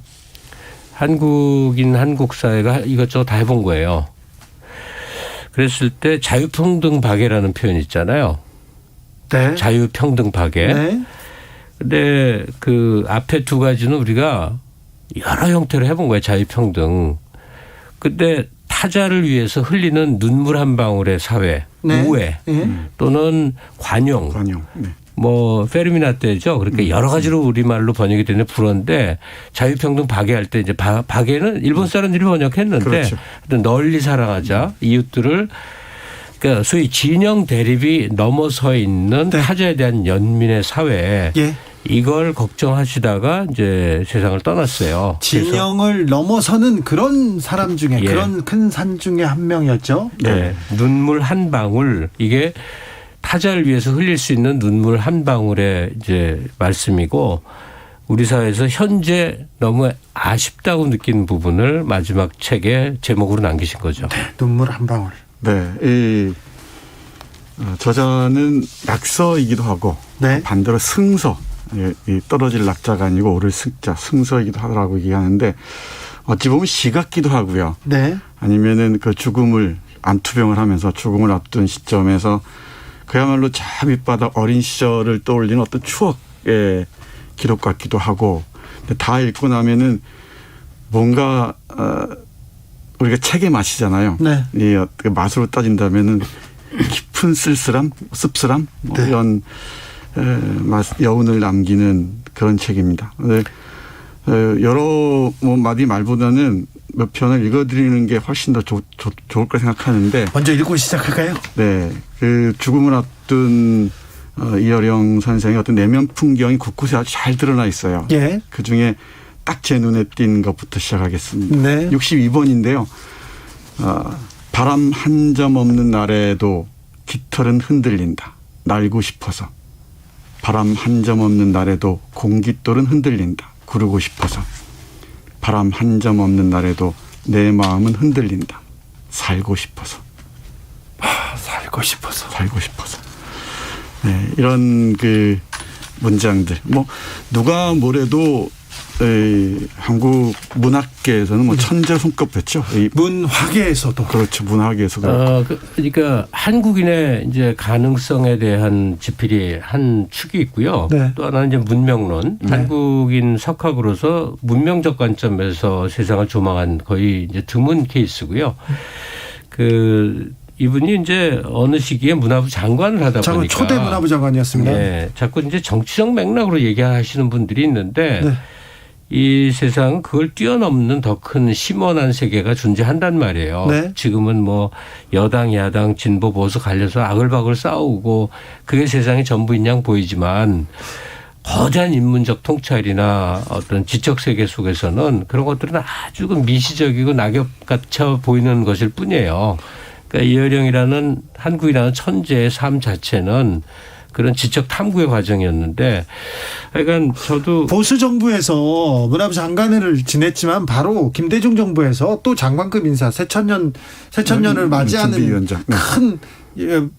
한국인 한국 사회가 이것저것 다 해본 거예요. 그랬을 때 자유평등 박애라는 표현이 있잖아요. 네. 자유평등 박애. 네. 근데 그 앞에 두 가지는 우리가 여러 형태로 해본 거예요. 자유평등. 근데 타자를 위해서 흘리는 눈물 한 방울의 사회, 네. 우애 또는 관용. 네. 뭐 페르미나 때죠. 그러니까 여러 가지로 우리말로 번역이 되는 불어인데 자유평등 박애할 때 이제 박애는 일본 사람들이 번역했는데 그렇죠. 널리 사랑하자 이웃들을 그러니까 소위 진영 대립이 넘어서 있는 타자에 대한 연민의 사회 예. 이걸 걱정하시다가 이제 세상을 떠났어요. 진영을 넘어서는 그런 사람 중에 예. 그런 큰 산 중에 한 명이었죠. 네. 눈물 한 방울 이게 타자를 위해서 흘릴 수 있는 눈물 한 방울의 이제 말씀이고 우리 사회에서 현재 너무 아쉽다고 느끼는 부분을 마지막 책에 제목으로 남기신 거죠. 네. 눈물 한 방울. 네. 이 저자는 낙서이기도 하고 반대로 승서. 이 떨어질 낙자가 아니고 오를 승자 승서이기도 하더라고 얘기하는데 어찌 보면 시 같기도 하고요. 네. 아니면은 그 죽음을 암투병을 하면서 죽음을 앞둔 시점에서 그야말로 저 밑바닥 어린 시절을 떠올리는 어떤 추억의 기록 같기도 하고 근데 다 읽고 나면은 뭔가 우리가 책의 맛이잖아요. 네. 이 맛으로 따진다면은 깊은 쓸쓸함, 씁쓸함 네. 이런 여운을 남기는 그런 책입니다. 네. 여러 마디 말보다는 몇 편을 읽어드리는 게 훨씬 더 좋을 거 생각하는데 먼저 읽고 시작할까요? 네, 그 죽음을 앞둔 이어령 선생의 어떤 내면 풍경이 곳곳에 아주 잘 드러나 있어요. 예. 그 중에 딱 제 눈에 띈 것부터 시작하겠습니다. 네. 62번인데요. 바람 한 점 없는 날에도 깃털은 흔들린다. 날고 싶어서. 바람 한 점 없는 날에도 공깃돌은 흔들린다. 구르고 싶어서. 바람 한 점 없는 날에도 내 마음은 흔들린다. 살고 싶어서. 살고 싶어서. 살고 싶어서. 네, 이런 그 문장들. 뭐 누가 뭐래도 한국 문학계에서는 뭐 천재 손꼽혔죠. 문화계에서도. 그렇죠. 문화계에서도. 그러니까 한국인의 이제 가능성에 대한 지필이 한 축이 있고요. 네. 또 하나는 이제 문명론. 네. 한국인 석학으로서 문명적 관점에서 세상을 조망한 거의 이제 드문 케이스고요. 이분이 이제 어느 시기에 문화부 장관을 하다 보니까 초대 문화부 장관이었습니다. 네, 자꾸 이제 정치적 맥락으로 얘기하시는 분들이 있는데 네. 이 세상은 그걸 뛰어넘는 더 큰 심원한 세계가 존재한단 말이에요. 네. 지금은 뭐 여당, 야당, 진보, 보수 갈려서 아글바글 싸우고 그게 세상의 전부인 양 보이지만 거대한 인문적 통찰이나 어떤 지적 세계 속에서는 그런 것들은 아주 미시적이고 낙엽같이 보이는 것일 뿐이에요. 그러니까 이어령이라는 한국이라는 천재의 삶 자체는 그런 지적 탐구의 과정이었는데, 그러니까 저도 보수 정부에서 문화부 장관을 지냈지만 바로 김대중 정부에서 또 장관급 인사 새천년을 맞이하는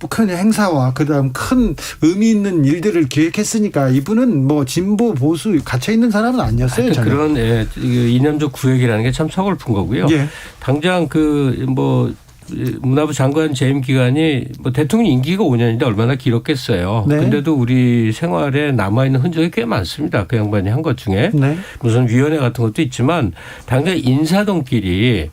큰 행사와 그다음 큰 의미 있는 일들을 기획했으니까 이분은 뭐 진보 보수 갇혀 있는 사람은 아니었어요. 그런 이념적 구획이라는 게 참 서글픈 거고요. 예. 당장 문화부 장관 재임 기간이 대통령 임기가 5년인데 얼마나 길었겠어요. 네. 근데도 우리 생활에 남아있는 흔적이 꽤 많습니다. 그 양반이 한 것 중에. 네. 무슨 위원회 같은 것도 있지만 당장 인사동끼리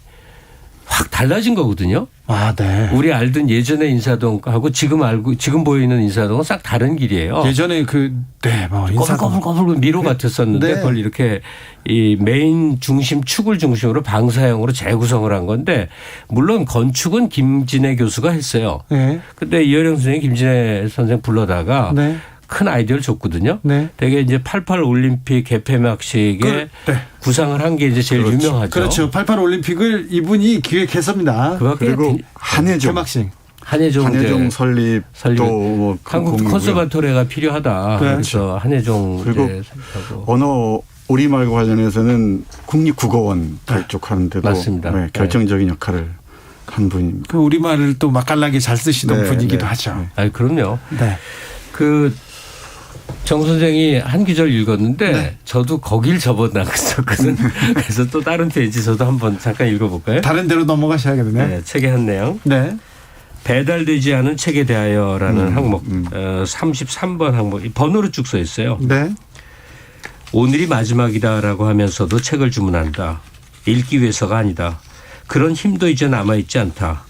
확 달라진 거거든요. 아, 네. 우리 알던 예전의 인사동하고 지금 보이는 인사동은 싹 다른 길이에요. 예전에 인사동 꼬불꼬불 미로 같았었는데 네. 그걸 이렇게 이 메인 중심 축을 중심으로 방사형으로 재구성을 한 건데 물론 건축은 김진애 교수가 했어요. 네. 근데 이어령 선생이 김진애 선생 불러다가 네. 큰 아이디어를 줬거든요. 네. 되게 이제 88 올림픽 개폐막식에 구상을 한 게 이제 제일 유명하죠. 그렇죠. 88 올림픽을 이분이 기획했습니다. 그리고 한혜종 개막식. 한혜종 설립도 뭐 한국 컨서바토리가 필요하다. 네. 그래서 한혜종 그리고 언어 우리말과 관련해서는 국립국어원 발족하는데도 맞습니다. 네, 결정적인 역할을 한 분입니다. 그 우리말을 또 맛깔나게 잘 쓰시던 분이기도 하죠. 그럼요. 네. 정 선생이 한 구절 읽었는데 저도 거길 접어나갔었거든. 그래서 또 다른 페이지 저도 한번 잠깐 읽어볼까요? 다른 데로 넘어가셔야겠네요. 네, 책의 한 내용. 네. 배달되지 않은 책에 대하여라는 항목 33번 항목 번호로 쭉 써 있어요. 네. 오늘이 마지막이다라고 하면서도 책을 주문한다. 읽기 위해서가 아니다. 그런 힘도 이제 남아있지 않다.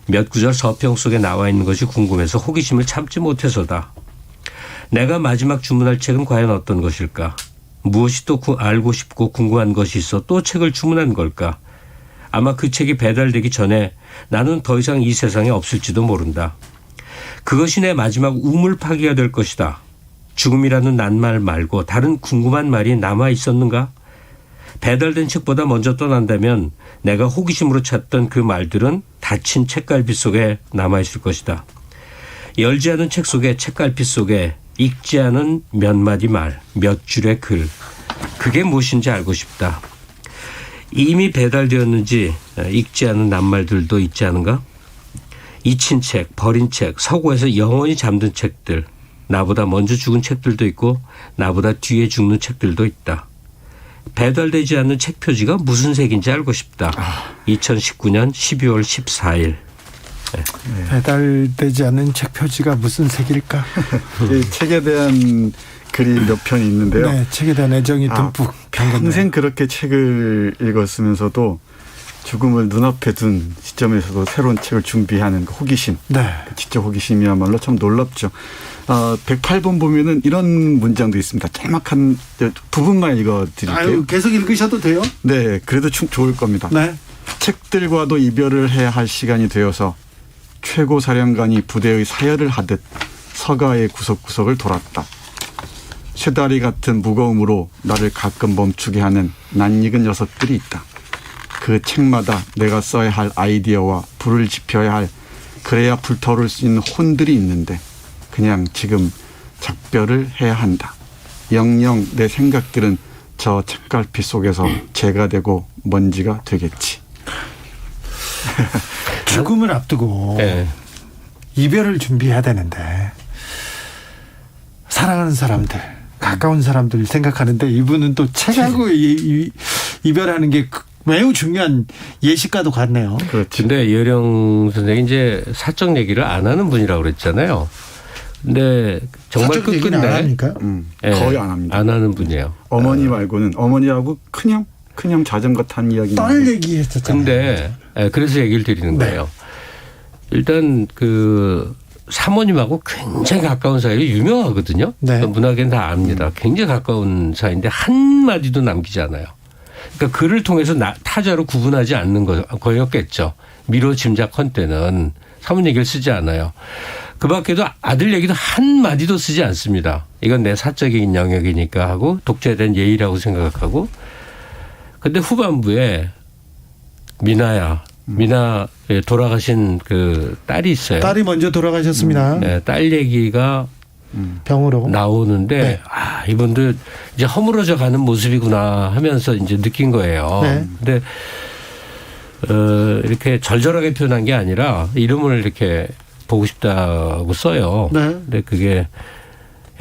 몇 구절 서평 속에 나와 있는 것이 궁금해서 호기심을 참지 못해서다. 내가 마지막 주문할 책은 과연 어떤 것일까? 무엇이 또 알고 싶고 궁금한 것이 있어 또 책을 주문한 걸까? 아마 그 책이 배달되기 전에 나는 더 이상 이 세상에 없을지도 모른다. 그것이 내 마지막 우물파기가 될 것이다. 죽음이라는 낱말 말고 다른 궁금한 말이 남아 있었는가? 배달된 책보다 먼저 떠난다면 내가 호기심으로 찾던 그 말들은 닫힌 책갈피 속에 남아 있을 것이다. 열지 않은 책 속에 책갈피 속에 읽지 않은 몇 마디 말, 몇 줄의 글. 그게 무엇인지 알고 싶다. 이미 배달되었는지 읽지 않은 낱말들도 있지 않은가? 잊힌 책, 버린 책, 서고에서 영원히 잠든 책들. 나보다 먼저 죽은 책들도 있고 나보다 뒤에 죽는 책들도 있다. 배달되지 않는 책 표지가 무슨 색인지 알고 싶다. 2019년 12월 14일. 네. 배달되지 않는 책 표지가 무슨 색일까? 이 책에 대한 글이 몇 편이 있는데요. 네, 책에 대한 애정이 듬뿍. 평생 그렇게 책을 읽었으면서도 죽음을 눈앞에 둔 시점에서도 새로운 책을 준비하는 그 호기심. 네. 그 지적 호기심이야말로 참 놀랍죠. 108번 보면은 이런 문장도 있습니다. 짤막한 부분만 읽어드릴게요. 아유, 계속 읽으셔도 돼요? 네, 그래도 좋을 겁니다. 네. 책들과도 이별을 해야 할 시간이 되어서 최고 사령관이 부대의 사열을 하듯 서가의 구석구석을 돌았다. 쇠다리 같은 무거움으로 나를 가끔 멈추게 하는 낯익은 녀석들이 있다. 그 책마다 내가 써야 할 아이디어와 불을 지펴야 할 그래야 불타오를 수 있는 혼들이 있는데 그냥 지금 작별을 해야 한다. 영영 내 생각들은 저 책갈피 속에서 재가 되고 먼지가 되겠지. 죽음을 앞두고 이별을 준비해야 되는데 사랑하는 사람들, 가까운 사람들 생각하는데 이분은 또 책하고 이별하는 게 매우 중요한 예식과도 같네요. 그렇죠. 근데 이어령 선생이 이제 사적 얘기를 안 하는 분이라고 그랬잖아요. 근데 정말 끝끝내 거의 안 합니다. 안 하는 분이에요. 어머니 말고는 어머니하고 큰형 자전거 탄 이야기. 딸 얘기했었잖아요. 근데 그래서 얘기를 드리는 거예요. 일단 그 사모님하고 굉장히 가까운 사이로 유명하거든요. 네. 문학에는 다 압니다. 굉장히 가까운 사이인데 한마디도 남기지 않아요. 그러니까 글을 통해서 타자로 구분하지 않는 거였겠죠. 미뤄 짐작컨대는 사모님 얘기를 쓰지 않아요. 그 밖에도 아들 얘기도 한마디도 쓰지 않습니다. 이건 내 사적인 영역이니까 하고 독자에 대한 예의라고 생각하고. 근데 후반부에 미나 돌아가신 그 딸이 있어요. 딸이 먼저 돌아가셨습니다. 네, 딸 얘기가 병으로 나오는데 네. 이분들 이제 허물어져 가는 모습이구나 하면서 이제 느낀 거예요. 네. 근데 이렇게 절절하게 표현한 게 아니라 이름을 이렇게 보고 싶다고 써요. 네. 근데 그게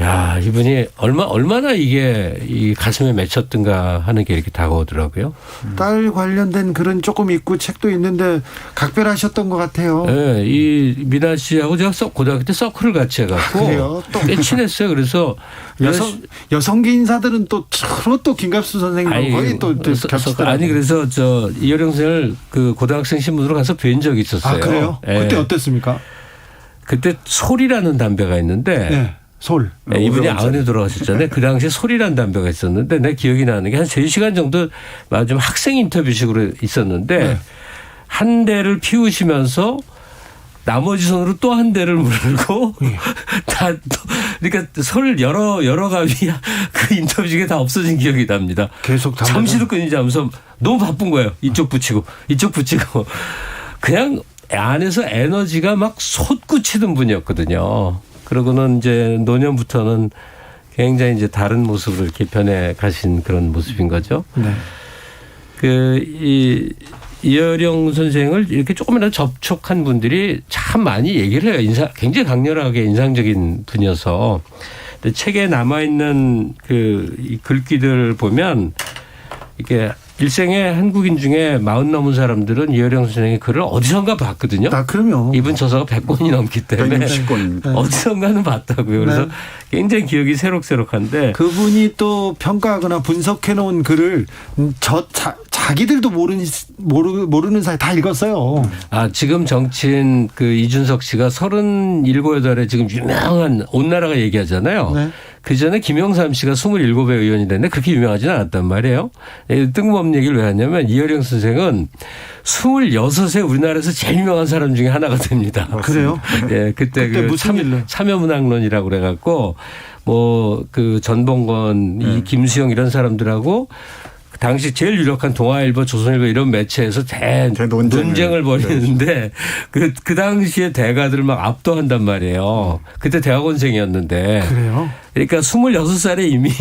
야, 이분이 얼마나 이게 이 가슴에 맺혔던가 하는 게 이렇게 다가오더라고요. 딸 관련된 글은 조금 있고 책도 있는데 각별하셨던 것 같아요. 네, 이 미나 씨하고 제가 고등학교 때 서클을 같이 해갖고 그래요? 꽤 친했어요. 그래서 여성계 인사들은 또 서로 또 김갑수 선생님 거의 또 겹치더라고요. 아니 그래서 저 이어령 선생을 그 고등학생 신분으로 가서 뵌 적이 있었어요. 아 그래요? 네. 그때 어땠습니까? 그때 솔이라는 담배가 있는데. 네. 솔. 네, 이분이 90에 돌아가셨잖아요. 그 당시에 솔이라는 담배가 있었는데 내 기억이 나는 게 한 3시간 정도 좀 학생 인터뷰식으로 있었는데 네. 한 대를 피우시면서 나머지 손으로 또 한 대를 물고 다 그러니까 설 여러 가위 그 인터뷰 중에 다 없어진 기억이 납니다. 계속 잠시도 끊이지 않으면서 너무 바쁜 거예요. 이쪽 붙이고 그냥 안에서 에너지가 막 솟구치던 분이었거든요. 그러고는 이제 노년부터는 굉장히 이제 다른 모습으로 이렇게 변해 가신 그런 모습인 거죠. 네. 이어령 선생을 이렇게 조금이라도 접촉한 분들이 참 많이 얘기를 해요. 굉장히 강렬하게 인상적인 분이어서. 근데 책에 남아있는 이 글귀들 보면 이게 일생에 한국인 중에 40 넘은 사람들은 이어령 선생의 글을 어디선가 봤거든요. 그럼요. 이분 저서가 100권이 넘기 때문에 160권입니다. 어디선가는 봤다고요. 그래서 네. 굉장히 기억이 새록새록한데 그분이 또 평가하거나 분석해 놓은 글을 자기들도 모르는 사이 다 읽었어요. 지금 정치인 이준석 씨가 37, 8에 지금 유명한 온 나라가 얘기하잖아요. 네. 그 전에 김영삼 씨가 27의 의원이 됐는데 그렇게 유명하지는 않았단 말이에요. 뜬금없는 얘기를 왜 하냐면 이어령 선생은 26에 우리나라에서 제일 유명한 사람 중에 하나가 됩니다. 그래요? 예, 그때 무슨 일로? 참여문학론이라고 그래갖고 전봉건, 김수영 이런 사람들하고 당시 제일 유력한 동아일보, 조선일보 이런 매체에서 논쟁을 벌이는데 그 당시에 대가들을 막 압도한단 말이에요. 그때 대학원생이었는데. 그래요? 그러니까 26살에 이미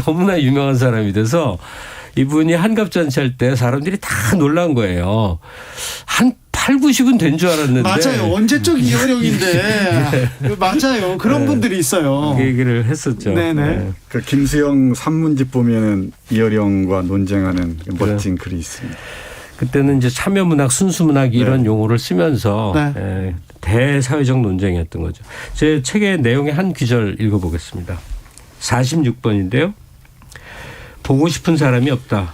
너무나 유명한 사람이 돼서 이분이 한갑잔치 할 때 사람들이 다 놀란 거예요. 한 8, 90은 된 줄 알았는데. 맞아요. 언제적 이어령인데. 네. 맞아요. 그런 분들이 있어요. 그 얘기를 했었죠. 네네. 네. 김수영 산문집 보면은 이어령과 논쟁하는 멋진 글이 있습니다. 그때는 이제 참여문학, 순수문학 이런 용어를 쓰면서 대사회적 논쟁이었던 거죠. 제 책의 내용의 한 귀절 읽어보겠습니다. 46번인데요. 보고 싶은 사람이 없다.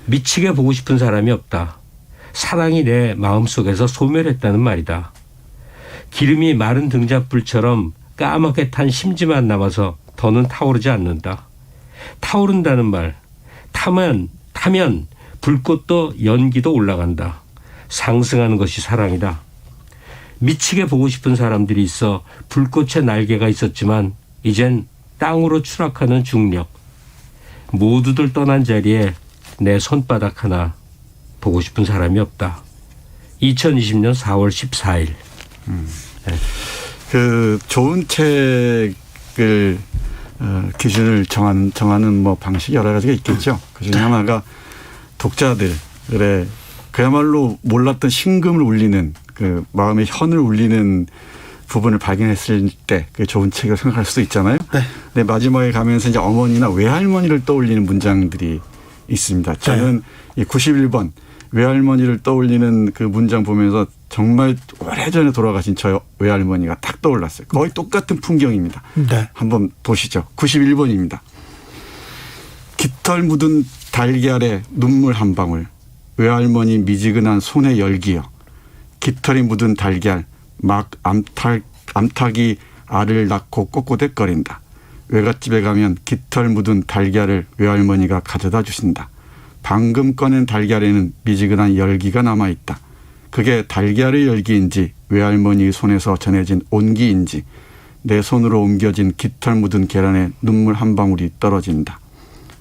미치게 보고 싶은 사람이 없다. 사랑이 내 마음속에서 소멸했다는 말이다. 기름이 마른 등잣불처럼 까맣게 탄 심지만 남아서 더는 타오르지 않는다. 타오른다는 말. 타면 불꽃도 연기도 올라간다. 상승하는 것이 사랑이다. 미치게 보고 싶은 사람들이 있어 불꽃의 날개가 있었지만 이젠 땅으로 추락하는 중력. 모두들 떠난 자리에 내 손바닥 하나 보고 싶은 사람이 없다. 2020년 4월 14일. 좋은 책을 기준을 정하는 방식이 여러 가지가 있겠죠. 그중에 하나가 독자들의 그야말로 몰랐던 심금을 울리는 마음의 현을 울리는 부분을 발견했을 때 그 좋은 책을 생각할 수도 있잖아요. 네. 근데 마지막에 가면서 이제 어머니나 외할머니를 떠올리는 문장들이 있습니다. 저는 이 91번 외할머니를 떠올리는 그 문장 보면서 정말 오래전에 돌아가신 저 외할머니가 딱 떠올랐어요. 거의 똑같은 풍경입니다. 네. 한번 보시죠. 91번입니다. 깃털 묻은 달걀에 눈물 한 방울, 외할머니 미지근한 손의 열기여, 깃털이 묻은 달걀 막 암탉이 알을 낳고 꼬꼬댁거린다. 외갓집에 가면 깃털 묻은 달걀을 외할머니가 가져다 주신다. 방금 꺼낸 달걀에는 미지근한 열기가 남아있다. 그게 달걀의 열기인지 외할머니 손에서 전해진 온기인지 내 손으로 옮겨진 깃털 묻은 계란에 눈물 한 방울이 떨어진다.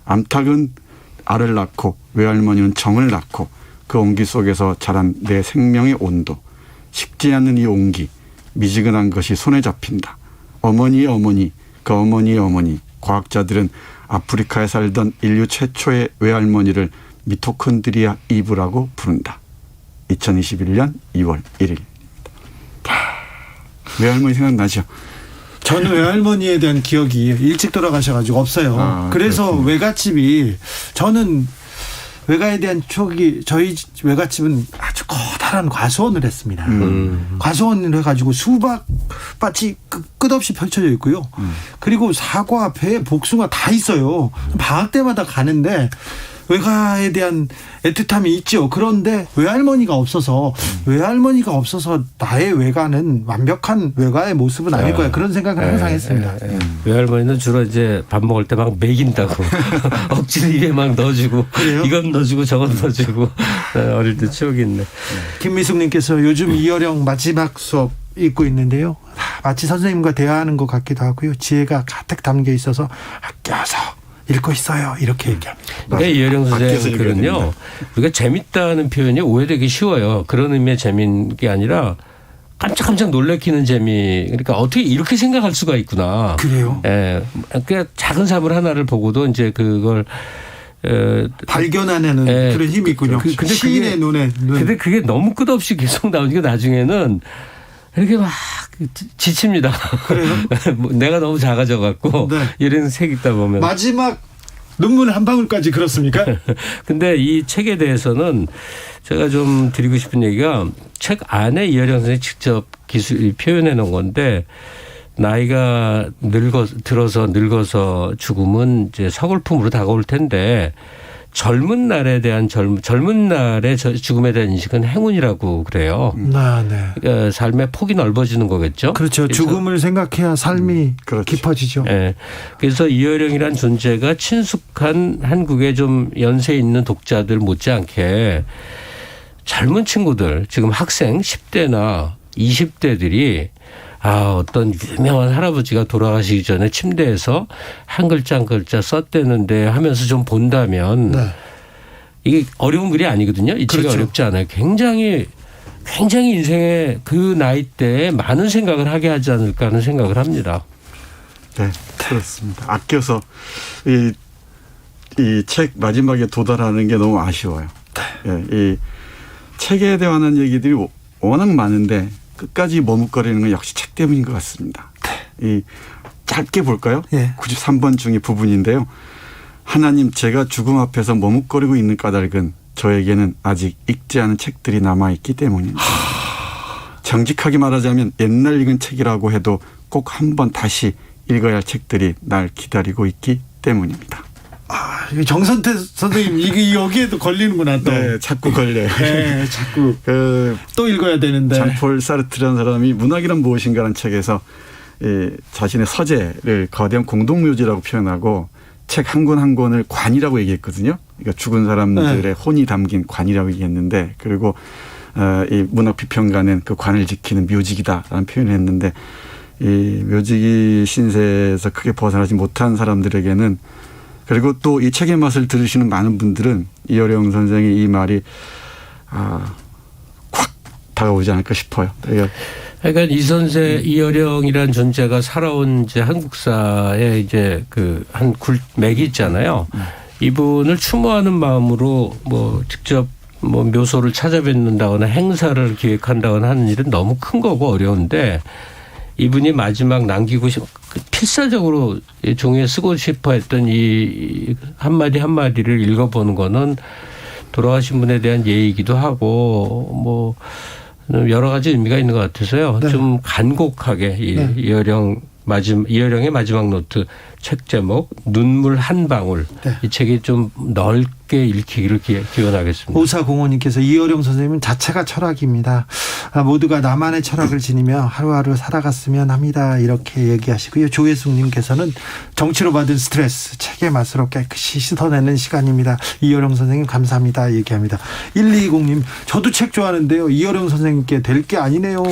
암탉은 알을 낳고 외할머니는 정을 낳고 그 온기 속에서 자란 내 생명의 온도. 식지 않는 이 온기, 미지근한 것이 손에 잡힌다. 어머니의 어머니, 그 어머니의 어머니. 과학자들은 아프리카에 살던 인류 최초의 외할머니를 미토콘드리아 이브라고 부른다. 2021년 2월 1일. 외할머니 생각나죠? 저는 외할머니에 대한 기억이 일찍 돌아가셔가지고 없어요. 그래서 그렇군요. 외갓집이 저는 외가에 대한 추억이 저희 외갓집은 아주 커다란 과수원을 했습니다. 과수원을 해가지고 수박밭이 끝없이 펼쳐져 있고요. 그리고 사과, 배, 복숭아 다 있어요. 방학 때마다 가는데 외가에 대한 애틋함이 있죠. 그런데 외할머니가 없어서 나의 외가는 완벽한 외가의 모습은 아닐 거야. 그런 생각을 항상 했습니다. 외할머니는 주로 이제 밥 먹을 때 막 먹인다고 억지로 입에 막 넣어주고 이건 넣어주고 저건 넣어주고 어릴 때 추억이 있네. 김미숙님께서 요즘 이어령 마지막 수업 읽고 있는데요. 마치 선생님과 대화하는 것 같기도 하고요. 지혜가 가득 담겨 있어서 아껴서 읽고 있어요. 이렇게 얘기합니다. 그러니까 이혜령 선생님 글은요. 우리가 재밌다는 표현이 오해되기 쉬워요. 그런 의미의 재미인 게 아니라 깜짝깜짝 놀래키는 재미. 그러니까 어떻게 이렇게 생각할 수가 있구나. 그래요? 예. 그러니까 작은 사물 하나를 보고도 이제 그걸 발견하는 그런 힘이 있군요. 근데 시인의 눈에. 근데 그게 너무 끝없이 계속 나오니까 나중에는 이렇게 막 지칩니다. 그래요? 내가 너무 작아져 갖고 이런 색 읽다 보면 마지막 눈물 한 방울까지 그렇습니까? 근데 이 책에 대해서는 제가 좀 드리고 싶은 얘기가 책 안에 이혜령 선생님이 직접 표현해 놓은 건데 나이가 들어서 늙어서 죽음은 이제 서글픔으로 다가올 텐데 젊은 날에 대한 젊은 날의 죽음에 대한 인식은 행운이라고 그래요. 네. 그러니까 삶의 폭이 넓어지는 거겠죠. 그렇죠. 죽음을 생각해야 삶이 깊어지죠. 네. 그래서 이혜령이란 존재가 친숙한 한국의 좀 연세 있는 독자들 못지않게 젊은 친구들, 지금 학생 10대나 20대들이 어떤 유명한 할아버지가 돌아가시기 전에 침대에서 한 글자 한 글자 썼대는데 하면서 좀 본다면 이게 어려운 글이 아니거든요. 이 책이 어렵지 않아요. 굉장히 인생의 그 나이 때에 많은 생각을 하게 하지 않을까 하는 생각을 합니다. 네, 그렇습니다. 아껴서 이 책 마지막에 도달하는 게 너무 아쉬워요. 네, 이 책에 대한 얘기들이 워낙 많은데 끝까지 머뭇거리는 건 역시 책 때문인 것 같습니다. 이 짧게 볼까요? 93번 중의 부분인데요. 하나님, 제가 죽음 앞에서 머뭇거리고 있는 까닭은 저에게는 아직 읽지 않은 책들이 남아있기 때문입니다. 정직하게 말하자면 옛날 읽은 책이라고 해도 꼭 한번 다시 읽어야 할 책들이 날 기다리고 있기 때문입니다. 정선태 선생님 이게 여기에도 걸리는구나 또. 네, 자꾸 걸려요. 네, 자꾸 또 읽어야 되는데. 장폴 사르트라는 사람이 문학이란 무엇인가라는 책에서 자신의 서재를 거대한 공동묘지라고 표현하고 책 한 권 한 권을 관이라고 얘기했거든요. 그러니까 죽은 사람들의 혼이 담긴 관이라고 얘기했는데, 그리고 이 문학 비평가는 그 관을 지키는 묘직이다라는 표현을 했는데, 이 묘직이 신세에서 크게 벗어나지 못한 사람들에게는, 그리고 또 이 책의 맛을 들으시는 많은 분들은 이혜령 선생의 이 말이 콱 다가오지 않을까 싶어요. 그러니까 이혜령이라는 존재가 살아온 이제 한국사에 이제 그 한 맥이 있잖아요. 이분을 추모하는 마음으로 뭐 직접 뭐 묘소를 찾아뵙는다거나 행사를 기획한다거나 하는 일은 너무 큰 거고 어려운데, 이분이 마지막 남기고 필사적으로 종이에 쓰고 싶어 했던 이 한마디 한마디를 읽어보는 거는 돌아가신 분에 대한 예의이기도 하고 뭐 여러 가지 의미가 있는 것 같아서요. 좀 간곡하게 이혜령의 마지막 노트 책 제목 눈물 한 방울, 이 책이 좀 넓게 읽히기를 기원하겠습니다. 오사공원님께서 이혜령 선생님은 자체가 철학입니다. 모두가 나만의 철학을 지니며 하루하루 살아갔으면 합니다. 이렇게 얘기하시고요. 조혜숙님께서는 정치로 받은 스트레스 책의 맛으로 깨끗이 씻어내는 시간입니다. 이혜령 선생님 감사합니다. 얘기합니다. 1220님, 저도 책 좋아하는데요. 이혜령 선생님께 될 게 아니네요.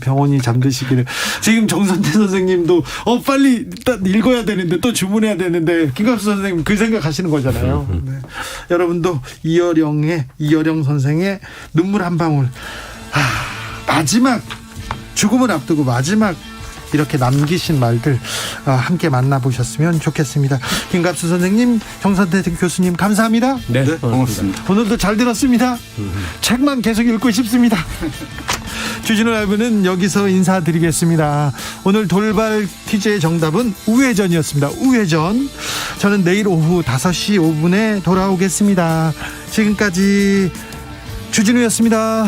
병원이 잠드시기를. 지금 정선태 선생님도 빨리 일단 읽어야 되는데 또 주문해야 되는데 김갑수 선생님 그 생각하시는 거잖아요. 네. 여러분도 이혜령 선생의 눈물 한 방울, 마지막 죽음을 앞두고 마지막 이렇게 남기신 말들 함께 만나보셨으면 좋겠습니다. 김갑수 선생님, 정선태 교수님 감사합니다. 네, 고맙습니다. 오늘도 잘 들었습니다. 책만 계속 읽고 싶습니다. 주진우 라이브는 여기서 인사드리겠습니다. 오늘 돌발 퀴즈의 정답은 우회전이었습니다. 우회전. 저는 내일 오후 5시 5분에 돌아오겠습니다. 지금까지 주진우였습니다.